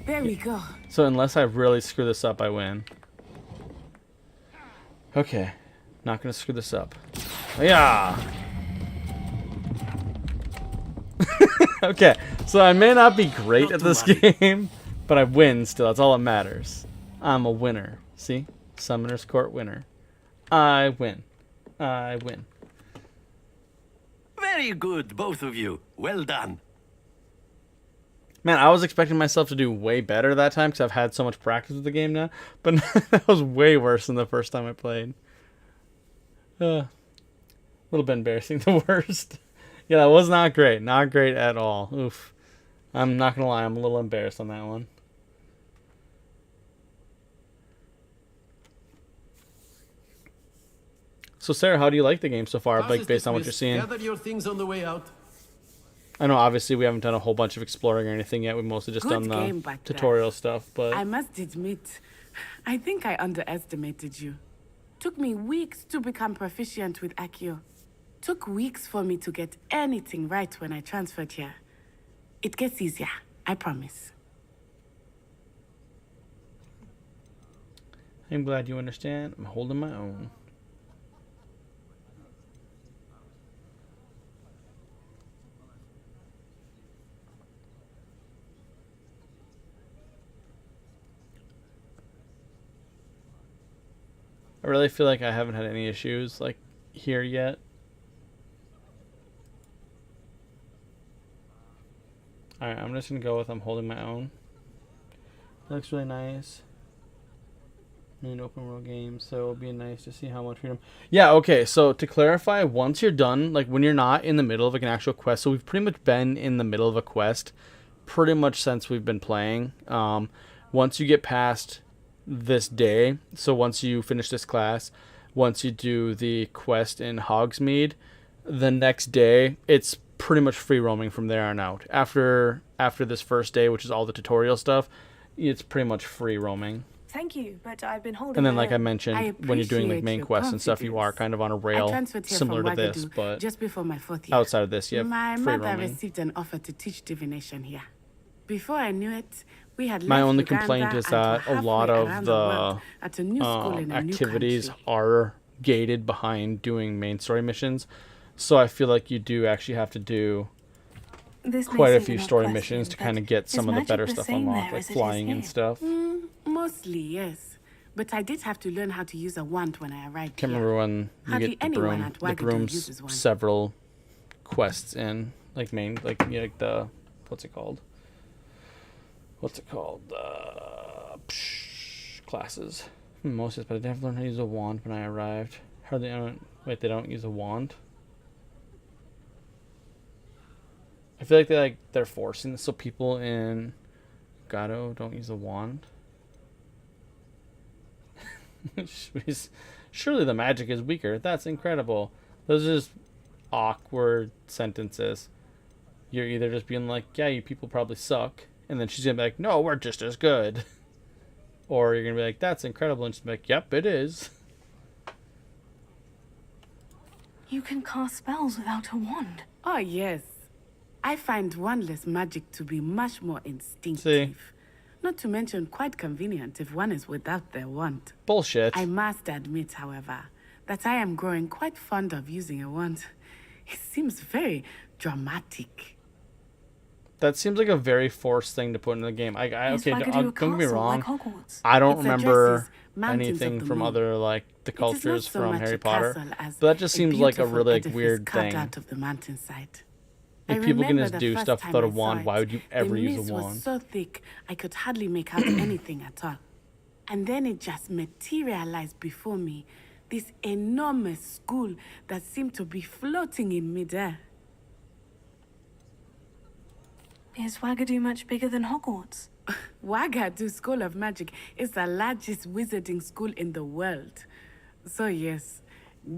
There we go. So unless I really screw this up, I win. Okay. Not gonna screw this up. Yeah. Okay. So I may not be great at this game, but I win still. That's all that matters. I'm a winner. See? Summoner's Court winner. I win. I win. Very good, both of you. Well done. Man, I was expecting myself to do way better that time because I've had so much practice with the game now. But that was way worse than the first time I played. A little bit embarrassing, the worst. Yeah, that was not great. Not great at all. Oof. I'm not going to lie, I'm a little embarrassed on that one. So, Sarah, how do you like the game so far, like based on what you're seeing? Gather your things on the way out. I know, obviously, we haven't done a whole bunch of exploring or anything yet. We've mostly just Good done game the back there. tutorial stuff. But I must admit, I think I underestimated you. Took me weeks to become proficient with Accio. Took weeks for me to get anything right when I transferred here. It gets easier, I promise. I'm glad you understand. I'm holding my own. I really feel like I haven't had any issues like here yet. Alright, I'm just gonna go with I'm holding my own. It looks really nice. In open world games, so it'll be nice to see how much freedom. Yeah, okay, so to clarify, once you're done, like when you're not in the middle of like an actual quest, so we've pretty much been in the middle of a quest pretty much since we've been playing. Once you get past this day, so once you finish this class, once you do the quest in Hogsmeade, the next day it's pretty much free roaming from there on out. After this first day, which is all the tutorial stuff, it's pretty much free roaming. Thank you, but I've been holding. And then, like I mentioned, when you're doing like main quests and stuff, you are kind of on a rail similar to this, but just before my 4th year. outside of this, you have My free mother roaming. received an offer to teach divination here. Before I knew it, we had My left only Uganda complaint is and were that a lot halfway of around the world at a new school in a new activities country. are gated behind doing main story missions, so I feel like you do actually have to do This may quite a seem few an story odd missions question, to kind of but get is some of the magic better the stuff same unlocked, there like as it is flying and here? stuff. Mostly, yes. But I did have to learn how to use a wand when I arrived Can't here. remember when you Hardly get the anyone broom. at The Wagadu broom's uses one. several quests in, like main, like yeah, like the what's it called? Classes. Most, but I didn't have to learn how to use a wand when I arrived. Hardly anyone. Wait, they don't use a wand. I feel like they're forcing this so people in Gato don't use a wand. Surely the magic is weaker. That's incredible. Those are just awkward sentences. You're either just being like, yeah, you people probably suck, and then she's gonna be like, no, we're just as good. Or you're gonna be like, that's incredible, and she's gonna be like, yep, it is. You can cast spells without a wand. Oh, yes. I find wandless magic to be much more instinctive. See? Not to mention quite convenient if one is without their wand. Bullshit. I must admit, however, that I am growing quite fond of using a wand. It seems very dramatic. That seems like a very forced thing to put in the game. Okay, don't get me wrong. Like I don't It remember addresses mountains of anything the from moon. other like the It is not cultures so from much Harry a Potter, castle as but that just seems like a beautiful really edifice weird carved thing. out of the mountainside. If I people can remember just the do first stuff time without a I saw wand, it, why would you ever the use mist a was wand? so thick I could hardly make out anything at all. And then it just materialized before me, this enormous school that seemed to be floating in midair. Is Wagadu much bigger than Hogwarts? Wagadu School of Magic is the largest wizarding school in the world. So yes,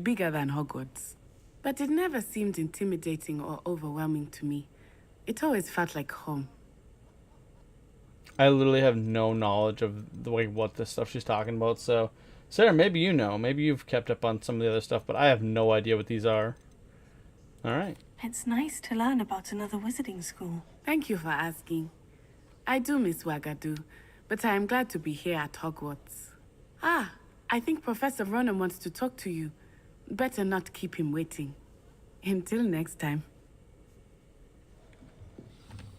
bigger than Hogwarts. But it never seemed intimidating or overwhelming to me. It always felt like home. I literally have no knowledge of the way what this stuff she's talking about. So, Sarah, maybe you know. Maybe you've kept up on some of the other stuff, but I have no idea what these are. All right. It's nice to learn about another wizarding school. Thank you for asking. I do miss Wagadu, but I am glad to be here at Hogwarts. Ah, I think Professor Ronan wants to talk to you. Better not keep him waiting. Until next time.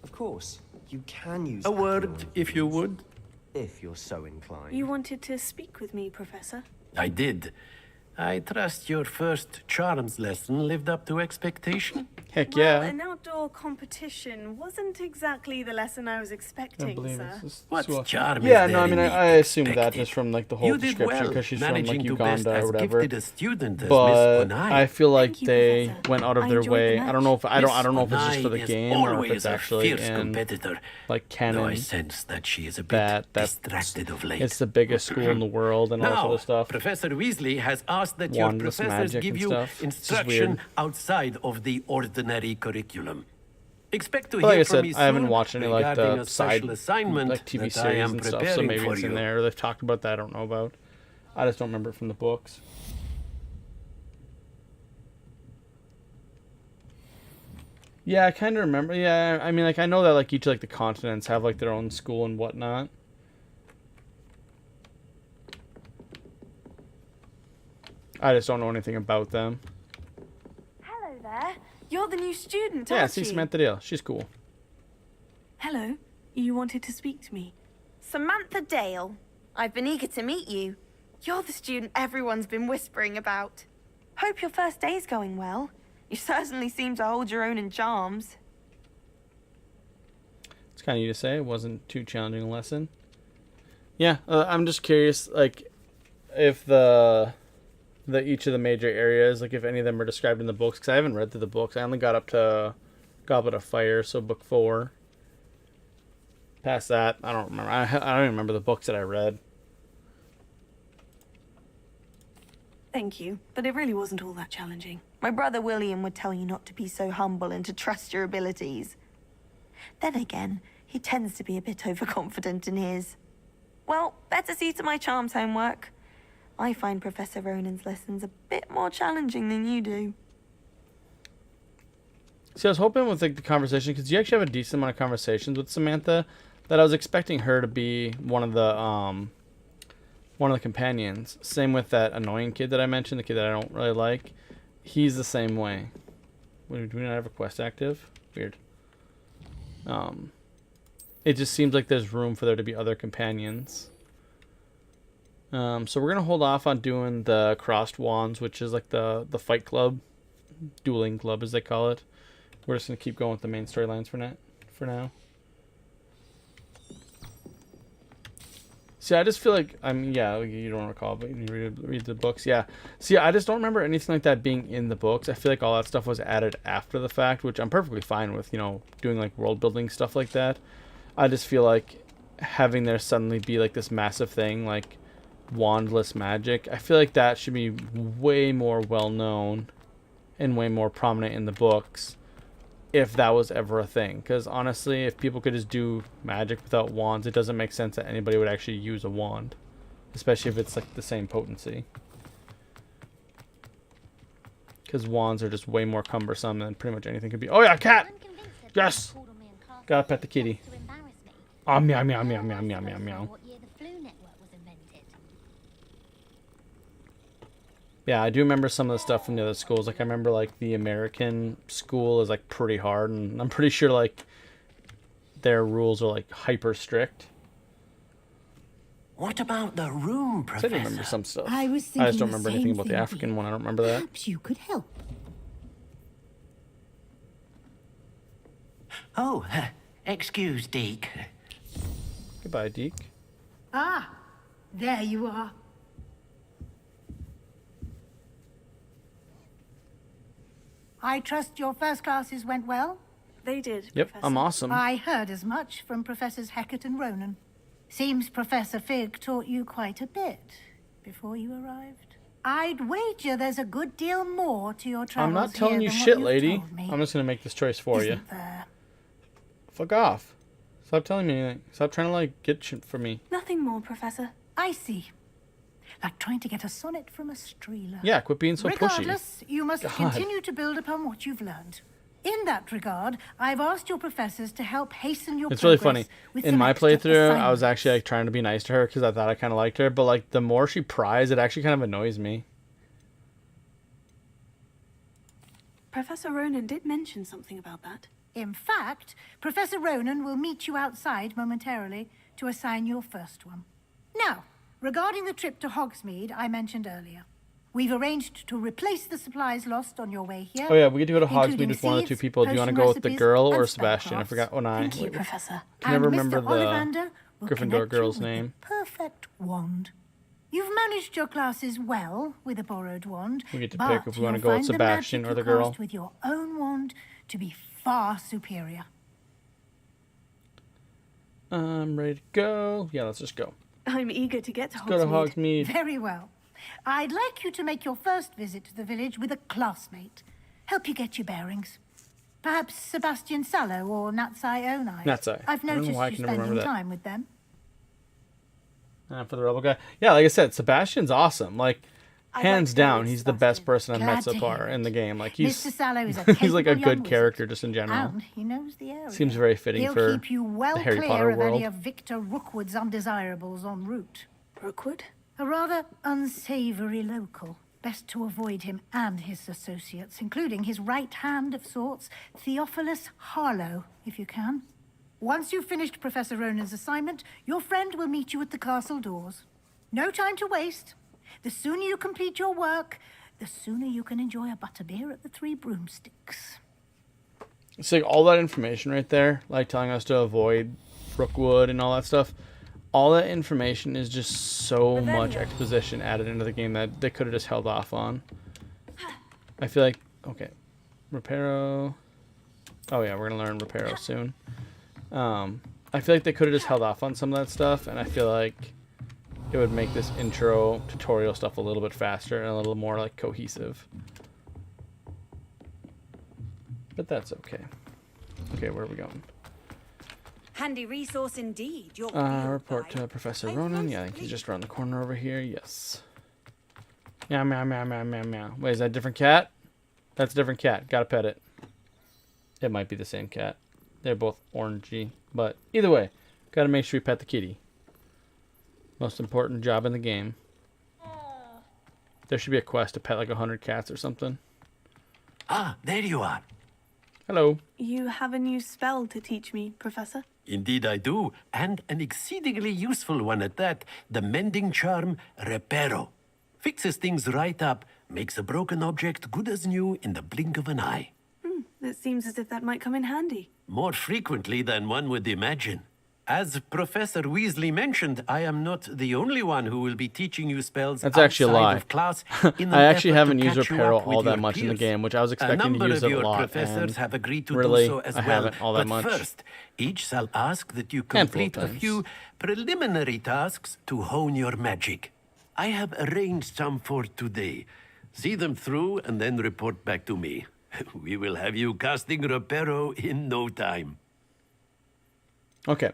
Of course, you can use A word, if you would. if you're so inclined. You wanted to speak with me, Professor? I did. I trust your first charms lesson lived up to expectation. Heck Well, yeah. an outdoor competition wasn't exactly the lesson I was expecting, sir. What's Well, charm yeah, is no, I there mean, in I assumed that just from like the whole You did description well, because she's from like managing to best Uganda or as whatever. gifted a student as Miss But Onai. I feel like Thank you, they Professor. went out of I their enjoyed way. the I don't know if I don't know if it's just Miss for the Onai game is or if always it's a actually fierce in competitor. like Though canon. I sense that she is a bit That distracted of late. it's the biggest school in the world and all that Now, sort of stuff. Professor Weasley has asked that your Wandless professors magic give and you stuff. It's just instruction weird. outside of the ordinary curriculum. Expect to Like I hear from said, me I haven't soon watched any like regarding the a side special assignment like TV that I series am and stuff, so preparing maybe for it's in you. there. Or they've talked about that I don't know about. I just don't remember it from the books. Yeah, I kind of remember. Yeah, I mean, like I know that like each like the continents have like their own school and whatnot. I just don't know anything about them. Hello there. You're the new student, Yeah, aren't see you? Samantha Dale. She's cool. Hello. You wanted to speak to me. Samantha Dale. I've been eager to meet you. You're the student everyone's been whispering about. Hope your first day's going well. You certainly seem to hold your own in charms. It's kind of you to say. It wasn't too challenging a lesson. Yeah, I'm just curious, like, if the each of the major areas, like, if any of them are described in the books, because I haven't read through the books. I only got up to Goblet of Fire, so book 4. Past that, I don't remember. I don't even remember the books that I read. Thank you, but it really wasn't all that challenging. My brother William would tell you not to be so humble and to trust your abilities. Then again, he tends to be a bit overconfident in his. Well, better see to my charms homework. I find Professor Ronan's lessons a bit more challenging than you do. See, I was hoping with like the conversation, because you actually have a decent amount of conversations with Samantha, that I was expecting her to be one of the companions. Same with that annoying kid that I mentioned, the kid that I don't really like. He's the same way. Do we not have a quest active? Weird. It just seems like there's room for there to be other companions. So we're gonna hold off on doing the crossed wands, which is like the fight club, dueling club as they call it. We're just gonna keep going with the main storylines for now. See, I just feel like yeah, you don't recall, but you read the books. Yeah. See, I just don't remember anything like that being in the books. I feel like all that stuff was added after the fact, which I'm perfectly fine with, doing like world building stuff like that. I just feel like having there suddenly be like this massive thing like wandless magic, I feel like that should be way more well known and way more prominent in the books if that was ever a thing. Because honestly, if people could just do magic without wands, it doesn't make sense that anybody would actually use a wand, especially if it's like the same potency. Because wands are just way more cumbersome than pretty much anything could be. Oh yeah, cat! Yes! Gotta pet the kitty. Oh, meow, meow, meow, meow, meow, meow, meow. Yeah, I do remember some of the stuff from the other schools. Like, I remember, like, the American school is, like, pretty hard. And I'm pretty sure, like, their rules are, like, hyper strict. What about the room, I Professor? remember some stuff. I was I just thinking don't remember the anything same about the thing, African one. I don't remember that. Perhaps you could help. Oh, excuse, Deke. Goodbye, Deke. Ah, there you are. I trust your first classes went well? They did, Yep, I'm awesome. I heard as much from Professors Hecat and Ronan. Seems Professor Fig taught you quite a bit before you arrived. I'd wager there's a good deal more to your travels I'm not telling here you than what shit, you've lady. told me. I'm just gonna make this choice for you. Isn't there? Fuck off. Stop telling me anything. Stop trying to, like, get shit for me. Nothing more, Professor. I see. Like trying to get a sonnet from a streeler. Yeah, quit being so pushy. Regardless, you must God. continue to build upon what you've learned. In that regard, I've asked your professors to help hasten your It's really progress funny. with In some my extra playthrough, I was assignments. actually, like, trying to be nice to her because I thought I kind of liked her. But, like, the more she pries, it actually kind of annoys me. Professor Ronan did mention something about that. In fact, Professor Ronan will meet you outside momentarily to assign your first one. Now, regarding the trip to Hogsmeade I mentioned earlier, we've arranged to replace the supplies lost on your way here. Oh, yeah, we get to go to including Hogsmeade with one of the two seeds, people. Do you want to potion go with the recipes, girl and or Sebastian? I spellcrafts. forgot. Oh, no. Thank you, Professor. Can never And remember Mr. the Ollivander will Gryffindor connect you girl's with the name. perfect wand. You've managed your classes well with a borrowed wand. We get to but pick if we want to you'll go with find the Sebastian magic or the you girl. cast with your own wand to be far superior. I'm ready to go. Yeah, let's just go. I'm eager to get to Go to Hogsmeade. Very well. I'd like you to make your first visit to the village with a classmate. Help you get your bearings. Perhaps Sebastian Sallow or Natsai Onai. Natsai. I've I don't know noticed why I you can never spending remember that. time with them. For the rebel guy. Yeah, like I said, Sebastian's awesome. Like, I'd hands like to down, meet he's the best person I've Glad met so to far hear in the game. Like, he's Mr. Sallow is a he's like a capable young good wizard, character just in general. And he knows the area. Seems very fitting He'll for keep you well the Harry clear Potter of world. any of Victor Rookwood's undesirables en route. Rookwood? A rather unsavory local. Best to avoid him and his associates, including his right hand of sorts, Theophilus Harlow, if you can. Once you've finished Professor Ronan's assignment, your friend will meet you at the castle doors. No time to waste. The sooner you complete your work, the sooner you can enjoy a butterbeer at the Three Broomsticks. It's like all that information right there, like telling us to avoid Rookwood and all that stuff. All that information is just so much exposition added into the game that they could have just held off on. I feel like, okay, Reparo. Oh yeah, we're gonna learn Reparo soon. I feel like they could have just held off on some of that stuff, and I feel like it would make this intro tutorial stuff a little bit faster and a little more like cohesive. But that's okay. Okay, where are we going? Handy resource indeed. Your Report to Professor Ronan. Yeah, I think he's just around the corner over here. Yes. Meow, meow, meow, meow, meow, meow. Wait, is that a different cat? That's a different cat. Gotta pet it. It might be the same cat. They're both orangey. But either way, gotta make sure we pet the kitty. Most important job in the game. There should be a quest to pet like 100 cats or something. Ah, there you are. Hello. You have a new spell to teach me, Professor? Indeed I do, and an exceedingly useful one at that. The mending charm, Reparo. Fixes things right up, makes a broken object good as new in the blink of an eye. It seems as if that might come in handy. More frequently than one would imagine. As Professor Weasley mentioned, I am not the only one who will be teaching you spells That's actually a outside lie. of class. In I an actually effort haven't to used catch you Reparo up with all that your much in the peers. game, which I was expecting a number to use of it a your lot. professors And have agreed to really, do so as I well. haven't all that but much. first, each shall ask that you Handful of complete a times. few preliminary tasks to hone your magic. I have arranged some for today. See them through and then report back to me. We will have you casting Reparo in no time. Okay.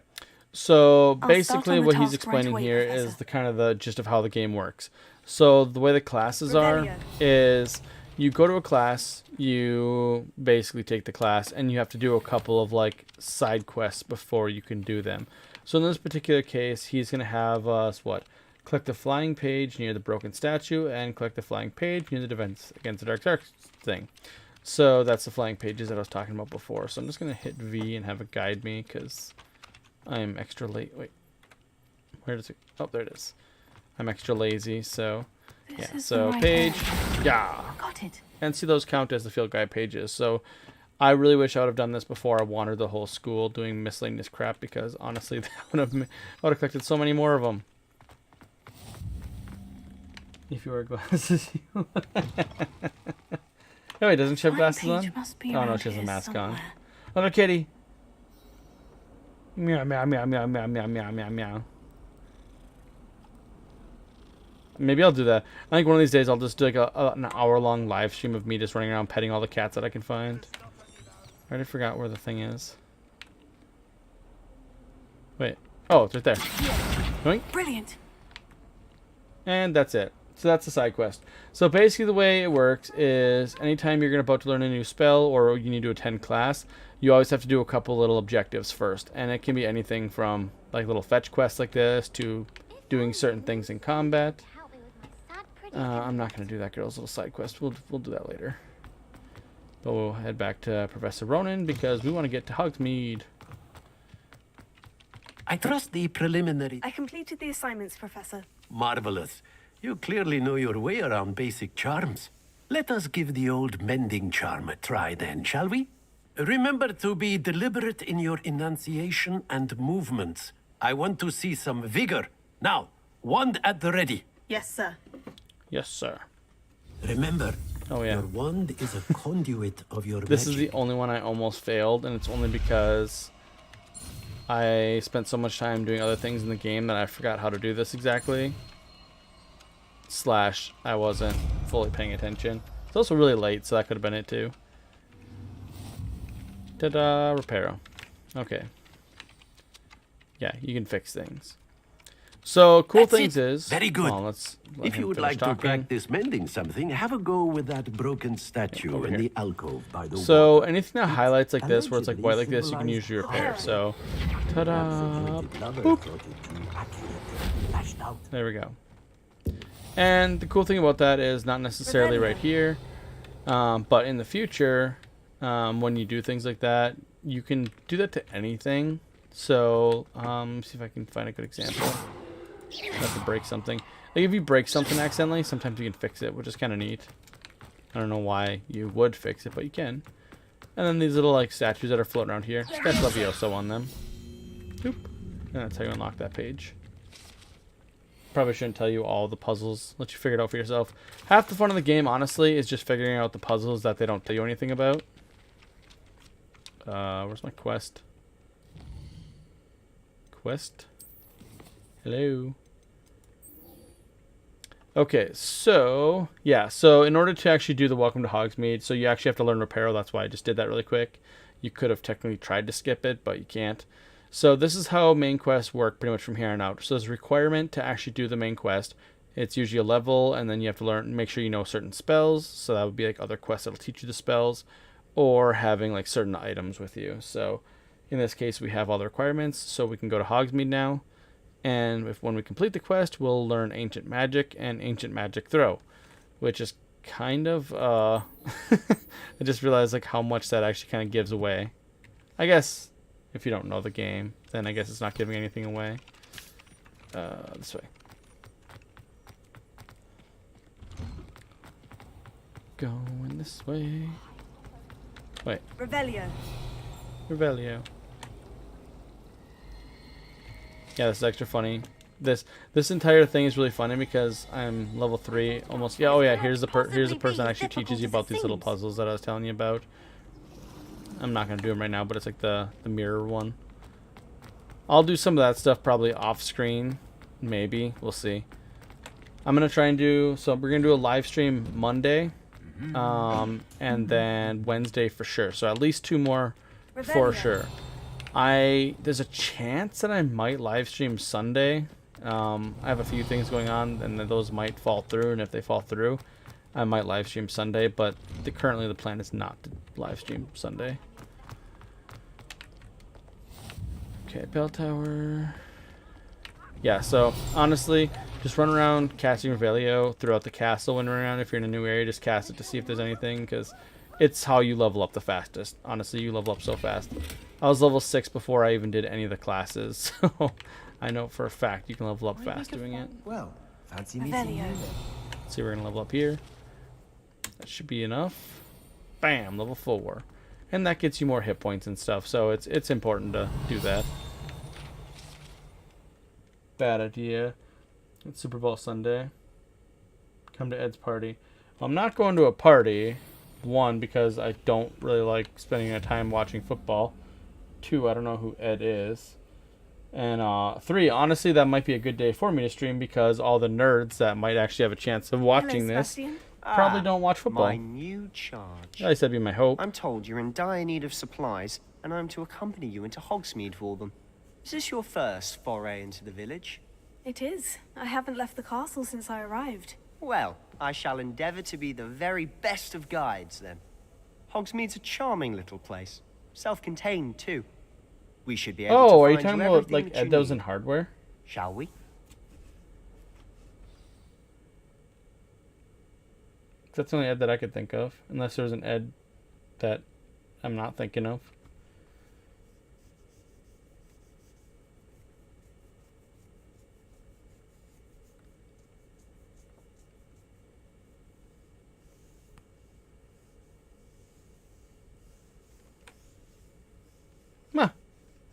So I'll basically start on the what he's task explaining right away, here Professor. is the kind of the gist of how the game works. So the way the classes are Rebellion. is you go to a class, you basically take the class, and you have to do a couple of like side quests before you can do them. So in this particular case, he's going to have us collect the flying page near the broken statue and collect the flying page near the defense against the dark thing. So that's the flying pages that I was talking about before. So I'm just going to hit V and have it guide me because I'm extra late. Wait, where does it? Oh, there it is. I'm extra lazy, so yeah. is So the right page, way. yeah. Got it. And see, those count as the field guide pages. So I really wish I would have done this before I wandered the whole school doing miscellaneous crap, because honestly, that would have collected so many more of them. If you wear glasses, you. Oh, wait, doesn't she have glasses on? Oh no, she has a mask on. Little kitty. Meow meow meow meow meow meow meow meow meow. Maybe I'll do that. I think one of these days I'll just do like an hour-long live stream of me just running around petting all the cats that I can find. I already forgot where the thing is. Wait. Oh, it's right there. Yoink. Brilliant. And that's it. So that's the side quest. So basically the way it works is anytime you're about to learn a new spell or you need to attend class, you always have to do a couple little objectives first. And it can be anything from like little fetch quests like this to doing certain things in combat. I'm not going to do that girl's little side quest. We'll do that later. But we'll head back to Professor Ronan because we want to get to Hogsmeade. I trust the preliminary... I completed the assignments, Professor. Marvelous. You clearly know your way around basic charms. Let us give the old mending charm a try then, shall we? Remember to be deliberate in your enunciation and movements. I want to see some vigor. Now, wand at the ready. Yes, sir. Yes, sir. Remember, oh, yeah. Your wand is a conduit of your This magic. is the only one I almost failed, and it's only because I spent so much time doing other things in the game that I forgot how to do this exactly. / I wasn't fully paying attention. It's also really late, so that could have been it too. Ta-da! Reparo. Okay. Yeah, you can fix things. So, cool things is... Very good. Well, let's let if him you would finish like talking. to practice mending something, have a go with that broken statue over in here. the alcove by the So water. anything that highlights like this, where it's like white like this, you can use your repair. So, ta-da! Boop. There we go. And the cool thing about that is not necessarily right here, but in the future, when you do things like that, you can do that to anything. So, see if I can find a good example. I have to break something. Like if you break something accidentally, sometimes you can fix it, which is kind of neat. I don't know why you would fix it, but you can. And then these little like statues that are floating around here, just got Levioso on them. Boop. And that's how you unlock that page. Probably shouldn't tell you all the puzzles. Let you figure it out for yourself. Half the fun of the game, honestly, is just figuring out the puzzles that they don't tell you anything about. Where's my quest? Quest? Hello? Okay, so, yeah, so in order to actually do the Welcome to Hogsmeade, so you actually have to learn Reparo, that's why I just did that really quick. You could have technically tried to skip it, but you can't. So this is how main quests work pretty much from here on out. So there's a requirement to actually do the main quest. It's usually a level, and then you have to learn, make sure you know certain spells, so that would be like other quests that'll teach you the spells, or having like certain items with you. So in this case, we have all the requirements, so we can go to Hogsmeade now. And when we complete the quest, we'll learn Ancient Magic and Ancient Magic Throw, which is kind of, I just realized like how much that actually kind of gives away. I guess if you don't know the game, then I guess it's not giving anything away. This way. Going this way. Wait. Revelio. Revelio. Yeah, this is extra funny. This entire thing is really funny because I'm level 3 almost. Yeah, oh yeah, here's the person that actually teaches you about these little puzzles that I was telling you about. I'm not going to do them right now, but it's like the mirror one. I'll do some of that stuff probably off screen. Maybe. We'll see. I'm gonna try and do. So we're gonna do a live stream Monday, and then Wednesday for sure. So at least 2 more for sure. There's a chance that I might live stream Sunday. I have a few things going on, and then those might fall through. And if they fall through, I might live stream Sunday. But currently the plan is not to live stream Sunday. Okay, bell tower. Yeah, so honestly, just run around casting Revelio throughout the castle when you're around. If you're in a new area, just cast it to see if there's anything, because it's how you level up the fastest. Honestly, you level up so fast. I was level 6 before I even did any of the classes, so I know for a fact you can level up fast doing it. Well, fancy meeting you. Let's see, we're gonna level up here. That should be enough. Bam, level 4. And that gets you more hit points and stuff, so it's important to do that. Bad idea. It's Super Bowl Sunday. Come to Ed's party. Well, I'm not going to a party. 1, because I don't really like spending my time watching football. 2, I don't know who Ed is. And 3, honestly, that might be a good day for me to stream, because all the nerds that might actually have a chance of watching this probably don't watch football. My new charge. At least that'd be my hope. I'm told you're in dire need of supplies, and I'm to accompany you into Hogsmeade for them. Is this your first foray into the village? It is. I haven't left the castle since I arrived. Well, I shall endeavour to be the very best of guides, then. Hogsmeade's a charming little place. Self-contained, too. We should be able to find are you talking about, like, Ed that was in hardware? Shall we? That's the only Ed that I could think of. Unless there's an Ed that I'm not thinking of.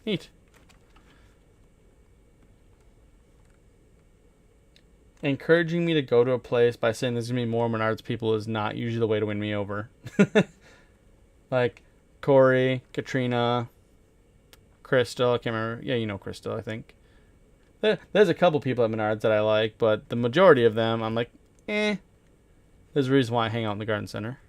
Neat. Encouraging me to go to a place by saying there's going to be more Menards people is not usually the way to win me over. Like Corey, Katrina, Crystal, I can't remember. Yeah, you know Crystal, I think. There's a couple people at Menards that I like, but the majority of them, I'm like, eh. There's a reason why I hang out in the garden center.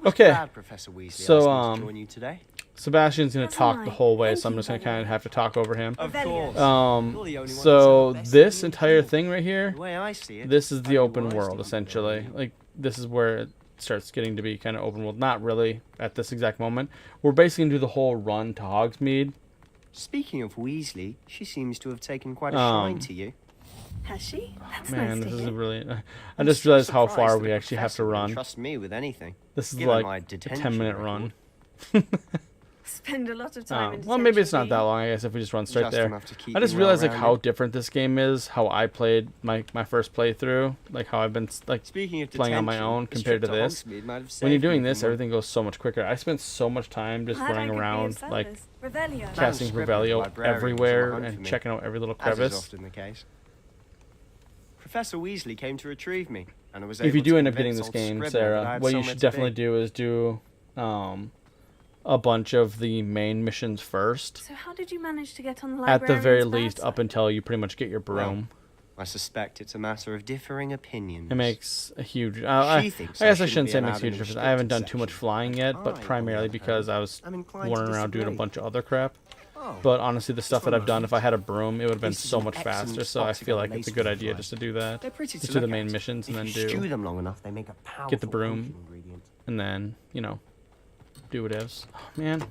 Okay, Professor Weasley so asked me to join you today. Sebastian's gonna talk the whole way, so I'm just gonna kind of have to talk over him. Of course. So this entire thing right here, The way I see it, this is the open world essentially. Like this is where it starts getting to be kind of open world. Not really at this exact moment. We're basically gonna do the whole run to Hogsmeade. Speaking of Weasley, she seems to have taken quite a shine to you. Has she? That's Man, nice this to is hear. a really. I just realized how far we actually have to run. Trust me with anything. This is Given like my a detention 10-minute record. run. Spend a lot of time in Well, maybe it's not detention, that long, I guess, if we just run straight Just there. enough to keep I just you well realized like how rounded. different this game is, how I played my first playthrough, like how I've been like Speaking of playing on my detention, own this compared to trip to this. Hogsmeade might have When you're saved doing me this, from one. everything goes so much quicker. I spent so much time just Glad I running could be of around, like service. Revelio. casting Manuscript of Revelio librarians everywhere on the hunt for and me, checking out every little as is crevice. often the case. Professor Weasley came to retrieve me, and I was If able you do to end up getting convince this old game, Scribner that I Sarah, had what you somewhere should to definitely be. do is do a bunch of the main missions first. So how did you manage to get on the At the very librarian's bad least, side? up until you pretty much get your Well, broom. I suspect it's a matter of differing opinions. It makes a huge. She I thinks guess I shouldn't shouldn't be say it makes a allowed huge in difference. I haven't done restricted too much sections. flying yet, but I, on the primarily other because hand, I was am inclined running to around doing a disagree. bunch of other crap. Oh, But honestly, the stuff that I've done, if I had a broom, it would have been This is so an much excellent faster. So I feel octagon like it's a good lace idea fly. just to do that. They're pretty to Just do the look main at. missions and If then you stew do them long enough, they make a powerful get the broom, potion ingredient. and then do whatevs. Oh man,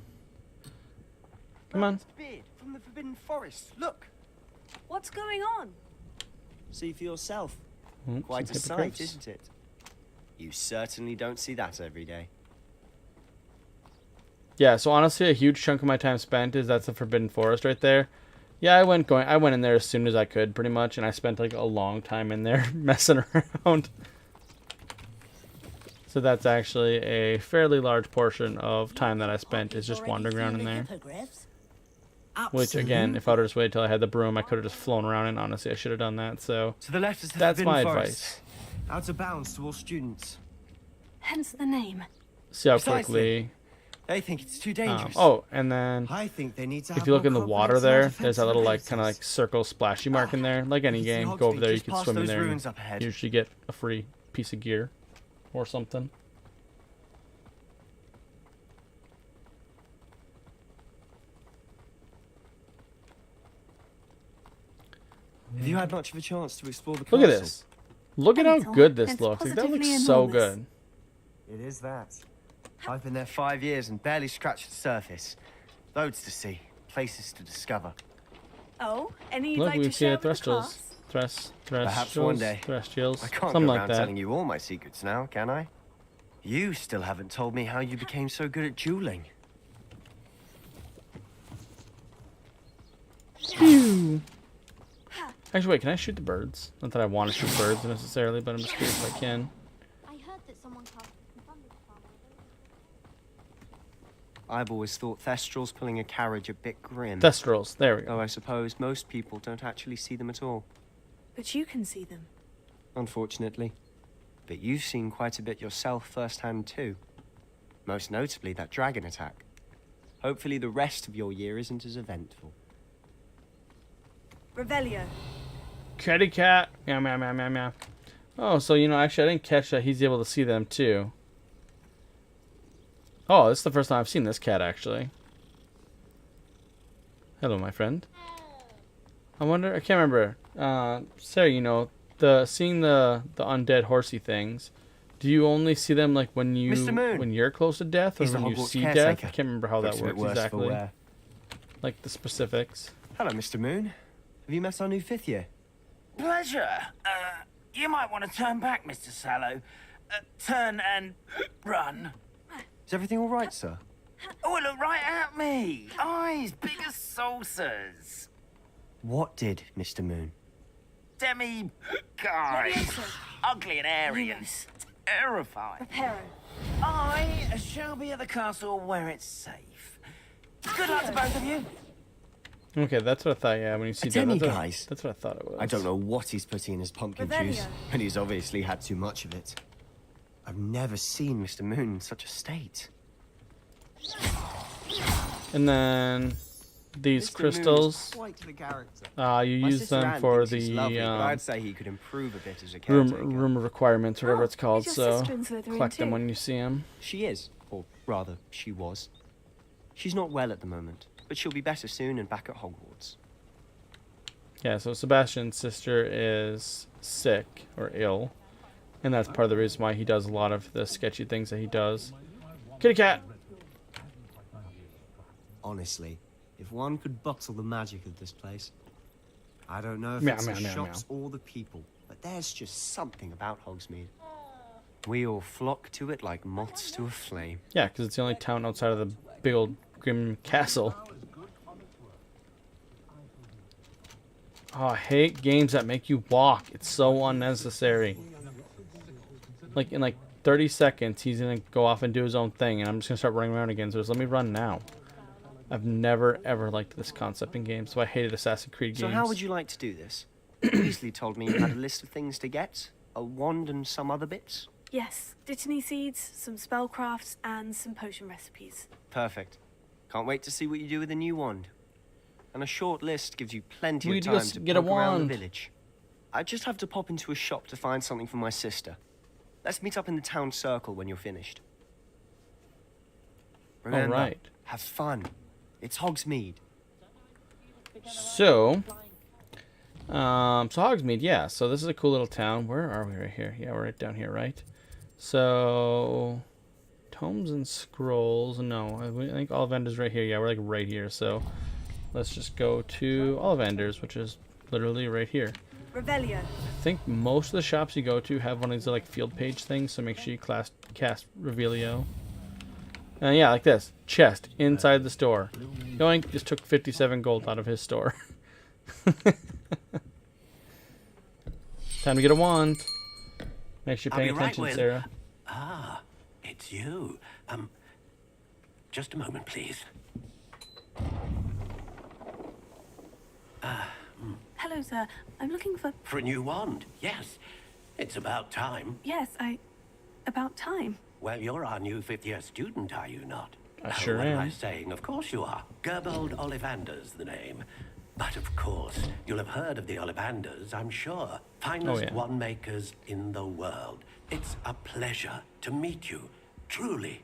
come on. Beard from the Forbidden Forest. Look, What's going on? see for yourself. Oh, Quite a some sight, hippogriffs. isn't it? You certainly don't see that every day. Yeah, so honestly, a huge chunk of my time spent is that's the Forbidden Forest right there. Yeah, I went in there as soon as I could, pretty much, and I spent like a long time in there messing around. So that's actually a fairly large portion of time that I spent is just wandering around in there. Which again, if I would have just waited till I had the broom, I could have just flown around, and honestly, I should have done that. So To the left is the that's my Forbidden advice. Forest. Out of bounds to all students. Hence the name. See how Precisely. quickly They think it's too dangerous. Oh, and then I think they need to if have you look more in the water confidence in there, our there's that little like defensive kind of like circle splashy mark in there. Like any You can see game, go over Hogsmeade there, you just can past swim in those there. ruins And up ahead. usually get a free piece of gear or something. Have you had much of a chance to explore the Look castle? at this. Look at how good this looks. Like, that looks so good. It is that. I've been there 5 years and barely scratched the surface. Loads to see, places to discover. Oh, any you'd Look, like we to see share a with the class? Perhaps one day. Terrestrials. I can't Something go like around that. telling you all my secrets now, can I? You still haven't told me how you became so good at dueling. Phew. Actually, wait, can I shoot the birds? Not that I want to shoot birds necessarily, but I'm just curious if I can. I heard that someone cast I've always thought Thestrals pulling a carriage a bit grim. Thestrals, there we go. Though I suppose most people don't actually see them at all. But you can see them. Unfortunately. But you've seen quite a bit yourself firsthand too. Most notably that dragon attack. Hopefully the rest of your year isn't as eventful. Revelio. Kitty cat. Meow, meow, meow, meow, meow. Oh, so, you know, actually, I didn't catch that. He's able to see them, too. Oh, this is the first time I've seen this cat, actually. Hello, my friend. I wonder, I can't remember. Sarah, you know, seeing the undead horsey things, do you only see them, like, when you're close to death, or He's when the you Hogwarts see death? caretaker. I can't remember how that Looks a bit works worse for exactly. wear. Like, the specifics. Hello, Mr. Moon. Have you met our new 5th year? Pleasure. You might want to turn back, Mr. Sallow. Turn and run. Is everything all right, sir? Oh, look right at me. Eyes big as saucers. What did, Mr. Moon? Demi guys. Ugly and airy and terrifying. I shall be at the castle where it's safe. Good luck to both of you. Okay, that's what I thought, yeah, when you see Demi that. guys. That's what I thought it was. I don't know what he's putting in his pumpkin juice, but he's obviously had too much of it. I've never seen Mr. Moon in such a state. And then these crystals, you use them for the I'd say he could improve a bit as a caretaker. room requirements, whatever it's called. is your So sister in Slytherin collect them too? when you see them. She is, or rather, she was. She's not well at the moment, but she'll be better soon and back at Hogwarts. Yeah. So Sebastian's sister is sick or ill, and that's part of the reason why he does a lot of the sketchy things that he does. Kitty cat. Honestly, if one could bottle the magic of this place. I don't know if Meow, it's meow, the meow, shops or the people, but there's just something about Hogsmeade. We all flock to it like moths to a flame. Yeah, because it's the only town outside of the big old grim castle. Oh, I hate games that make you walk. It's so unnecessary. Like, in like 30 seconds, he's going to go off and do his own thing, and I'm just going to start running around again, so just let me run now. I've never, ever liked this concept in games, so I hated Assassin's Creed games. So how would you like to do this? Weasley told me you had a list of things to get, a wand and some other bits. Yes, Dittany seeds, some spellcrafts, and some potion recipes. Perfect. Can't wait to see what you do with the new wand. And a short list gives you plenty We of need time to to get a poke around the wand. village. I just have to pop into a shop to find something for my sister. Let's meet up in the town circle when you're finished. Remember, right. have fun. It's Hogsmeade. So Hogsmeade, yeah. So this is a cool little town. Where are we right here? Yeah, we're right down here, right? So, Tomes and Scrolls. No, I think Ollivander's right here. Yeah, we're like right here. So, let's just go to Ollivander's, which is literally right here. Revelio. I think most of the shops you go to have one of these like field page things. So make sure you cast Revelio. Yeah, like this. Chest inside the store. Yoink, just took 57 gold out of his store. Time to get a wand. Make sure you're paying attention, Will. Sarah. Ah, it's you. Just a moment, please. Hello, sir. I'm looking for... For a new wand, yes. It's about time. Yes, about time. Well, you're our new 5th-year student, are you not? I sure what am I am. saying? Of course you are. Gerbold Ollivander's the name. But of course, you'll have heard of the Ollivanders, I'm sure. Finest yeah. wand makers in the world. It's a pleasure to meet you, truly.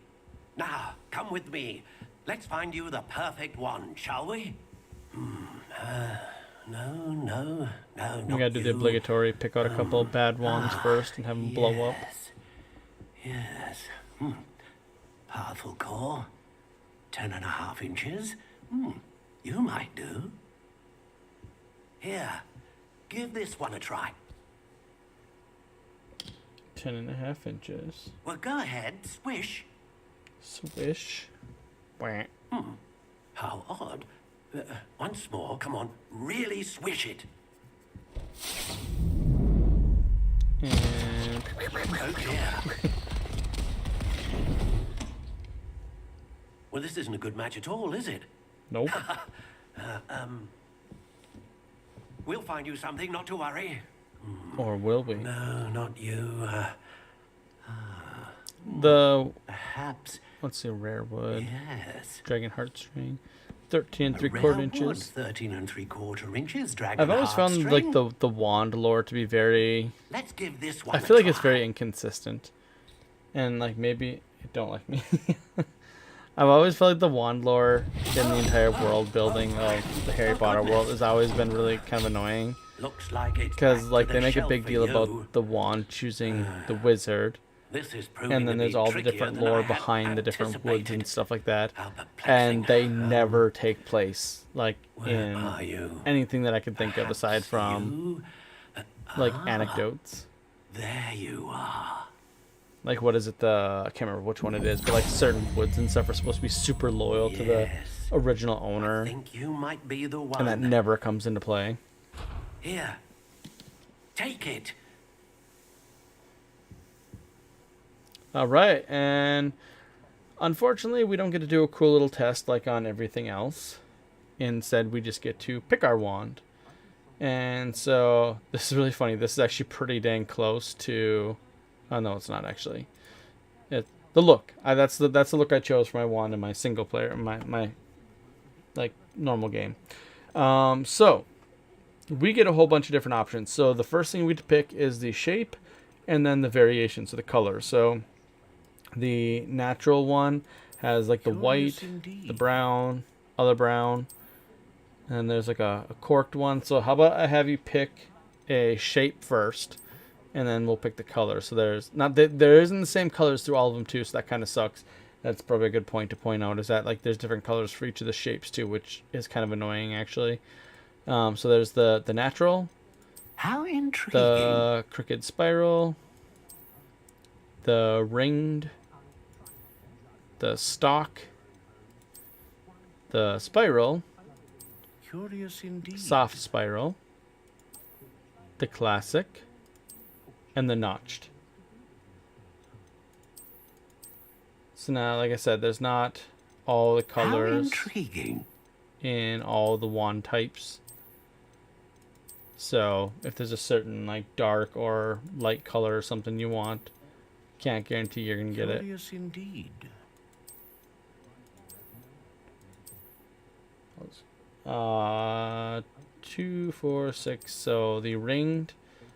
Now, come with me. Let's find you the perfect wand, shall we? No, We gotta do the obligatory pick out a couple of bad ones first and have them blow up. Yes. Powerful core. 10.5 inches. You might do. Here, give this one a try. 10.5 inches. Well, go ahead, swish. Swish. Wah. How odd. Once more, come on, really swish it. And... Oh dear. Well, this isn't a good match at all, is it? Nope. We'll find you something, not to worry. Or will we? No, not you. Perhaps. Let's see, rare wood. Yes. Dragon heartstring. 13 3/4 inches. 13 3/4 inches. Dragon I've always found heartstring. like the wand lore to be very. Let's give this one I a feel like it's try. very inconsistent, and like maybe it don't like me. I've always felt like the wand lore in the entire world building of the Harry Potter world has always been really kind of annoying. Looks like it's Because back like to they the make a shelf big for deal you. about the wand choosing the wizard, This is proving and then to there's be all the trickier different than I lore had behind the different woods anticipated. and stuff like that, How perplexing. and they never take place like Where are you? in anything that I could think of aside from like anecdotes. There you are. Like what is it? I can't remember which one it is, but like certain woods and stuff are supposed to be super loyal to the original owner, I think you might be the one. and that never comes into play. Here. Take it. All right, and unfortunately, we don't get to do a cool little test like on everything else. Instead, we just get to pick our wand. And so this is really funny. This is actually pretty dang close to. Oh no, it's not actually. The look. That's the look I chose for my wand in my single player, my like normal game. So we get a whole bunch of different options. So the first thing we pick is the shape, and then the variation, so the color. So the natural one has like the white, the brown, other brown, and there's like a corked one. So how about I have you pick a shape first, and then we'll pick the color. So there isn't the same colors through all of them too, so that kind of sucks. That's probably a good point to point out, is that like there's different colors for each of the shapes too, which is kind of annoying actually. So there's the natural, How intriguing. the crooked spiral, the ringed, the stalk, the spiral, Curious indeed. soft spiral, the classic, and the notched. So now, like I said, there's not all the How colors intriguing. in all the wand types. So if there's a certain like dark or light color or something you want, can't guarantee you're gonna get it. Curious indeed. 2, 4, 6. So the ringed.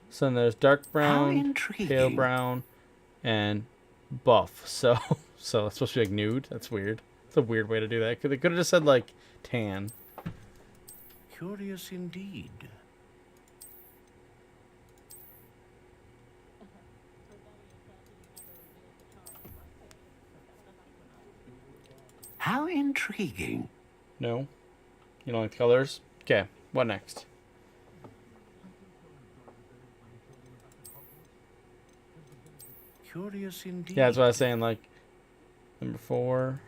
So then there's dark brown, intriguing. pale brown, and buff. So it's supposed to be like nude. That's weird. It's a weird way to do that. They could have just said like tan. Curious indeed. How intriguing. No? You don't like the colors? Okay, what next? Curious indeed. Yeah, that's what I was saying, like, number 4.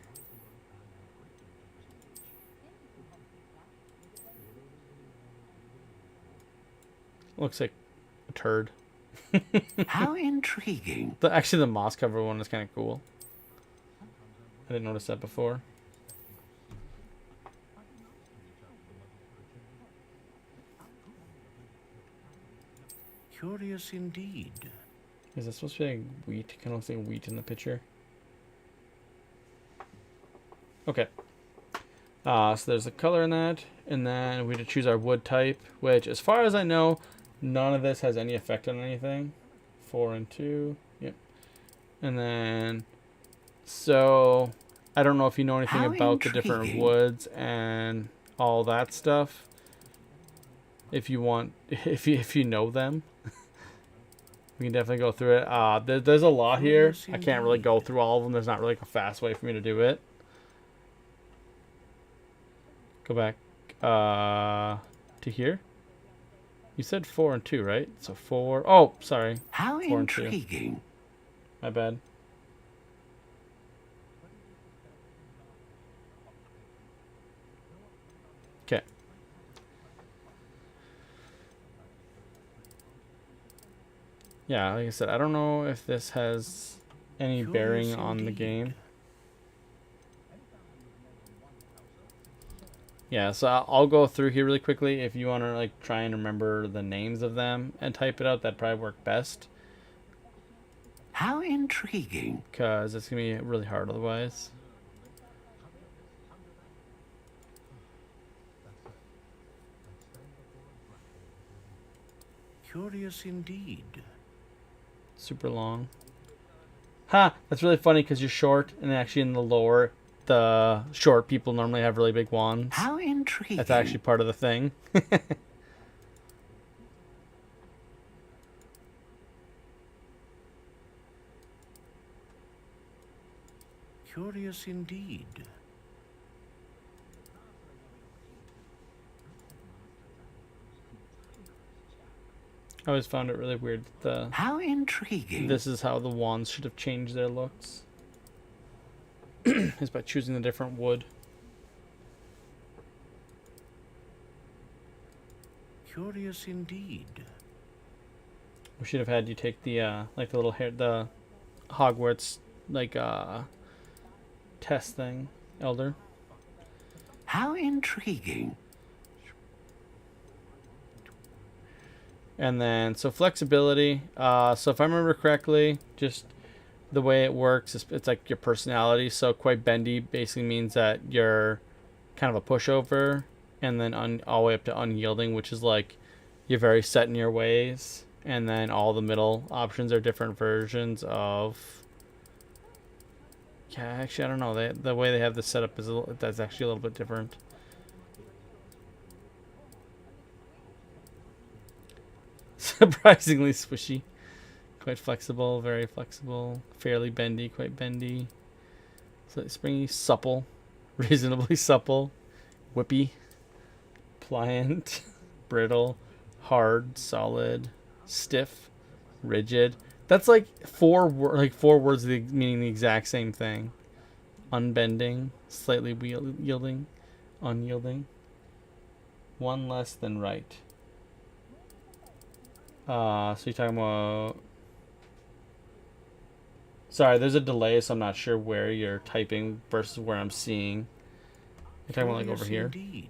Looks like a turd. How intriguing. Actually, the moss cover one is kind of cool. I didn't notice that before. Curious indeed. Is that supposed to be like wheat? Kind of looks like wheat in the picture. Okay. So there's a color in that, and then we had to choose our wood type, which, as far as I know, none of this has any effect on anything. 4 and 2. Yep. And then, so I don't know if you know anything about the different woods and all that stuff. If you want, if you know them, we can definitely go through it. There's a lot here. I can't really go through all of them. There's not really like a fast way for me to do it. Go back to here. You said 4 and 2, right? So 4. Oh, sorry. How 4 and 2. intriguing. My bad. Okay. Yeah, like I said, I don't know if this has any bearing on the game. Yeah, so I'll go through here really quickly. If you want to like try and remember the names of them and type it out, that'd probably work best. How intriguing. Because it's going to be really hard otherwise. Curious indeed. Super long. Ha! That's really funny because you're short, and actually in the lore, the short people normally have really big wands. How intriguing. That's actually part of the thing. Curious indeed. I always found it really weird. How intriguing. This is how the wands should have changed their looks. Is by choosing the different wood. Curious indeed. We should have had you take the like the little hair, the Hogwarts like test thing, Elder. How intriguing. And then, so flexibility. So if I remember correctly, just the way it works is it's like your personality. So quite bendy basically means that you're kind of a pushover, and then all the way up to unyielding, which is like you're very set in your ways. And then all the middle options are different versions of. Yeah, actually, I don't know. The way they have this set up is that's actually a little bit different. Surprisingly swishy. Quite flexible, very flexible. Fairly bendy, quite bendy. So springy, supple. Reasonably supple. Whippy. Pliant. Brittle. Hard. Solid. Stiff. Rigid. That's like four words meaning the exact same thing. Unbending. Slightly yielding. Unyielding. One less than right. So you're talking about... Sorry, there's a delay, so I'm not sure where you're typing versus where I'm seeing. You're talking about like over here? Indeed.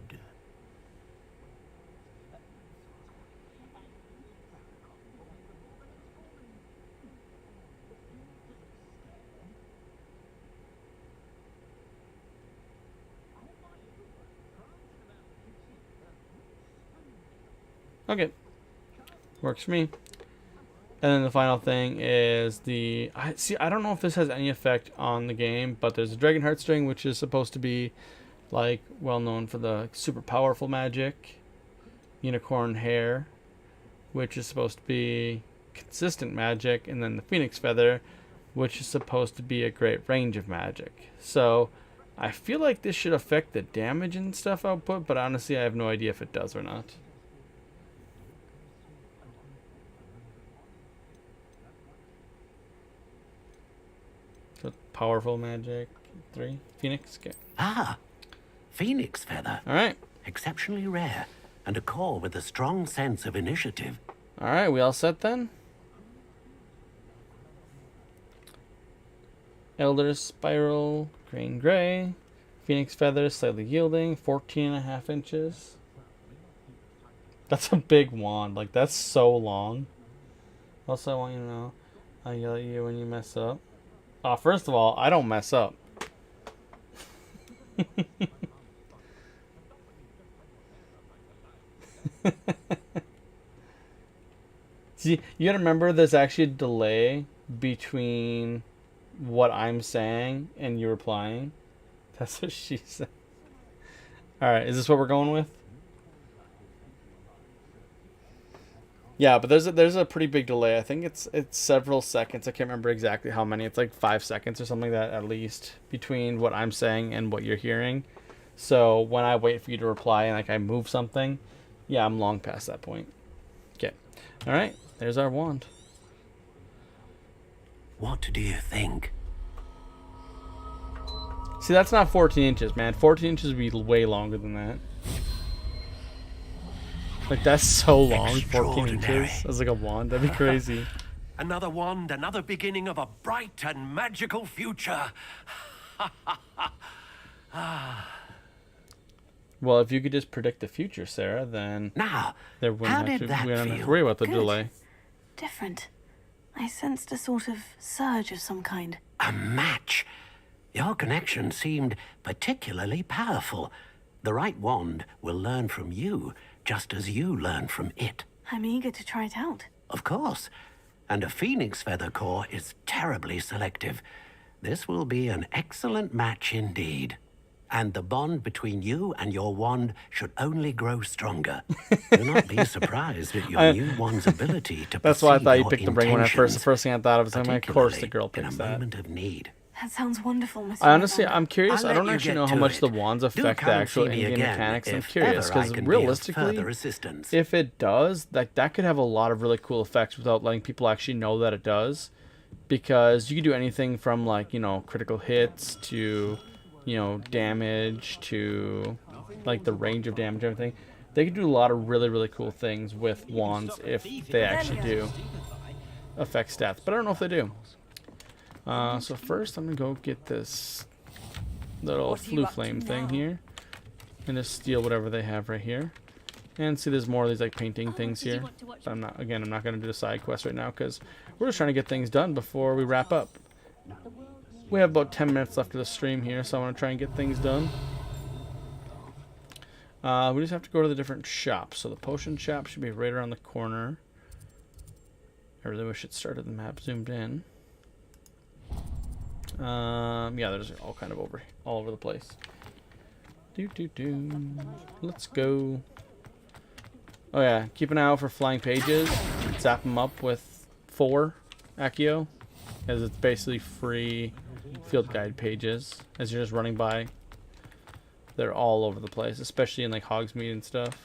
Okay. Works for me. And then the final thing is the... I don't know if this has any effect on the game, but there's a Dragon Heartstring, which is supposed to be like well known for the super powerful magic. Unicorn Hair, which is supposed to be consistent magic. And then the Phoenix Feather, which is supposed to be a great range of magic. So I feel like this should affect the damage and stuff output, but honestly I have no idea if it does or not. So powerful magic. 3. Phoenix. Okay. Ah, Phoenix Feather. All right. Exceptionally rare, and a core with a strong sense of initiative. All right, we all set then? Elder Spiral, Green Gray. Phoenix Feather, slightly yielding, 14.5 inches. That's a big wand. Like, that's so long. Also, I want you to know, I yell at you when you mess up. First of all, I don't mess up. See, you gotta remember there's actually a delay between what I'm saying and you replying. That's what she said. Alright, is this what we're going with? Yeah, but there's a pretty big delay. I think it's several seconds. I can't remember exactly how many. It's like 5 seconds or something like that at least between what I'm saying and what you're hearing. So when I wait for you to reply and like I move something, yeah, I'm long past that point. Okay. Alright, there's our wand. What do you think? See, that's not 14 inches, man. 14 inches would be way longer than that. Like, that's so long, 14 inches. As like a wand, that'd be crazy. Another wand, another beginning of a bright and magical future. Well, if you could just predict the future, Sarah, then Now, there wouldn't how have did to, that we don't have feel? to worry about the Good. delay. Different. I sensed a sort of surge of some kind. A match. Your connection seemed particularly powerful. The right wand will learn from you, just as you learn from it. I'm eager to try it out. Of course. And a phoenix feather core is terribly selective. This will be an excellent match indeed. And the bond between you and your wand should only grow stronger. Do not be surprised at your new wand's ability to That's why I perceive thought you your picked the ring when I first. The intentions, first thing I thought of was, like, of course the particularly girl in a picks that. moment of need. That sounds wonderful, Mr. I honestly, Novak. I'm curious. I'll I don't let you actually get know how to much it. the wands Do affect come the and actual see me in-game again mechanics. I'm if curious ever I because can be of realistically, further assistance. if it does, that could have a lot of really cool effects without letting people actually know that it does. Because you can do anything from, like, you know, critical hits to, you know, damage to like the range of damage and everything. They can do a lot of really, really cool things with wands if they actually do affect stats. But I don't know if they do. So first I'm gonna go get this little flu flame thing here and just steal whatever they have right here. And see, there's more of these like painting things here. But I'm not gonna do the side quest right now because we're just trying to get things done before we wrap up. We have about 10 minutes left of the stream here, so I want to try and get things done. We just have to go to the different shops. So the potion shop should be right around the corner. I really wish it started the map zoomed in. Yeah, there's all kind of all over the place. Let's go. Oh yeah, keep an eye out for flying pages. Zap them up with 4 Accio, as it's basically free field guide pages as you're just running by. They're all over the place, especially in like Hogsmeade and stuff.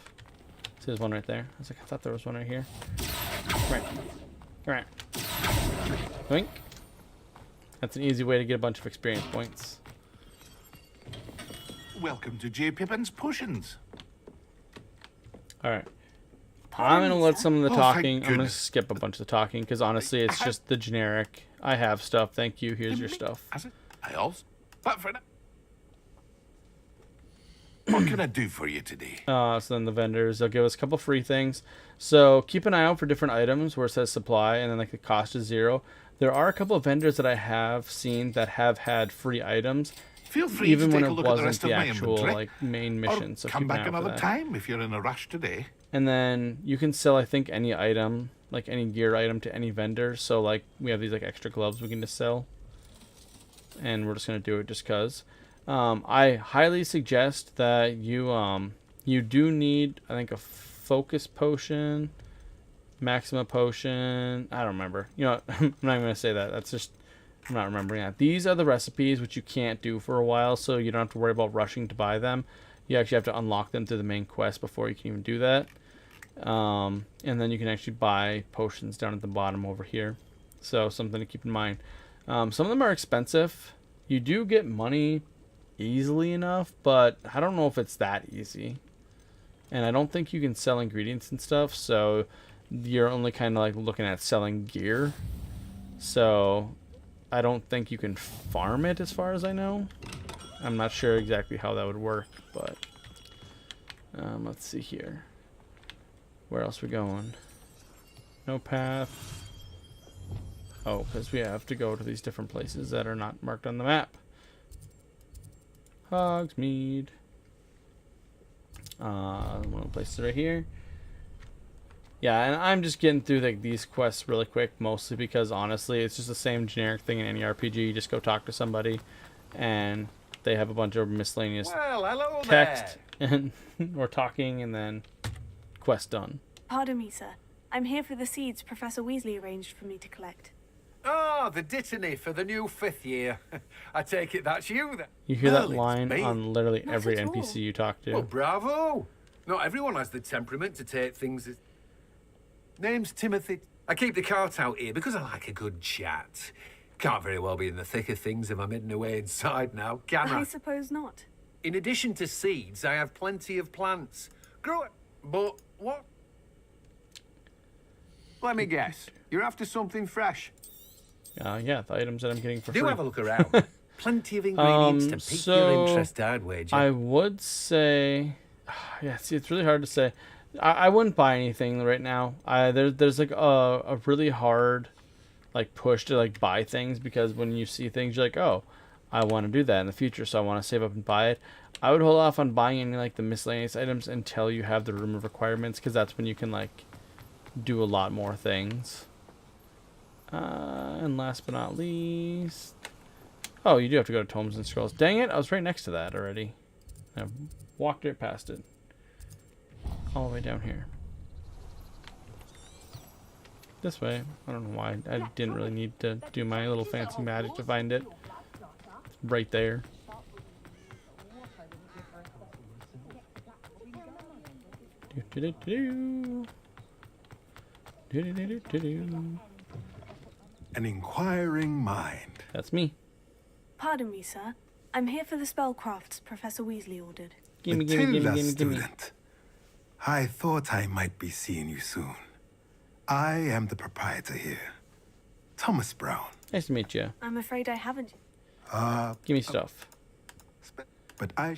See, there's one right there. I was like, I thought there was one right here. Right. Wink. That's an easy way to get a bunch of experience points. Welcome to J. Pippin's Potions. Alright. I'm going to let some of the Oh, thank talking. I'm going to goodness. skip a bunch of the talking because honestly, it's just the generic. I have stuff. Thank you. Here's your stuff. I also. But for now. What can I do for you today? So then the vendors, they'll give us a couple free things. So keep an eye out for different items where it says supply and then like the cost is 0. There are a couple of vendors that I have seen that have had free items. Feel free even to when take a it look at the wasn't rest the of my actual inventory. like main mission. Or So come keep an eye back out for another that. time if you're in a rush today. And then you can sell, I think, any item, like any gear item to any vendor. So like we have these like extra gloves we can just sell. And we're just going to do it just because. I highly suggest that you do need, I think, a focus potion, maxima potion. I don't remember. You know, I'm not even going to say that. That's just, I'm not remembering that. These are the recipes which you can't do for a while, so you don't have to worry about rushing to buy them. You actually have to unlock them through the main quest before you can even do that. And then you can actually buy potions down at the bottom over here. So something to keep in mind. Some of them are expensive. You do get money easily enough, but I don't know if it's that easy. And I don't think you can sell ingredients and stuff, so you're only kind of like looking at selling gear. So I don't think you can farm it as far as I know. I'm not sure exactly how that would work, but let's see here. Where else are we going? No path. Oh, because we have to go to these different places that are not marked on the map. Hogsmeade. One of the places right here. Yeah, and I'm just getting through like these quests really quick, mostly because honestly, it's just the same generic thing in any RPG. You just go talk to somebody, and they have a bunch of miscellaneous hello text, and we're talking, and then quest done. Pardon me, sir. I'm here for the seeds Professor Weasley arranged for me to collect. Ah, the dittany for the new 5th year. I take it that's you then. You hear that Well, it's line me. on literally Not every at all. NPC you talk to. Well, bravo. Not everyone has the temperament to take things as... Name's Timothy. I keep the cart out here because I like a good chat. Can't very well be in the thick of things if I'm hidden away inside now, can I? I suppose not. In addition to seeds, I have plenty of plants. Grow it. But what? Let me guess. You're after something fresh. Yeah, the items that I'm getting for Do free. have a look around. Plenty of ingredients to pique your interest, I'd wager. I would say, yeah. See, it's really hard to say. I wouldn't buy anything right now. There's like a really hard like push to like buy things, because when you see things, you're like, oh, I want to do that in the future, so I want to save up and buy it. I would hold off on buying any like the miscellaneous items until you have the room of requirements, because that's when you can like do a lot more things. And last but not least, oh, you do have to go to Tomes and Scrolls. Dang it, I was right next to that already. I walked right past it. All the way down here. This way. I don't know why. I didn't really need to do my little fancy magic to find it. Right there. An inquiring mind. That's me. Pardon me, sir. I'm here for the spellcrafts Professor Weasley ordered. Matilda, student. I thought I might be seeing you soon. I am the proprietor here, Thomas Brown. Nice to meet you. I'm afraid I haven't. Give me stuff. But I...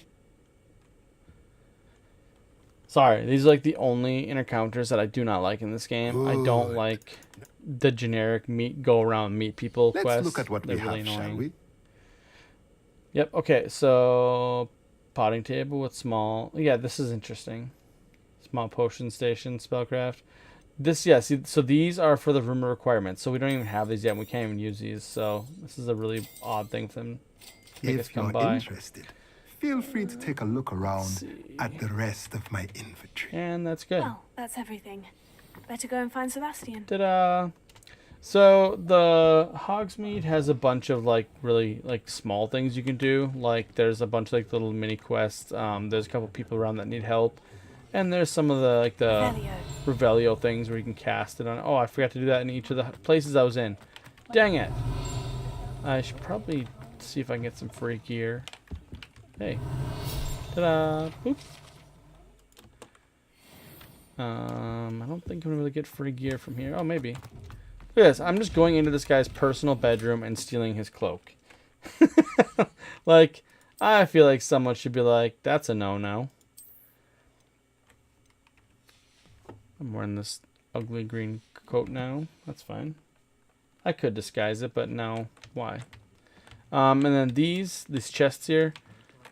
Sorry, these are like the only encounters that I do not like in this game. I don't like the generic go around meet people quests. Let's look at what They're we really have, annoying. shall we? Yep, okay, so potting table with small... Yeah, this is interesting. Small potion station, spellcraft. This, yeah, see, so these are for the room of requirements, so we don't even have these yet, and we can't even use these, so this is a really odd thing for them to make us If come you're by. interested, feel free to take a look around at the rest of my inventory. And that's good. Well, that's everything. Better go and find Sebastian. Ta-da! So the Hogsmeade has a bunch of like really like small things you can do. Like there's a bunch of like little mini quests. There's a couple people around that need help, and there's some of the like the Revelio things where you can cast it on. Oh, I forgot to do that in each of the places I was in. Dang it! I should probably see if I can get some free gear. Hey, ta-da! Boop. I don't think I'm gonna really get free gear from here. Oh, maybe. Look at this. I'm just going into this guy's personal bedroom and stealing his cloak. Like, I feel like someone should be like, that's a no-no. I'm wearing this ugly green coat now. That's fine. I could disguise it, but no. Why? And then these chests here,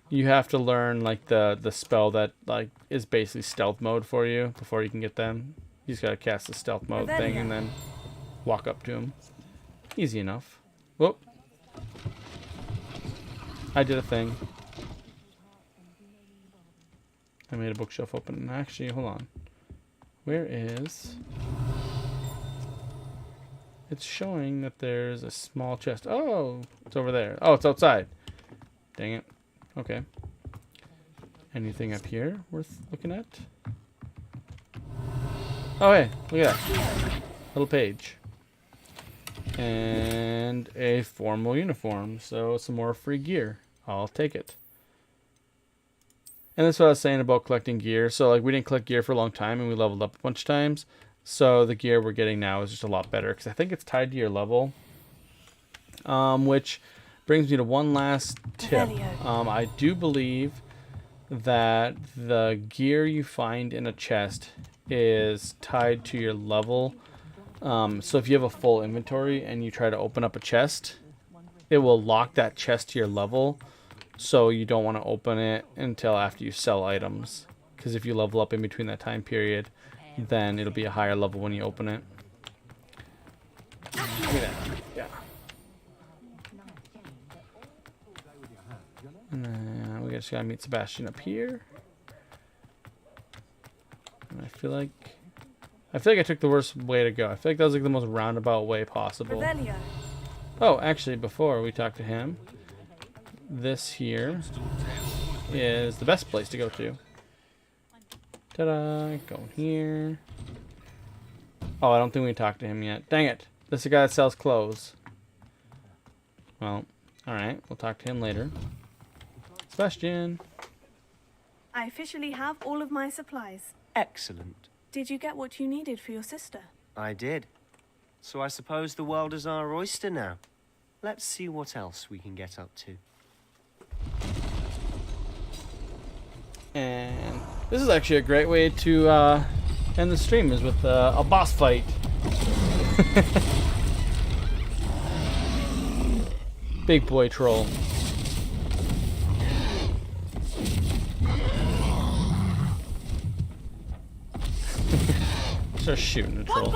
you have to learn like the spell that like is basically stealth mode for you before you can get them. You just gotta cast the stealth mode thing and then walk up to him. Easy enough. Whoop. I did a thing. I made a bookshelf open. Actually, hold on. Where is... It's showing that there's a small chest. Oh, it's over there. Oh, it's outside. Dang it. Okay. Anything up here worth looking at? Oh, hey, look at that. Little page. And a formal uniform. So some more free gear. I'll take it. And that's what I was saying about collecting gear. So like we didn't collect gear for a long time and we leveled up a bunch of times. So the gear we're getting now is just a lot better because I think it's tied to your level. Which brings me to one last tip. I do believe that the gear you find in a chest is tied to your level. So if you have a full inventory and you try to open up a chest, it will lock that chest to your level. So you don't want to open it until after you sell items. Because if you level up in between that time period, then it'll be a higher level when you open it. Give me that. Yeah. And then we just gotta meet Sebastian up here. And I feel like I took the worst way to go. I feel like that was like the most roundabout way possible. Revelio. Oh, actually, before we talk to him, this here is the best place to go to. Ta-da! Go here. Oh, I don't think we talked to him yet. Dang it! This is the guy that sells clothes. Well, alright. We'll talk to him later. Sebastian. I officially have all of my supplies. Excellent. Did you get what you needed for your sister? I did. So I suppose the world is our oyster now. Let's see what else we can get up to. And this is actually a great way to end the stream, is with a boss fight. Big boy troll. Start shooting the troll.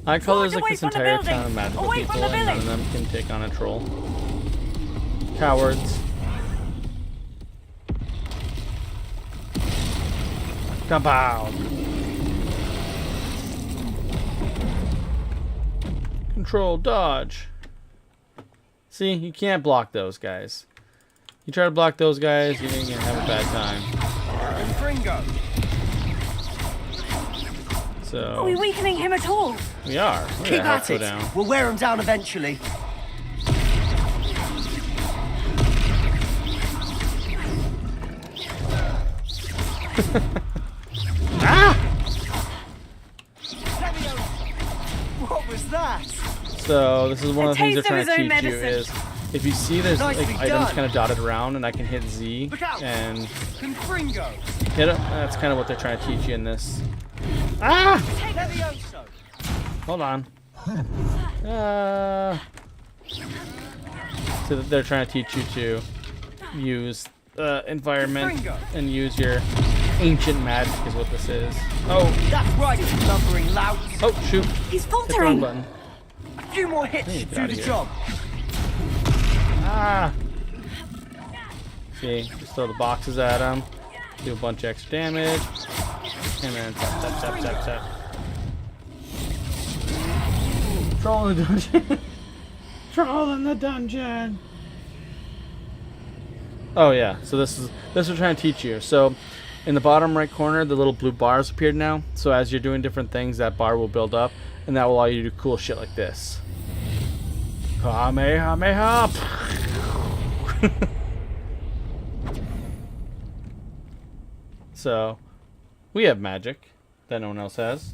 I call there's like this entire town of magical people, and none of them can take on a troll. Cowards. Kabow! Control, dodge. See, you can't block those guys. You try to block those guys, you're gonna have a bad time. So. Are we weakening him at all? We are. Keep at it. Down. We'll wear him down eventually. Ah! What was that? So this is one of the things they're trying to teach you is if you see there's like items kind of dotted around and I can hit Z and hit it, that's kind of what they're trying to teach you in this. Ah! Hold on. So they're trying to teach you to use the environment and use your ancient magic is what this is. Oh, that's right, lumbering lout. Oh shoot! He's hit the wrong faltering. button. A few more hits should do the job. Ah! See, just throw the boxes at him, do a bunch of extra damage, and then tap tap tap tap tap. Troll in the dungeon. Troll in the dungeon. Oh yeah, so this is what we're trying to teach you. So in the bottom right corner, the little blue bars appeared now. So as you're doing different things, that bar will build up, and that will allow you to do cool shit like this. Kamehameha! So we have magic that no one else has.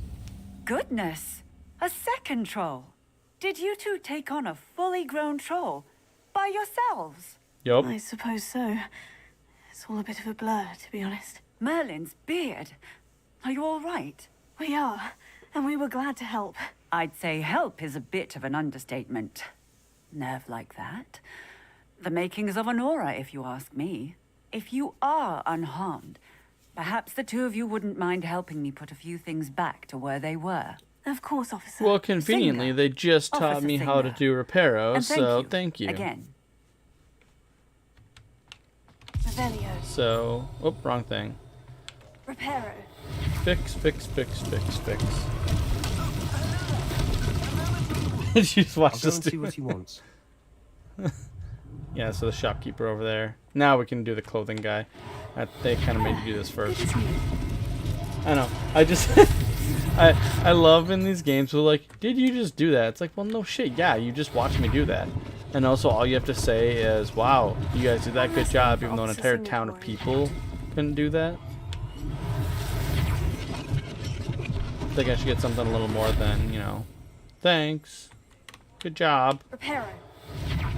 Goodness, a second troll. Did you two take on a fully grown troll by yourselves? Yup. I suppose so. It's all a bit of a blur, to be honest. Merlin's beard. Are you all right? We are, and we were glad to help. I'd say help is a bit of an understatement. Nerve like that. The makings of an aura, if you ask me. If you are unharmed, perhaps the two of you wouldn't mind helping me put a few things back to where they were. Of course, officer. Well, conveniently, they just taught me how to do reparo, And so thank you. Again. Revelio. So, oh, wrong thing. Reparo. Fix, fix, fix, fix, fix. You just watch this. See what he wants. Yeah, so the shopkeeper over there. Now we can do the clothing guy. They kind of made you do this first. I know. I just I love in these games where like, did you just do that? It's like, well, no shit. Yeah, you just watched me do that. And also, all you have to say is, wow, you guys did that good job, even though an entire town of people couldn't do that. I think I should get something a little more than, you know, thanks. Good job. Reparo.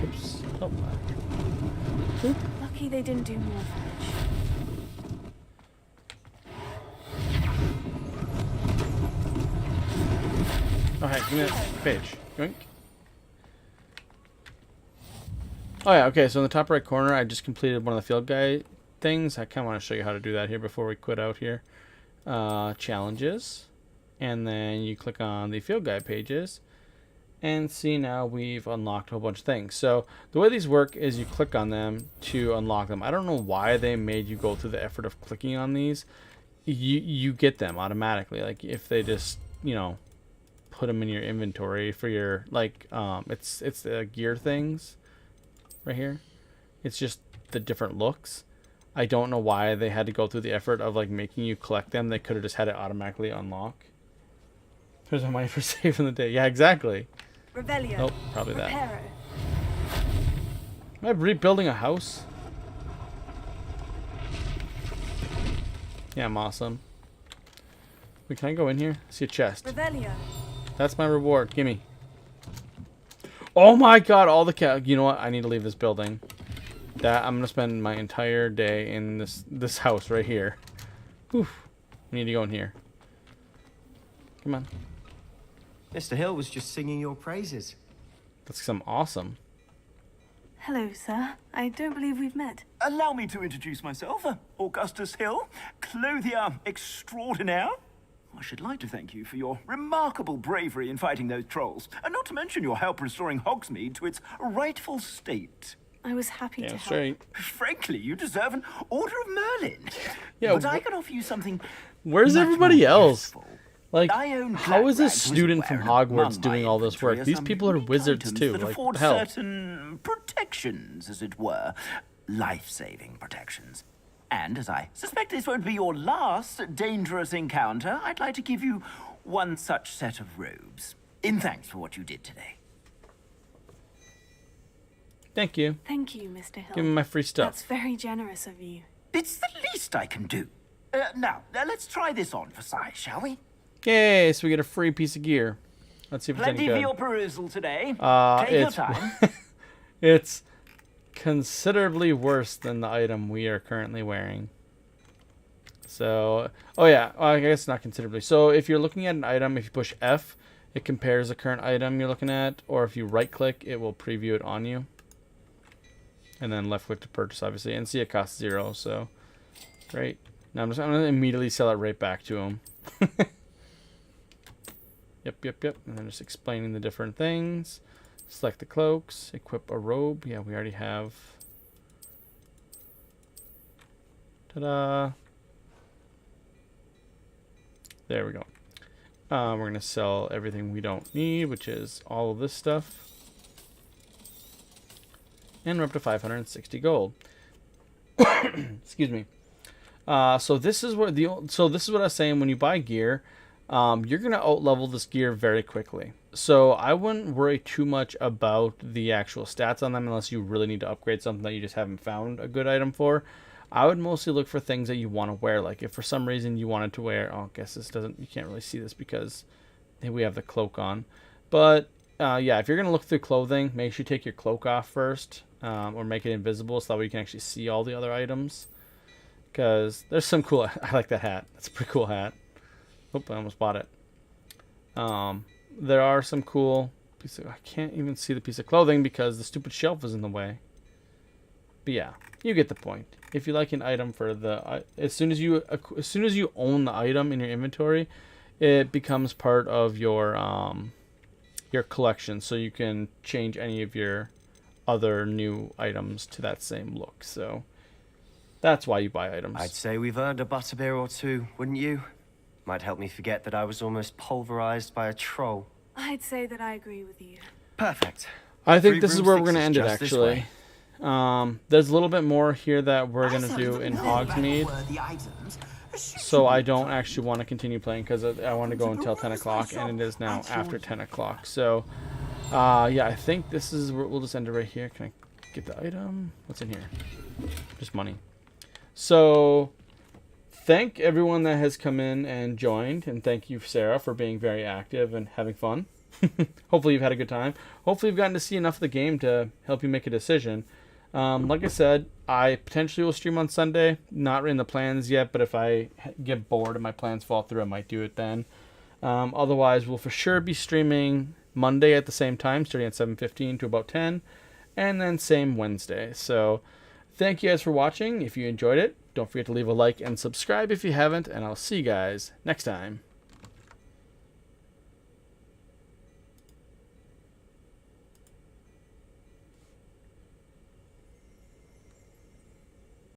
Oops. Oh. Lucky they didn't do more damage. Oh, hey, give me that page. Yoink. Oh yeah, okay, so in the top right corner, I just completed one of the field guide things. I kind of want to show you how to do that here before we quit out here. Challenges. And then you click on the field guide pages. And see, now we've unlocked a whole bunch of things. So the way these work is you click on them to unlock them. I don't know why they made you go through the effort of clicking on these. You get them automatically. Like if they just, you know, put them in your inventory for your, like, it's the gear things right here. It's just the different looks. I don't know why they had to go through the effort of like making you collect them. They could have just had it automatically unlock. Here's my money for saving the day. Yeah, exactly. Revelio. Oh, probably that. Reparo. Am I rebuilding a house? Yeah, I'm awesome. Wait, can I go in here? I see a chest. Revelio. That's my reward. Gimme. Oh my god, all the you know what? I need to leave this building. That I'm gonna spend my entire day in this house right here. Oof. I need to go in here. Come on. Mr. Hill was just singing your praises. That's some awesome. Hello, sir. I don't believe we've met. Allow me to introduce myself, Augustus Hill, clothier extraordinaire. I should like to thank you for your remarkable bravery in fighting those trolls, and not to mention your help restoring Hogsmeade to its rightful state. I was happy to help. Straight. Frankly, you deserve an Order of Merlin. Yeah, but I can offer you something. Where's much everybody more else? useful. Like, I own how is a Black Rag, student from who's wearing Hogwarts among doing my all this inventory work? are These some people are unique wizards items too. that Like, afford what the hell? certain protections, as it were, life-saving protections. And as I suspect this won't be your last dangerous encounter, I'd like to give you one such set of robes in thanks for what you did today. Thank you. Thank you, Mr. Hill. Give me my free stuff. That's very generous of you. It's the least I can do. Now, let's try this on for size, shall we? Yay, so we get a free piece of gear. Let's see if it's any Plenty for good. your perusal today. Take your It's time. it's considerably worse than the item we are currently wearing. So, oh yeah, well, I guess not considerably. So if you're looking at an item, if you push F, it compares the current item you're looking at, or if you right click, it will preview it on you. And then left click to purchase, obviously. And see, it costs 0, so great. Now I'm gonna immediately sell it right back to him. Yep. And then just explaining the different things. Select the cloaks, equip a robe. Yeah, we already have. Ta-da! There we go. We're gonna sell everything we don't need, which is all of this stuff. And we're up to 560 gold. Excuse me. So this is what I was saying. When you buy gear, you're gonna out-level this gear very quickly. So I wouldn't worry too much about the actual stats on them unless you really need to upgrade something that you just haven't found a good item for. I would mostly look for things that you want to wear. Like if for some reason you wanted to wear, oh, I guess you can't really see this because we have the cloak on. But yeah, if you're gonna look through clothing, make sure you take your cloak off first, or make it invisible so that way you can actually see all the other items. Because there's some cool. I like that hat. That's a pretty cool hat. Oop, I almost bought it. There are some cool pieces. I can't even see the piece of clothing because the stupid shelf is in the way. But yeah, you get the point. If you like an item for the as soon as you own the item in your inventory, it becomes part of your collection, so you can change any of your other new items to that same look. So that's why you buy items. I'd say we've earned a butterbeer or two, wouldn't you? Might help me forget that I was almost pulverized by a troll. I'd say that I agree with you. Perfect. I think 3 this is where we're going to broomsticks end it, just this actually. way. There's a little bit more here that we're going to do in Hogsmeade. So I don't actually want to continue playing because I want to go until 10 o'clock, and it is now after 10 o'clock. So, yeah, I think this is where we'll just end it right here. Can I get the item? What's in here? Just money. So, thank everyone that has come in and joined, and thank you, Sarah, for being very active and having fun. Hopefully you've had a good time. Hopefully you've gotten to see enough of the game to help you make a decision. Like I said, I potentially will stream on Sunday. Not in the plans yet, but if I get bored and my plans fall through, I might do it then. Otherwise, we'll for sure be streaming Monday at the same time, starting at 7:15 to about 10. and then same Wednesday. So thank you guys for watching. If you enjoyed it, don't forget to leave a like and subscribe if you haven't, and I'll see you guys next time.